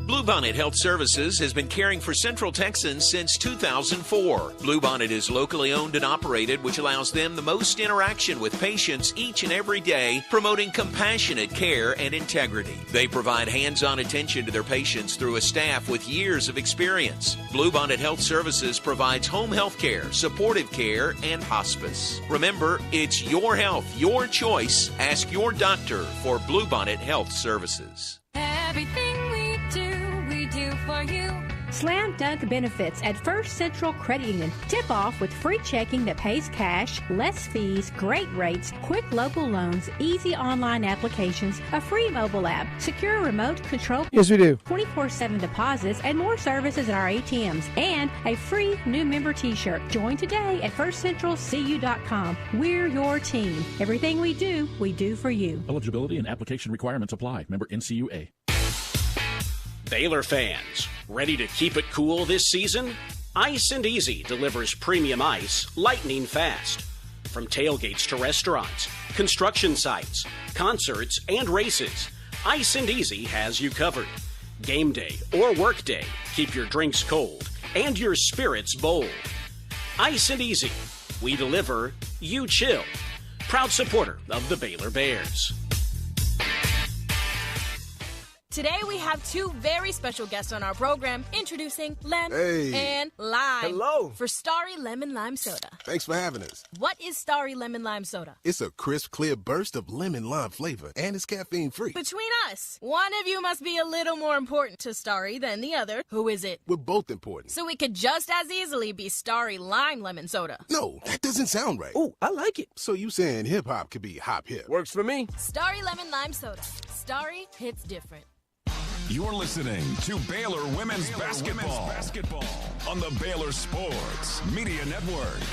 [SPEAKER 7] Bluebonnet Health Services has been caring for Central Texans since 2004. Bluebonnet is locally owned and operated, which allows them the most interaction with patients each and every day, promoting compassionate care and integrity. They provide hands-on attention to their patients through a staff with years of experience. Bluebonnet Health Services provides home health care, supportive care, and hospice. Remember, it's your health, your choice. Ask your doctor for Bluebonnet Health Services.
[SPEAKER 15] Everything we do for you.
[SPEAKER 18] Slam dunk benefits at First Central Credit Union. Tip off with free checking that pays cash, less fees, great rates, quick local loans, easy online applications, a free mobile app, secure remote control.
[SPEAKER 23] Yes, we do.
[SPEAKER 18] 24/7 deposits and more services at our ATMs, and a free new member t-shirt. Join today at firstcentralcu.com. We're your team. Everything we do for you.
[SPEAKER 24] Eligibility and application requirements apply. Member NCUA.
[SPEAKER 8] Baylor fans, ready to keep it cool this season? Ice and Easy delivers premium ice lightning fast. From tailgates to restaurants, construction sites, concerts, and races, Ice and Easy has you covered. Game day or work day, keep your drinks cold and your spirits bold. Ice and Easy, we deliver, you chill. Proud supporter of the Baylor Bears.
[SPEAKER 17] Today we have two very special guests on our program, introducing Lem
[SPEAKER 20] Hey.
[SPEAKER 17] and Lime.
[SPEAKER 20] Hello.
[SPEAKER 17] For Starry Lemon Lime Soda.
[SPEAKER 20] Thanks for having us.
[SPEAKER 17] What is Starry Lemon Lime Soda?
[SPEAKER 20] It's a crisp, clear burst of lemon lime flavor, and it's caffeine-free.
[SPEAKER 17] Between us, one of you must be a little more important to Starry than the other. Who is it?
[SPEAKER 20] We're both important.
[SPEAKER 17] So it could just as easily be Starry Lime Lemon Soda.
[SPEAKER 20] No, that doesn't sound right. Oh, I like it. So you saying hip-hop could be hop-hip. Works for me.
[SPEAKER 17] Starry Lemon Lime Soda. Starry hits different.
[SPEAKER 1] You're listening to Baylor Women's Basketball on the Baylor Sports Media Network.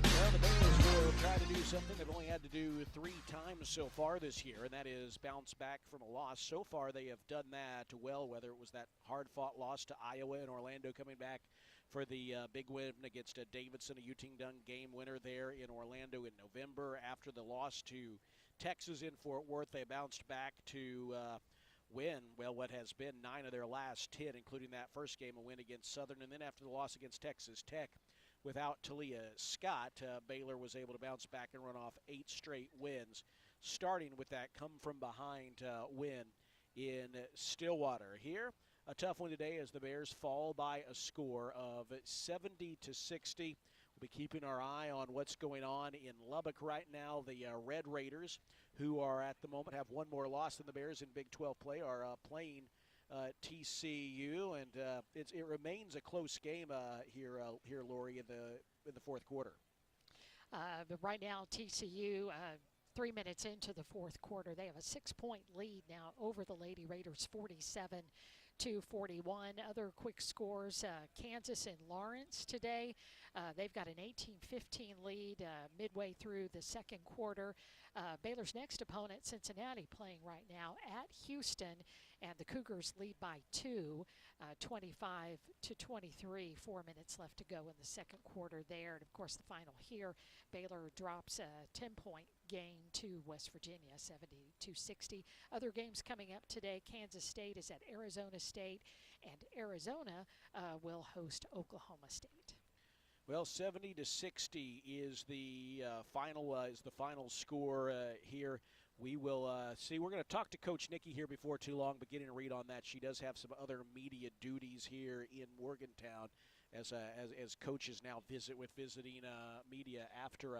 [SPEAKER 2] Well, the Baylors will try to do something they've only had to do 3 times so far this year, and that is bounce back from a loss. So far, they have done that well, whether it was that hard-fought loss to Iowa and Orlando coming back for the big win against Davidson, a Uting-Dunn game winner there in Orlando in November. After the loss to Texas in Fort Worth, they bounced back to win, well, what has been 9 of their last 10, including that first game, a win against Southern. And then after the loss against Texas Tech, without Talia Scott, Baylor was able to bounce back and run off 8 straight wins, starting with that come-from-behind win in Stillwater. Here, a tough one today as the Bears fall by a score of 70-60. We'll be keeping our eye on what's going on in Lubbock right now. The Red Raiders, who are at the moment have one more loss than the Bears in Big 12 play, are playing TCU, and it remains a close game here, Lori, in the fourth quarter.
[SPEAKER 3] But right now, TCU, 3 minutes into the fourth quarter, they have a 6-point lead now over the Lady Raiders, 47-41. Other quick scores, Kansas and Lawrence today. They've got an 18-15 lead midway through the second quarter. Baylor's next opponent, Cincinnati, playing right now at Houston, and the Cougars lead by 2, 25-23. 4 minutes left to go in the second quarter there. And, of course, the final here, Baylor drops a 10-point game to West Virginia, 70-60. Other games coming up today, Kansas State is at Arizona State, and Arizona will host Oklahoma State.
[SPEAKER 2] Well, 70-60 is the final score here. We will see. We're going to talk to Coach Nikki here before too long, but getting a read on that. She does have some other media duties here in Morgantown, as coaches now visit with visiting media after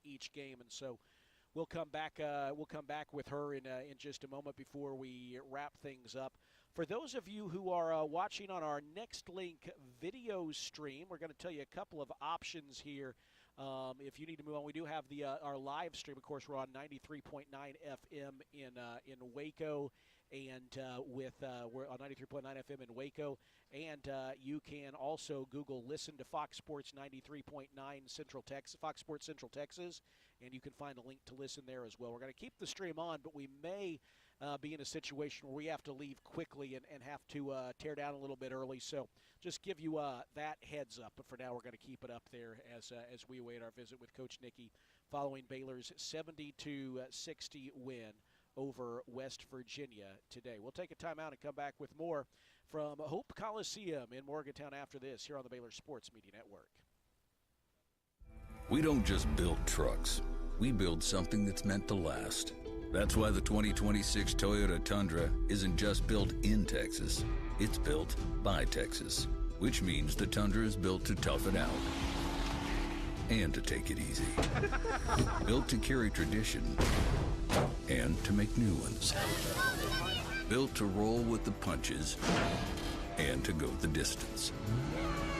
[SPEAKER 2] each game, and so we'll come back. We'll come back with her in just a moment before we wrap things up. For those of you who are watching on our Next Link video stream, we're going to tell you a couple of options here. If you need to move on, we do have our live stream. Of course, we're on 93.9 FM in Waco, and we're on 93.9 FM in Waco. And you can also Google "Listen to Fox Sports 93.9 Central Texas," Fox Sports Central Texas, and you can find a link to listen there as well. We're going to keep the stream on, but we may be in a situation where we have to leave quickly and have to tear down a little bit early. So just give you that heads up. But for now, we're going to keep it up there as we await our visit with Coach Nikki following Baylor's 70-60 win over West Virginia today. We'll take a timeout and come back with more from Hope Coliseum in Morgantown after this here on the Baylor Sports Media Network.
[SPEAKER 11] We don't just build trucks. We build something that's meant to last. That's why the 2026 Toyota Tundra isn't just built in Texas. It's built by Texas, which means the Tundra is built to tough it out and to take it easy. Built to carry tradition and to make new ones. Built to roll with the punches and to go the distance.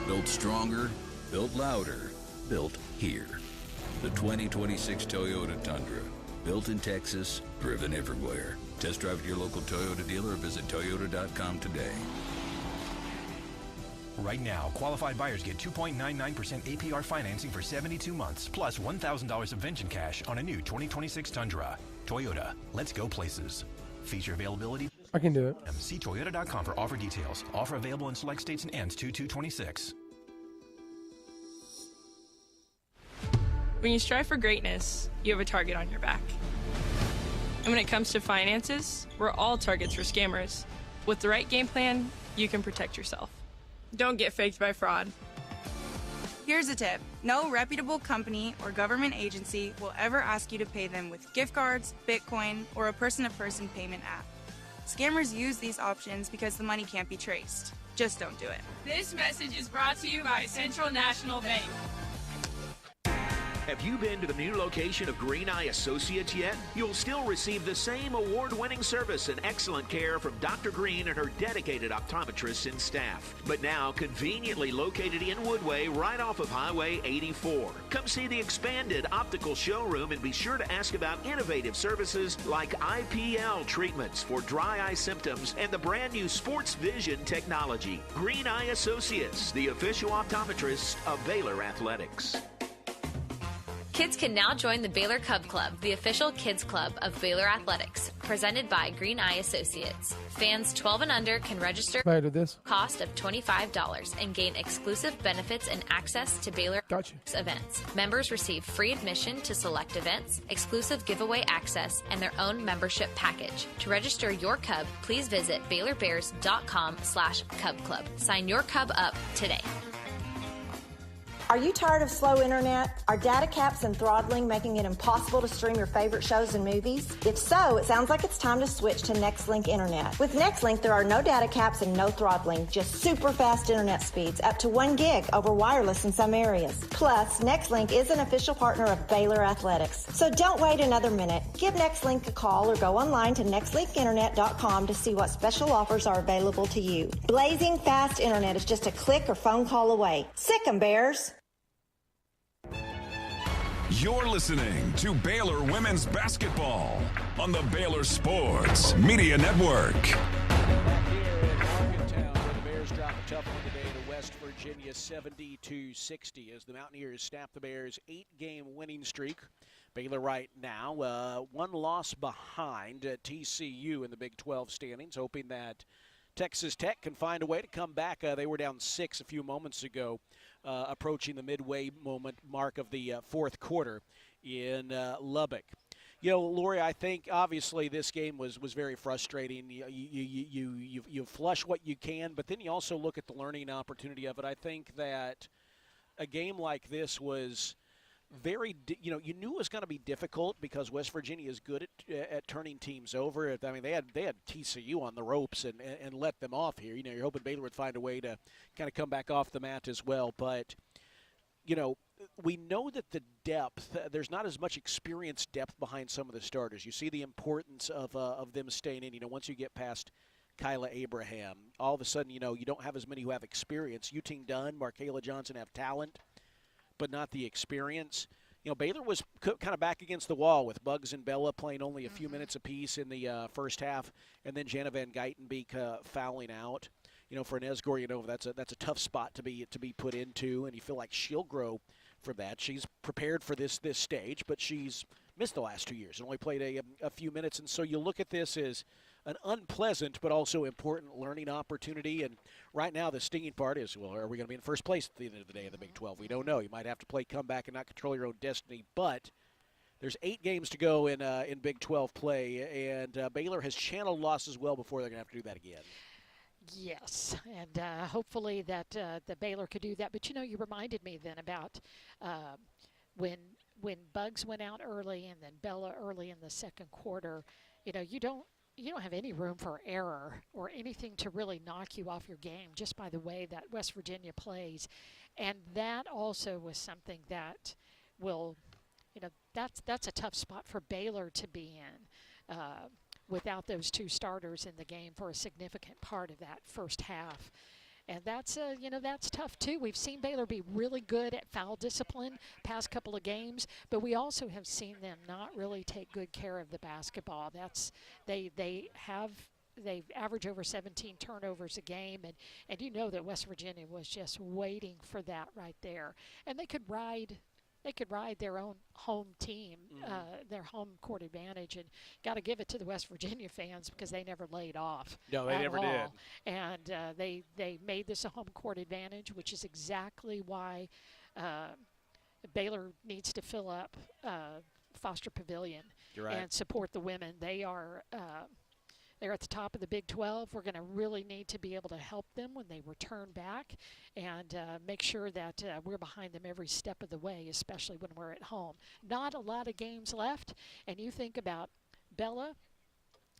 [SPEAKER 11] Built stronger, built louder, built here. The 2026 Toyota Tundra. Built in Texas, driven everywhere. Test drive at your local Toyota dealer or visit Toyota.com today.
[SPEAKER 16] Right now, qualified buyers get 2.99% APR financing for 72 months, plus $1,000 of Vengeance cash on a new 2026 Tundra. Toyota, let's go places. Feature availability.
[SPEAKER 5] I can do it.
[SPEAKER 16] See Toyota.com for offer details. Offer available in select states and ends 2/2/26.
[SPEAKER 4] When you strive for greatness, you have a target on your back. And when it comes to finances, we're all targets for scammers. With the right game plan, you can protect yourself. Don't get faked by fraud.
[SPEAKER 14] Here's a tip. No reputable company or government agency will ever ask you to pay them with gift cards, Bitcoin, or a person-to-person payment app. Scammers use these options because the money can't be traced. Just don't do it.
[SPEAKER 4] This message is brought to you by Central National Bank.
[SPEAKER 7] Have you been to the new location of Green Eye Associates yet? You'll still receive the same award-winning service and excellent care from Dr. Green and her dedicated optometrists and staff. But now conveniently located in Woodway right off of Highway 84. Come see the expanded optical showroom and be sure to ask about innovative services like IPL treatments for dry eye symptoms and the brand new sports vision technology. Green Eye Associates, the official optometrist of Baylor Athletics.
[SPEAKER 21] Kids can now join the Baylor Cub Club, the official kids club of Baylor Athletics, presented by Green Eye Associates. Fans 12 and under can register cost of $25 and gain exclusive benefits and access to Baylor events. Members receive free admission to select events, exclusive giveaway access, and their own membership package. To register your Cub, please visit BaylorBears.com/Cub Club. Sign your Cub up today.
[SPEAKER 5] Are you tired of slow internet? Are data caps and throttling making it impossible to stream your favorite shows and movies? If so, it sounds like it's time to switch to Nextlink Internet. With Nextlink, there are no data caps and no throttling, just super fast internet speeds, up to 1 gig over wireless in some areas. Plus, Nextlink is an official partner of Baylor Athletics. So don't wait another minute. Give Nextlink a call or go online to nextlinkinternet.com to see what special offers are available to you. Blazing fast internet is just a click or phone call away. Sick 'em, Bears.
[SPEAKER 1] You're listening to Baylor Women's Basketball on the Baylor Sports Media Network.
[SPEAKER 2] Back here in Morgantown, where the Bears drop a tough one today to West Virginia, 70-60, as the Mountaineers snap the Bears' 8-game winning streak. Baylor right now, one loss behind TCU in the Big 12 standings, hoping that Texas Tech can find a way to come back. They were down 6 a few moments ago, approaching the midway mark of the fourth quarter in Lubbock. You know, Lori, I think obviously this game was very frustrating. You flush what you can, but then you also look at the learning opportunity of it. I think that a game like this was very, you knew it was going to be difficult because West Virginia is good at turning teams over. I mean, they had TCU on the ropes and let them off here. You're hoping Baylor would find a way to kind of come back off the mat as well. But, we know that the depth, there's not as much experience depth behind some of the starters. You see the importance of them staying in. Once you get past Kyla Abraham, all of a sudden, you don't have as many who have experience. Yuting Dunn, Markayla Johnson have talent, but not the experience. Baylor was kind of back against the wall with Buggs and Bella playing only a few minutes apiece in the first half, and then Jana Van Geitenbeek fouling out. For Inez Gorianova, that's a tough spot to be put into, and you feel like she'll grow from that. She's prepared for this stage, but she's missed the last 2 years and only played a few minutes, and so you look at this as an unpleasant but also important learning opportunity. And right now the stinging part is, well, are we going to be in first place at the end of the day in the Big 12? We don't know. You might have to play comeback and not control your own destiny, but there's 8 games to go in Big 12 play, and Baylor has channeled losses well before they're going to have to do that again.
[SPEAKER 3] Yes, and hopefully that the Baylor could do that. But, you reminded me then about when Buggs went out early and then Bella early in the second quarter. You don't have any room for error or anything to really knock you off your game just by the way that West Virginia plays. And that also was something that will, that's a tough spot for Baylor to be in without those 2 starters in the game for a significant part of that first half. And that's, that's tough too. We've seen Baylor be really good at foul discipline past couple of games, but we also have seen them not really take good care of the basketball. They average over 17 turnovers a game, and that West Virginia was just waiting for that right there. And they could ride their own home team, their home court advantage, and got to give it to the West Virginia fans because they never laid off.
[SPEAKER 2] No, they never did.
[SPEAKER 3] And they made this a home court advantage, which is exactly why Baylor needs to fill up Foster Pavilion and support the women. They're at the top of the Big 12. We're going to really need to be able to help them when they return back and make sure that we're behind them every step of the way, especially when we're at home. Not a lot of games left, and you think about Bella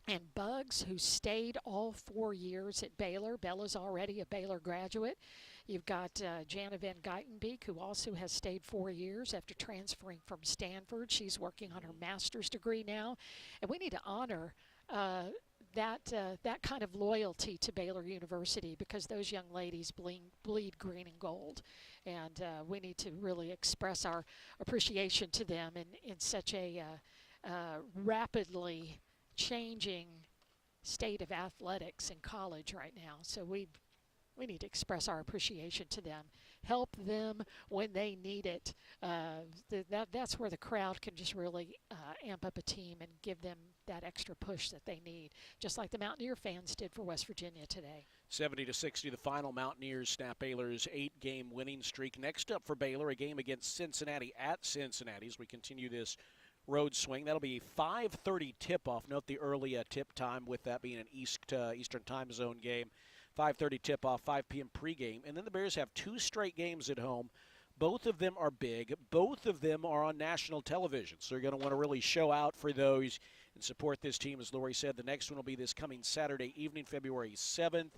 [SPEAKER 3] and Bugs, who stayed all 4 years at Baylor. Bella's already a Baylor graduate. You've got Jana Van Geitenbeek, who also has stayed 4 years after transferring from Stanford. She's working on her master's degree now. And we need to honor that kind of loyalty to Baylor University, because those young ladies bleed green and gold. And we need to really express our appreciation to them in such a rapidly changing state of athletics in college right now. So we need to express our appreciation to them. Help them when they need it. That's where the crowd can just really amp up a team and give them that extra push that they need, just like the Mountaineer fans did for West Virginia today.
[SPEAKER 2] 70-60, the final. Mountaineers snap Baylor's 8-game winning streak. Next up for Baylor, a game against Cincinnati at Cincinnati as we continue this road swing. That'll be 5:30 tip-off. Note the early tip time, with that being an Eastern time zone game. 5:30 tip-off, 5 p.m. pregame. And then the Bears have 2 straight games at home. Both of them are big. Both of them are on national television. So you're going to want to really show out for those and support this team. As Lori said, the next one will be this coming Saturday evening, February 7th.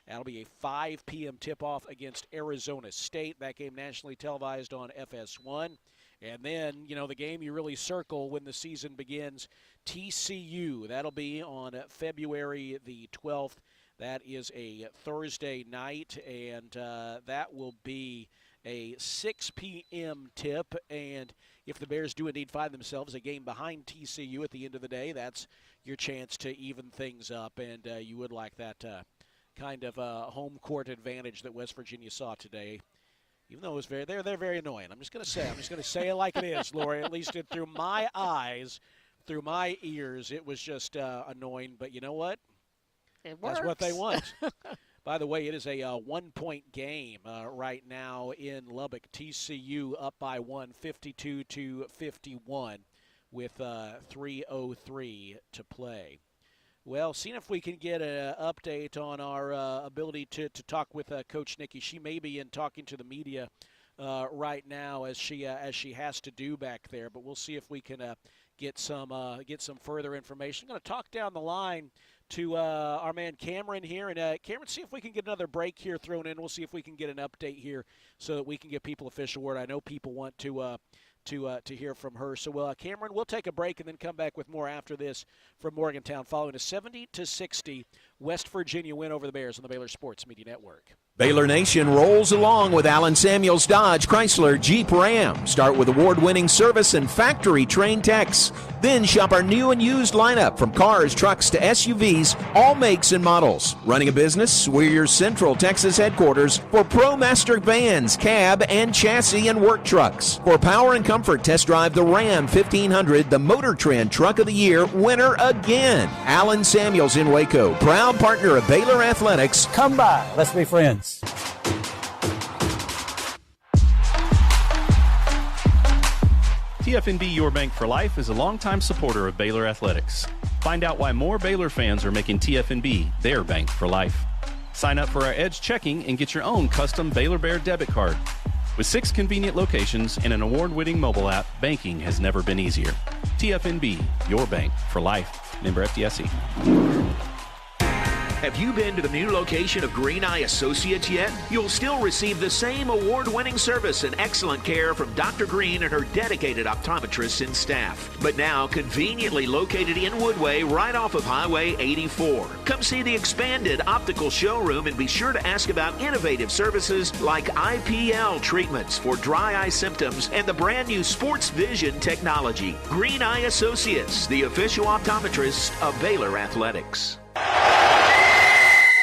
[SPEAKER 2] That'll be a 5 p.m. tip-off against Arizona State. That game nationally televised on FS1. And then, the game you really circle when the season begins, TCU. That'll be on February the 12th. That is a Thursday night, and that will be a 6 p.m. tip. And if the Bears do indeed find themselves a game behind TCU at the end of the day, that's your chance to even things up. And you would like that kind of home court advantage that West Virginia saw today. Even though it was they're very annoying. I'm just going to say it like it is, Lori. At least through my eyes, through my ears, it was just annoying. But you know what? That's what they want. By the way, it is a 1-point game right now in Lubbock. TCU up by 1, 52-51, with 3:03 to play. Well, seeing if we can get an update on our ability to talk with Coach Nikki. She may be in talking to the media right now, as she has to do back there. But we'll see if we can get some further information. I'm going to talk down the line to our man Cameron here. And Cameron, see if we can get another break here thrown in. We'll see if we can get an update here so that we can give people official word. I know people want to hear from her. So, Cameron, we'll take a break and then come back with more after this from Morgantown, following a 70-60 West Virginia win over the Bears on the Baylor Sports Media Network.
[SPEAKER 19] Baylor Nation rolls along with Allen Samuels Dodge, Chrysler, Jeep, Ram. Start with award-winning service and factory-trained techs. Then shop our new and used lineup from cars, trucks to SUVs, all makes and models. Running a business? We're your Central Texas headquarters for ProMaster vans, cab, and chassis and work trucks. For power and comfort, test drive the Ram 1500, the Motor Trend Truck of the Year winner again. Allen Samuels in Waco, proud partner of Baylor Athletics.
[SPEAKER 22] Come by. Let's be friends.
[SPEAKER 9] TFNB Your Bank for Life is a longtime supporter of Baylor Athletics. Find out why more Baylor fans are making TFNB their bank for life. Sign up for our Edge checking and get your own custom Baylor Bear debit card. With 6 convenient locations and an award-winning mobile app, banking has never been easier. TFNB, your bank for life. Member FDIC.
[SPEAKER 7] Have you been to the new location of Green Eye Associates yet? You'll still receive the same award-winning service and excellent care from Dr. Green and her dedicated optometrists and staff. But now conveniently located in Woodway, right off of Highway 84. Come see the expanded optical showroom and be sure to ask about innovative services like IPL treatments for dry eye symptoms and the brand new Sports Vision technology. Green Eye Associates, the official optometrist of Baylor Athletics.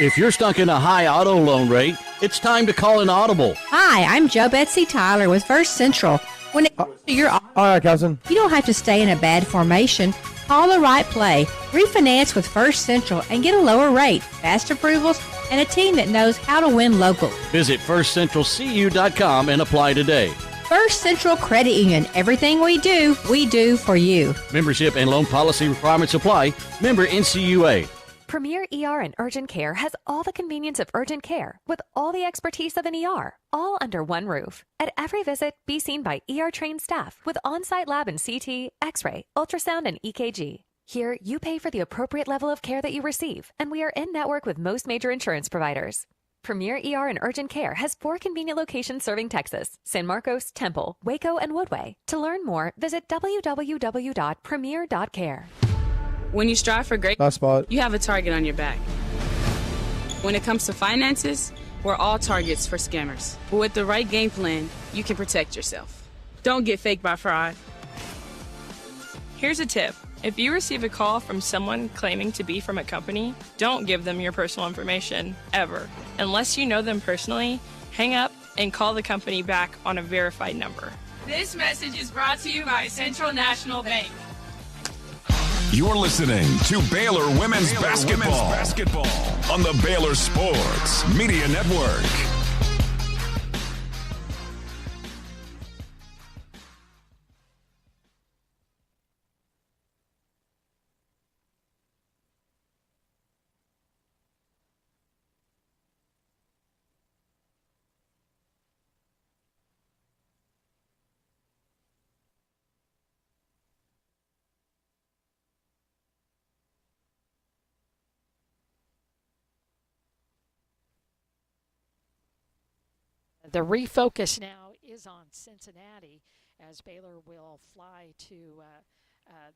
[SPEAKER 12] If you're stuck in a high auto loan rate, it's time to call an Audible.
[SPEAKER 18] Hi, I'm Joe Betsy Tyler with First Central. When it comes to your
[SPEAKER 10] all right, cousin.
[SPEAKER 18] You don't have to stay in a bad formation. Call the right play. Refinance with First Central and get a lower rate, fast approvals, and a team that knows how to win local.
[SPEAKER 12] Visit firstcentralcu.com and apply today.
[SPEAKER 18] First Central Credit Union. Everything we do for you.
[SPEAKER 12] Membership and loan policy requirements apply. Member NCUA.
[SPEAKER 13] Premier ER and Urgent Care has all the convenience of urgent care with all the expertise of an ER, all under one roof. At every visit, be seen by ER-trained staff with on-site lab and CT, X-ray, ultrasound, and EKG. Here, you pay for the appropriate level of care that you receive, and we are in network with most major insurance providers. Premier ER and Urgent Care has 4 convenient locations serving Texas: San Marcos, Temple, Waco, and Woodway. To learn more, visit www.premier.care.
[SPEAKER 4] When you strive for great, you have a target on your back. When it comes to finances, we're all targets for scammers. But with the right game plan, you can protect yourself. Don't get faked by fraud. Here's a tip. If you receive a call from someone claiming to be from a company, don't give them your personal information, ever. Unless you know them personally, hang up and call the company back on a verified number. This message is brought to you by Central National Bank.
[SPEAKER 1] You're listening to Baylor Women's Basketball on the Baylor Sports Media Network.
[SPEAKER 3] The refocus now is on Cincinnati, as Baylor will fly to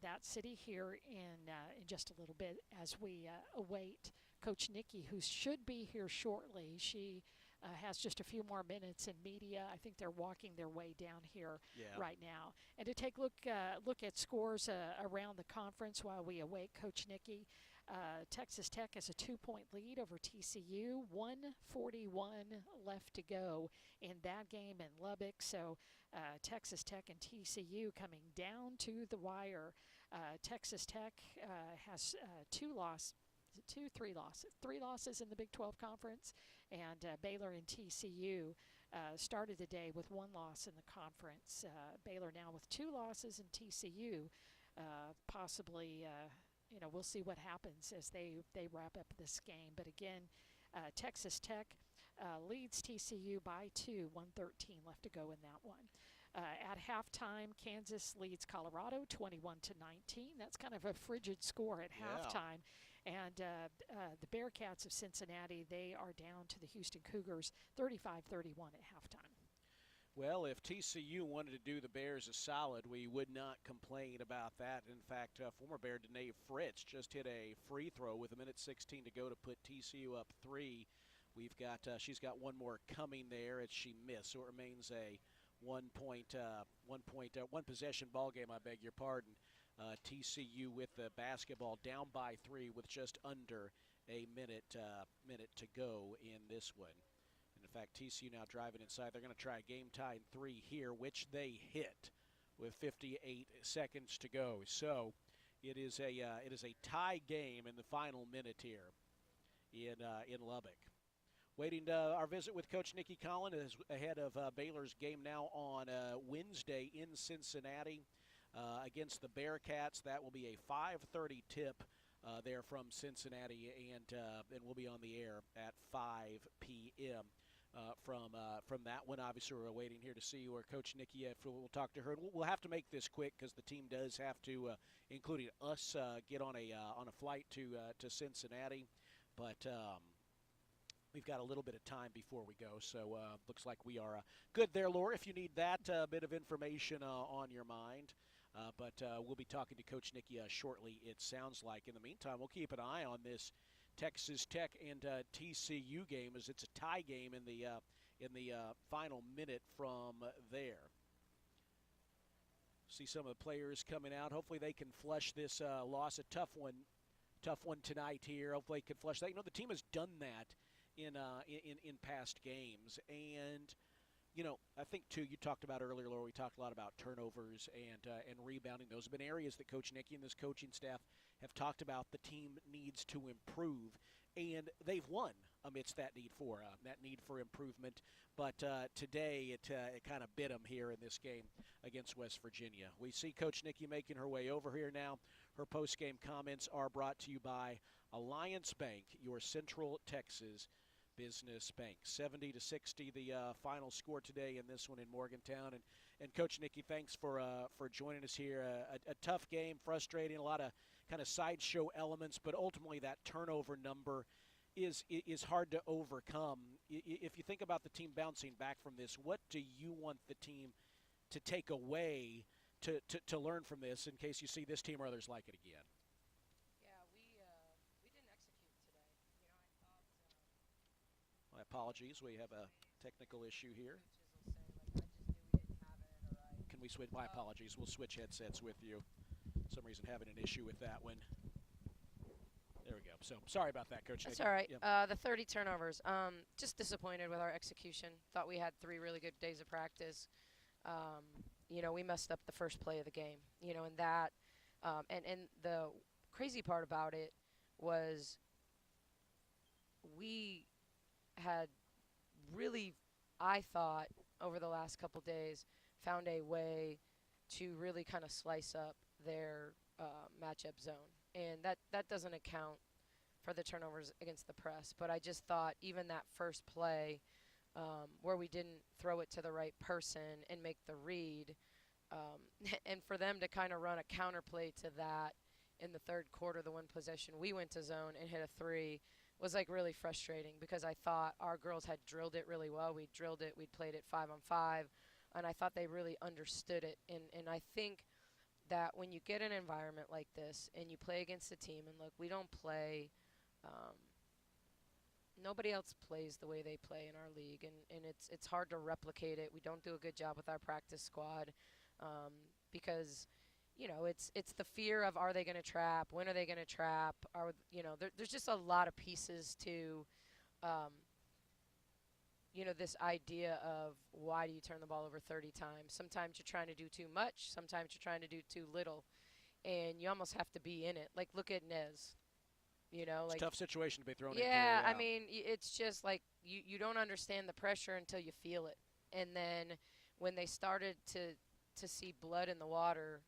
[SPEAKER 3] that city here in just a little bit as we await Coach Nikki, who should be here shortly. She has just a few more minutes in media. I think they're walking their way down here right now. And to take a look at scores around the conference while we await Coach Nikki. Texas Tech has a 2-point lead over TCU, 1:41 left to go in that game in Lubbock. So Texas Tech and TCU coming down to the wire. Texas Tech has 3 losses in the Big 12 Conference, and Baylor and TCU started the day with 1 loss in the conference. Baylor now with 2 losses, and TCU possibly we'll see what happens as they wrap up this game. But again, Texas Tech leads TCU by 2, 1:13 left to go in that one. At halftime, Kansas leads Colorado 21-19. That's kind of a frigid score at halftime. And the Bearcats of Cincinnati, they are down to the Houston Cougars 35-31 at halftime.
[SPEAKER 2] Well, if TCU wanted to do the Bears a solid, we would not complain about that. In fact, former Bear Danae Fritz just hit a free throw with 1:16 to go to put TCU up 3. We've got she's got one more coming there as she missed, so it remains a one possession ball game. I beg your pardon. TCU with the basketball down by 3 with just under a minute to go in this one. In fact, TCU now driving inside. They're going to try a game-tying 3 here, which they hit with 58 seconds to go. So it is a tie game in the final minute here in Lubbock. Waiting our visit with Coach Nikki Collin is ahead of Baylor's game now on Wednesday in Cincinnati against the Bearcats. That will be a 5:30 tip there from Cincinnati, and we'll be on the air at 5 p.m. From that one. Obviously, we're waiting here to see where Coach Nikki, we'll talk to her. And we'll have to make this quick because the team does have to, including us, get on a flight to Cincinnati. But we've got a little bit of time before we go, so looks like we are good there, Laura, if you need that bit of information on your mind. But we'll be talking to Coach Nikki shortly, it sounds like. In the meantime, we'll keep an eye on this Texas Tech and TCU game, as it's a tie game in the final minute from there. See some of the players coming out. Hopefully they can flush this loss. A tough one tonight here. Hopefully they can flush that. The team has done that in past games, and I think too, you talked about earlier, Laura, we talked a lot about turnovers and rebounding. Those have been areas that Coach Nikki and this coaching staff have talked about the team needs to improve, and they've won amidst that need for improvement. But today it kind of bit them here in this game against West Virginia. We see Coach Nikki making her way over here now. Her post-game comments are brought to you by Alliance Bank, your Central Texas Business Bank. 70-60, the final score today in this one in Morgantown. And Coach Nikki, thanks for joining us here. A tough game, frustrating, a lot of kind of sideshow elements, but ultimately that turnover number is hard to overcome. If you think about the team bouncing back from this, what do you want the team to take away to learn from this in case you see this team or others like it again? My apologies. We have a technical issue here. Can we switch? My apologies. We'll switch headsets with you. For some reason having an issue with that one. There we go. So sorry about that, Coach.
[SPEAKER 6] That's
[SPEAKER 2] Nikki.
[SPEAKER 6] all right.
[SPEAKER 2] Yeah.
[SPEAKER 6] The 30 turnovers. Just disappointed with our execution. Thought we had 3 really good days of practice. We messed up the first play of the game. And that, and the crazy part about it was we had really, I thought, over the last couple days, found a way to really kind of slice up their matchup zone. And that doesn't account for the turnovers against the press. But I just thought even that first play where we didn't throw it to the right person and make the read, and for them to kind of run a counterplay to that in the third quarter, the one possession we went to zone and hit a 3, was like really frustrating because I thought our girls had drilled it really well. We drilled it. We'd played it 5-on-5, and I thought they really understood it. And I think that when you get an environment like this and you play against a team, and look, we don't play nobody else plays the way they play in our league, and it's hard to replicate it. We don't do a good job with our practice squad because – it's the fear of, are they going to trap? When are they going to trap? There's just a lot of pieces to, this idea of why do you turn the ball over 30 times? Sometimes you're trying to do too much. Sometimes you're trying to do too little. And you almost have to be in it. Like, look at Nez. It's
[SPEAKER 2] a tough situation to be thrown into.
[SPEAKER 6] Yeah, I mean, it's just like you don't understand the pressure until you feel it. And then when they started to see blood in the water,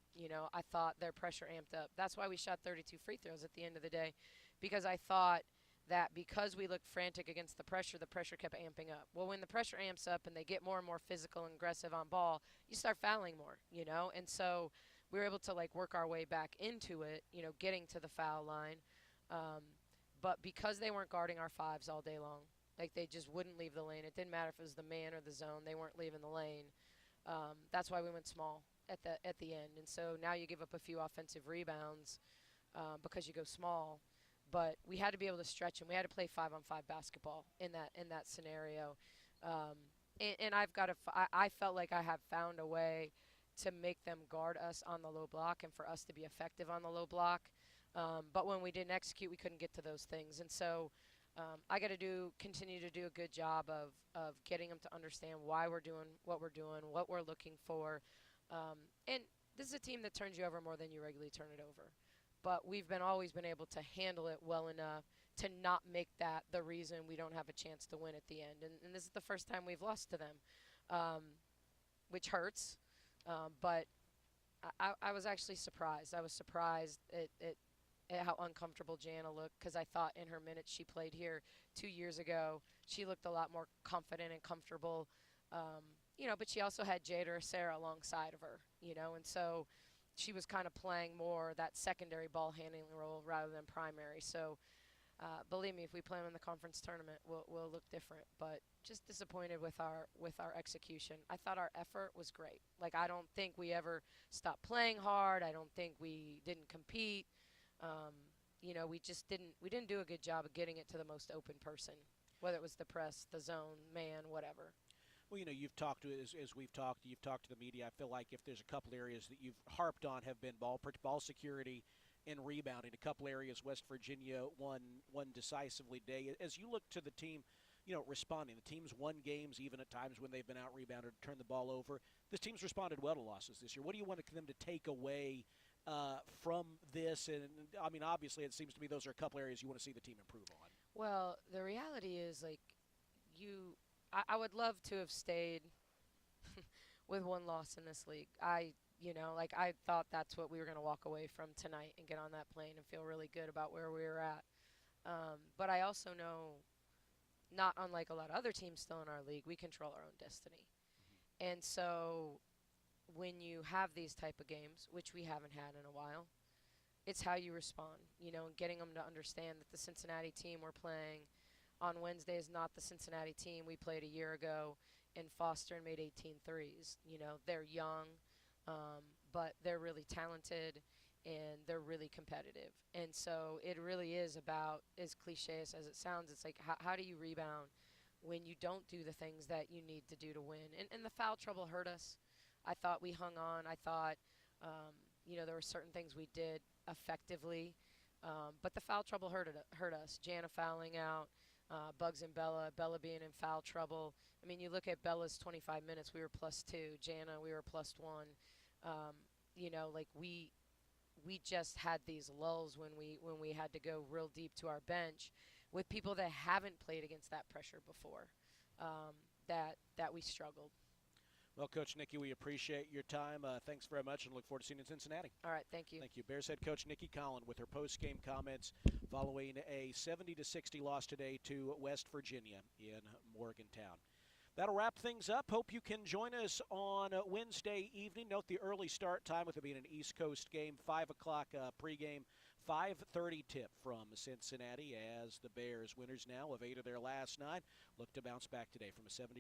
[SPEAKER 6] I thought their pressure amped up. That's why we shot 32 free throws at the end of the day, because I thought that because we looked frantic against the pressure kept amping up. Well, when the pressure amps up and they get more and more physical and aggressive on ball, you start fouling more, And so we were able to, work our way back into it, getting to the foul line. But because they weren't guarding our 5s all day long, they just wouldn't leave the lane. It didn't matter if it was the man or the zone. They weren't leaving the lane. That's why we went small at the end. And so now you give up a few offensive rebounds because you go small. But we had to be able to stretch them. We had to play 5-on-5 basketball in that scenario. And I felt like I have found a way to make them guard us on the low block and for us to be effective on the low block. But when we didn't execute, we couldn't get to those things. And so I got to continue to do a good job of getting them to understand why we're doing, what we're looking for. And this is a team that turns you over more than you regularly turn it over. But we've always been able to handle it well enough to not make that the reason we don't have a chance to win at the end. And this is the first time we've lost to them, which hurts. But I was actually surprised. I was surprised at how uncomfortable Jana looked, because I thought in her minutes she played here 2 years ago, she looked a lot more confident and comfortable. But she also had Jada or Sarah alongside of her, and so she was kind of playing more that secondary ball handling role rather than primary. So believe me, if we play them in the conference tournament, we'll look different. But just disappointed with our execution. I thought our effort was great. I don't think we ever stopped playing hard. I don't think we didn't compete. We didn't do a good job of getting it to the most open person, whether it was the press, the zone, man, whatever.
[SPEAKER 2] Well, you've talked to, as we've talked, you've talked to the media. I feel like if there's a couple areas that you've harped on have been ball security and rebounding. A couple areas West Virginia won decisively today. As you look to the team, responding, the team's won games even at times when they've been out-rebounded, turned the ball over. This team's responded well to losses this year. What do you want them to take away from this? And, I mean, obviously it seems to me those are a couple areas you want to see the team improve on.
[SPEAKER 6] Well, the reality is, I would love to have stayed with one loss in this league. I thought that's what we were going to walk away from tonight and get on that plane and feel really good about where we were at. But I also know not unlike a lot of other teams still in our league, we control our own destiny. And so when you have these type of games, which we haven't had in a while, it's how you respond, you know, and getting them to understand that the Cincinnati team we're playing on Wednesday is not the Cincinnati team we played a year ago in Foster and made 18 threes. You know, they're young, but they're really talented and they're really competitive. And so it really is about, as cliche as it sounds, it's like how do you rebound when you don't do the things that you need to do to win? And the foul trouble hurt us. I thought we hung on. I thought, you know, there were certain things we did effectively, but the foul trouble hurt us. Jana fouling out, Bugs and Bella being in foul trouble. I mean, you look at Bella's 25 minutes, we were +2. Jana, we were +1. You know, like we just had these lulls when we had to go real deep to our bench with people that haven't played against that pressure before, that we struggled.
[SPEAKER 2] Well, Coach Nikki, we appreciate your time. Thanks very much, and look forward to seeing you in Cincinnati.
[SPEAKER 6] All right, thank you.
[SPEAKER 2] Thank you. Bears head coach Nikki Collin with her post-game comments following a 70-60 loss today to West Virginia in Morgantown. That'll wrap things up. Hope you can join us on Wednesday evening. Note the early start time with it being an East Coast game, 5 o'clock pregame, 5:30 tip from Cincinnati as the Bears, winners now of 8 of their last 9, look to bounce back today from a 70.